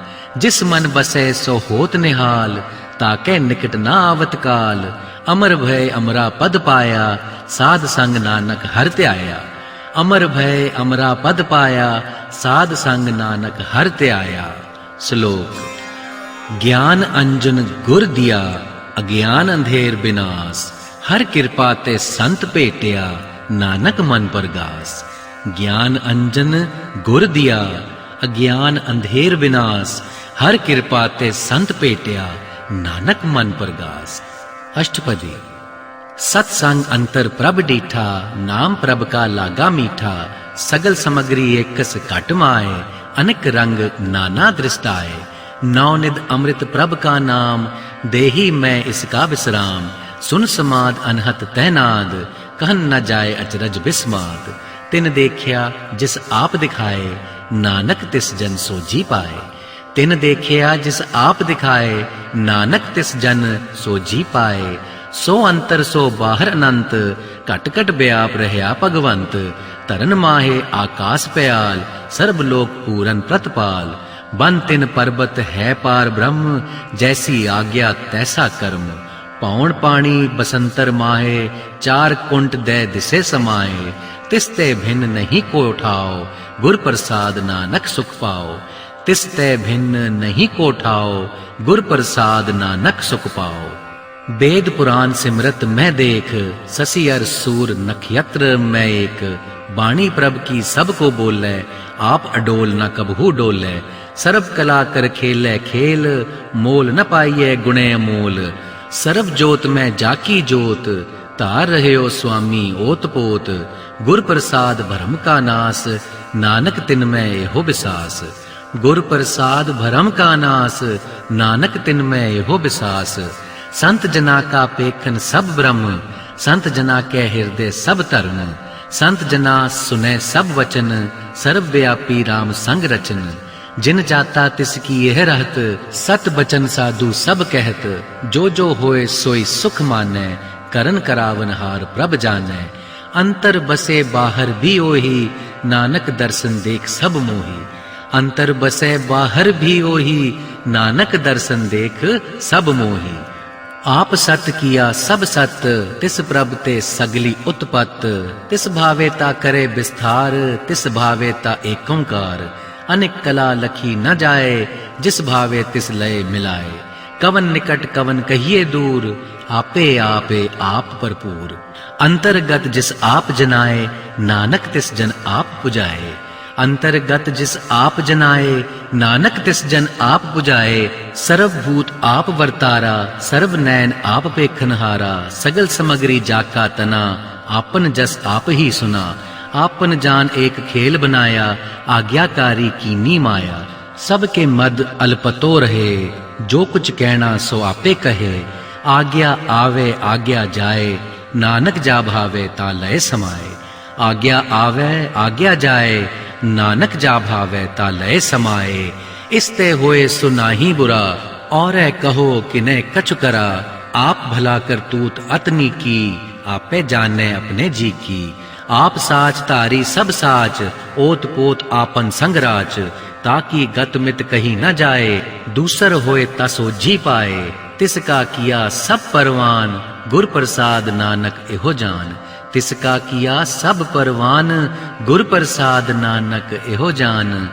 जिस मन बसे सो होत निहाल, ताके निकट ना आवत काल। अमर भय अमरा पद पाया, साध संग नानक हर त्याया। अमर भय अमरा पद पाया, साध संग नानक हर त्याया। श्लोक। ज्ञान अंजन गुर दिया, अज्ञान अंधेर विनाश। हर कृपा ते संत भेटिया, नानक मन परगास। ज्ञान अंजन गुर दिया, अज्ञान अंधेर विनाश। हर कृपा ते संत भेटिया, नानक मन परगास। अष्टपदी। सत्संग अंतर प्रभ डीठा, नाम प्रभ का लागा मीठा। सगल समग्री एकस घट माए, अनेक रंग नाना दृष्टाए। नवनिध अमृत प्रभ का नाम, देही मैं इसका विश्राम। सुन समाद अनहत तैनाद, कहन न जाए अचरज बिस्माद। तिन देखिया जिस आप दिखाए, नानक तिस जन सो जी पाए। तिन देखिया जिस आप दिखाए, नानक तिस जन सो जी पाए। सो अंतर सो बाहर अनंत, घट घट व्याप रहया भगवंत। तरन माहे आकाश पयाल, सर्ब लोक पूरन प्रतपाल। बन तिन पर्वत है पार ब्रह्म, जैसी आज्ञा तैसा कर्म। पौण पाणी बसंतर माहे, चार कुंट दे दिसे समाए। तिसते भिन्न नहीं को उठाओ, गुर प्रसाद नानक सुख पाओ। तिसते भिन्न नहीं को उठाओ, गुर प्रसाद नानक सुख पाओ। वेद पुराण सिमरत मैं देख, ससी अर सूर नक्षत्र मैं एक। वाणी प्रभ की सबको बोले, आप अडोल न कबहू डोले। सर्व कला कर खेले खेल, मोल न पाइये गुणे मोल। सर्व जोत में जाकी जोत, तार रहे हो स्वामी ओत पोत। गुर प्रसाद भरम का नास, नानक तिन में हो विसास। गुर प्रसाद भरम का नास, नानक तिन में हो विसास। संत जना का पेखन सब ब्रह्म, संत जना के हृदय सब धर्म। संत जना सुने सब वचन, सर्वव्यापी राम संग रचन। जिन जाता तिसकी यह रहत, सत बचन साधु सब कहत। जो जो होए सोई सुख माने, करन करावनहार प्रभ जानै। अंतर बसे बाहर भी ओही, नानक दर्शन देख सब मोही। अंतर बसे बाहर भी ओही, नानक दर्शन देख सब मोही। आप सत किया सब सत, तिस प्रभ ते सगली उत्पत। तिस भावे ता करे विस्तार, तिस भावे ता एक ओंकार। अनेक कला लखी न जाए, जिस भावे तिस लय मिलाए। कवन निकट कवन कहिए दूर, आपे आपे आप भरपूर। अंतर्गत जिस आप जनाए, नानक तिस जन आप पुजाए। अंतर्गत जिस आप जनाए, नानक तिस जन आप पुजाए। सर्वभूत आप वर्तारा, सर्व नैन आप पेखनहारा। सगल समग्री जाका तना, आपन जस आप ही सुना। आपन जान एक खेल बनाया, आज्ञाकारी कीनी माया। सबके मद अल्पतो रहे, जो कुछ कहना सो आपे कहे। आज्ञा आवे आज्ञा जाए, नानक जा भावे ता लय समाए। आज्ञा आवे आज्ञा जाए, नानक जा भावे ता लय समाए। इसते होए सुनाही बुरा, और कहो कि ने कछु करा। आप भला करतूत अतनी की, आपे जाने अपने जी की। आप साच तारी सब साच, ओत पोत आपन संगराच। ताकि गत मित कही न जाए, दूसर होए तसो जी पाए। तिसका किया सब परवान, गुर प्रसाद नानक एहो जान। तिसका किया सब परवान, गुर प्रसाद नानक एहो जान।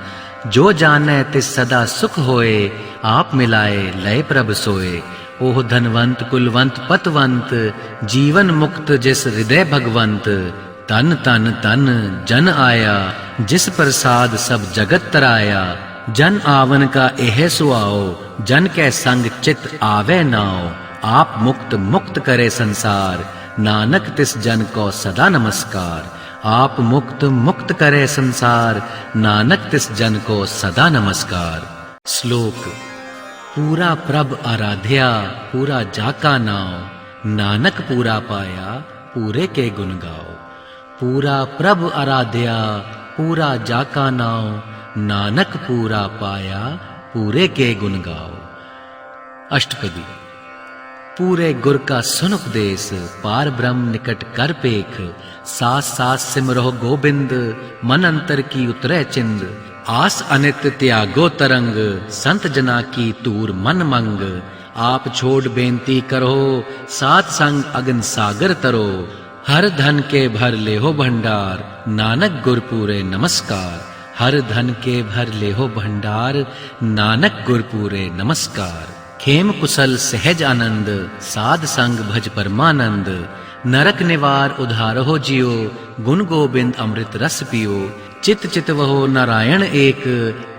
जो जाने तिस सदा सुख होए, आप मिलाए लय प्रभ सोए। ओह धनवंत कुलवंत पतवंत, जीवन मुक्त जिस हृदय भगवंत। तन तन तन जन आया, जिस प्रसाद सब जगत तराया। जन आवन का एह सुआओ, जन कै संग चित आवे नाओ। आप मुक्त मुक्त करे संसार, नानक तिस जन को सदा नमस्कार। आप मुक्त मुक्त करे संसार, नानक तिस जन को सदा नमस्कार। श्लोक। पूरा प्रभ आराध्या, पूरा जाका नाव। नानक पूरा पाया, पूरे के गुण गाओ। पूरा प्रभ आराध्या, पूरा जाका नाव। नानक पूरा पाया, पूरे के गुण गाओ। अष्टपदी। पूरे गुर का सुन उपदेश, पार ब्रह्म निकट कर पेख। सास सास सिमरो गोबिंद, मन अंतर की उतरे चिंद। आस अनित त्यागो तरंग, संत जना की तूर मन मंग। आप छोड़ बेनती करो, सात संग अगन सागर तरो। हर धन के भर लेहो भंडार, नानक गुर पूरे नमस्कार। हर धन के भर लेहो भंडार, नानक गुर पूरे नमस्कार। खेम कुशल सहज आनंद, साध संग भज परमानंद। नरक निवार उधार हो जियो, गुण गोबिंद अमृत रस पियो। चित चित वहो नारायण एक,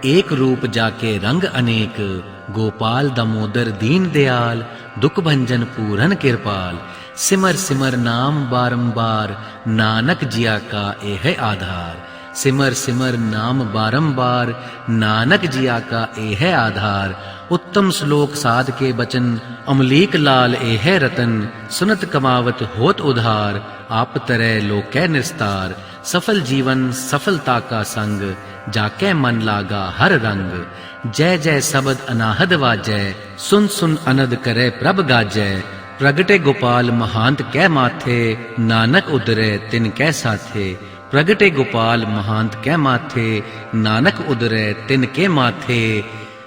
एक रूप जाके रंग अनेक। गोपाल दामोदर दीन दयाल, दुख भंजन पूरन कृपाल। सिमर सिमर नाम बारंबार, नानक जिया का एह आधार। सिमर सिमर नाम बारंबार, नानक जिया का एह आधार। उत्तम श्लोक साध के बचन, अमलीक लाल एह रतन। सुनत कमावत होत उधार, आप तरह लोकै निस्तार। सफल जीवन सफलता का संग, जाके मन लागा हर रंग। जय जय सबद अनाहद वाजय, सुन सुन अनद करे प्रभ गाजय। प्रगटे गोपाल महांत कै माथे, नानक उदरे तिन कै साथे। प्रगटे गोपाल महांत कै माथे, नानक उदरे तिन के माथे।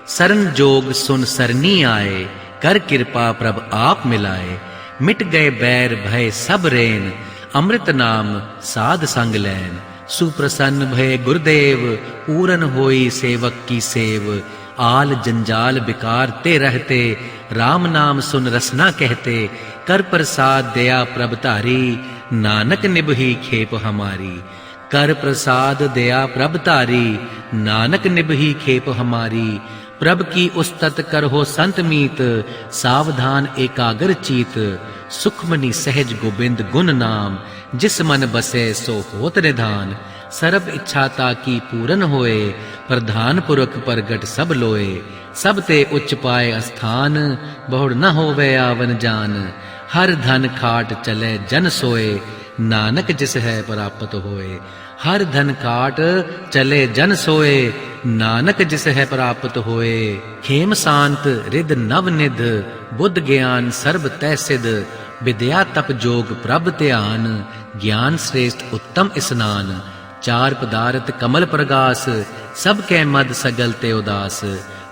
सरन जोग सुन सरनी आए, कर कृपा प्रभ आप मिलाए। मिट गए बैर भय सब रेन, अमृत नाम साध संग लैन। सुप्रसन्न भय गुरुदेव, पूरन होई सेवक की सेव। आल जंजाल बिकार ते रहते, राम नाम सुन रसना कहते। कर प्रसाद दया प्रभ धारी, नानक निभही खेप हमारी। कर प्रसाद दया प्रभ धारी, नानक निभही खेप हमारी। प्रभ की उस्तत करहो संत मीत, सावधान एकाग्र चीत। सुखमनी सहज गोबिंद गुण नाम, जिस मन बसे सो होत निधान। सर्ब इच्छा ताकी पूरन होए, प्रधान पुरख प्रगट सब लोए। सब ते उच्च पाए स्थान, बहुड़ न होवे आवन जान। हर धन खाट चले जन सोए, नानक जिस है प्राप्त होए। हर धन खाट चले जन सोए, नानक जिस है प्राप्त होए। खेम शांत रिद नव निध, बुद्ध ज्ञान सर्ब तै सिध। विद्या तप जोग प्रभ ध्यान, ज्ञान श्रेष्ठ उत्तम स्नान। चार पदार्थ कमल प्रगास, सब कै मद सगल ते उदास।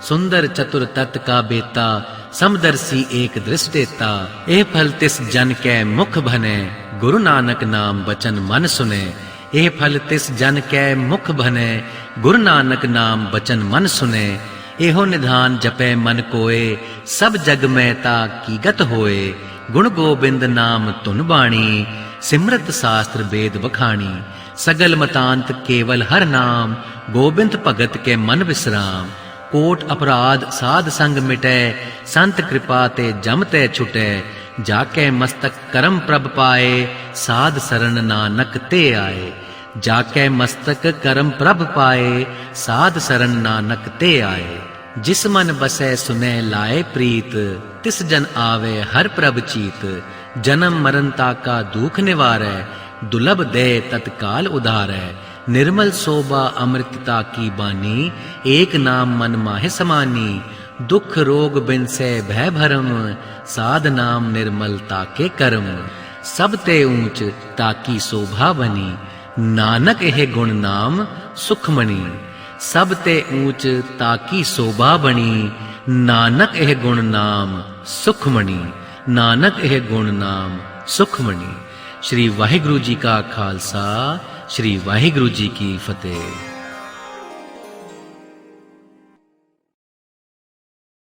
सुंदर चतुर तत् का बेता, समदर्शी एक दृष्टेता। एह फल तिस जन कै मुख भने, गुरु नानक नाम बचन मन सुने। एह फल तिस जन कै मुख भने, गुरु नानक नाम बचन मन सुने। एहो निधान जपै मन कोय, सब जग में ता कीगत होए। गुण गोबिंद नाम धुन बाणी, सिमरत शास्त्र वेद बखाणी। सगल मतांत केवल हर नाम, गोबिंद भगत के मन विश्राम। कोट अपराध साध संग मिटै, संत कृपा ते जम ते छुटै। जाके मस्तक करम प्रभ पाए, साध सरन नानक ते आए। जाके मस्तक करम प्रभ पाए, साध सरन नानक ते आए। जिस मन बसै सुनै लाए प्रीत, तिस जन आवे हर प्रभ चीत। जन्म मरण ताका दुख निवारै, दुलभ दे तत्काल उधारै। निर्मल शोभा अमृतता की बानी, एक नाम मन माहे समानी। दुख रोग बिनसे भय भरम, साध नाम निर्मलता के कर्म। सब ते ऊंच ताकी शोभा बनी, नानक एह गुण नाम सुखमणि। सब ते ऊंच ताकी शोभा बनी, नानक एह गुण नाम सुखमणि। नानक एह गुण नाम सुखमणि। श्री वाहिगुरु जी का खालसा, श्री वाहिगुरु जी की फतेह।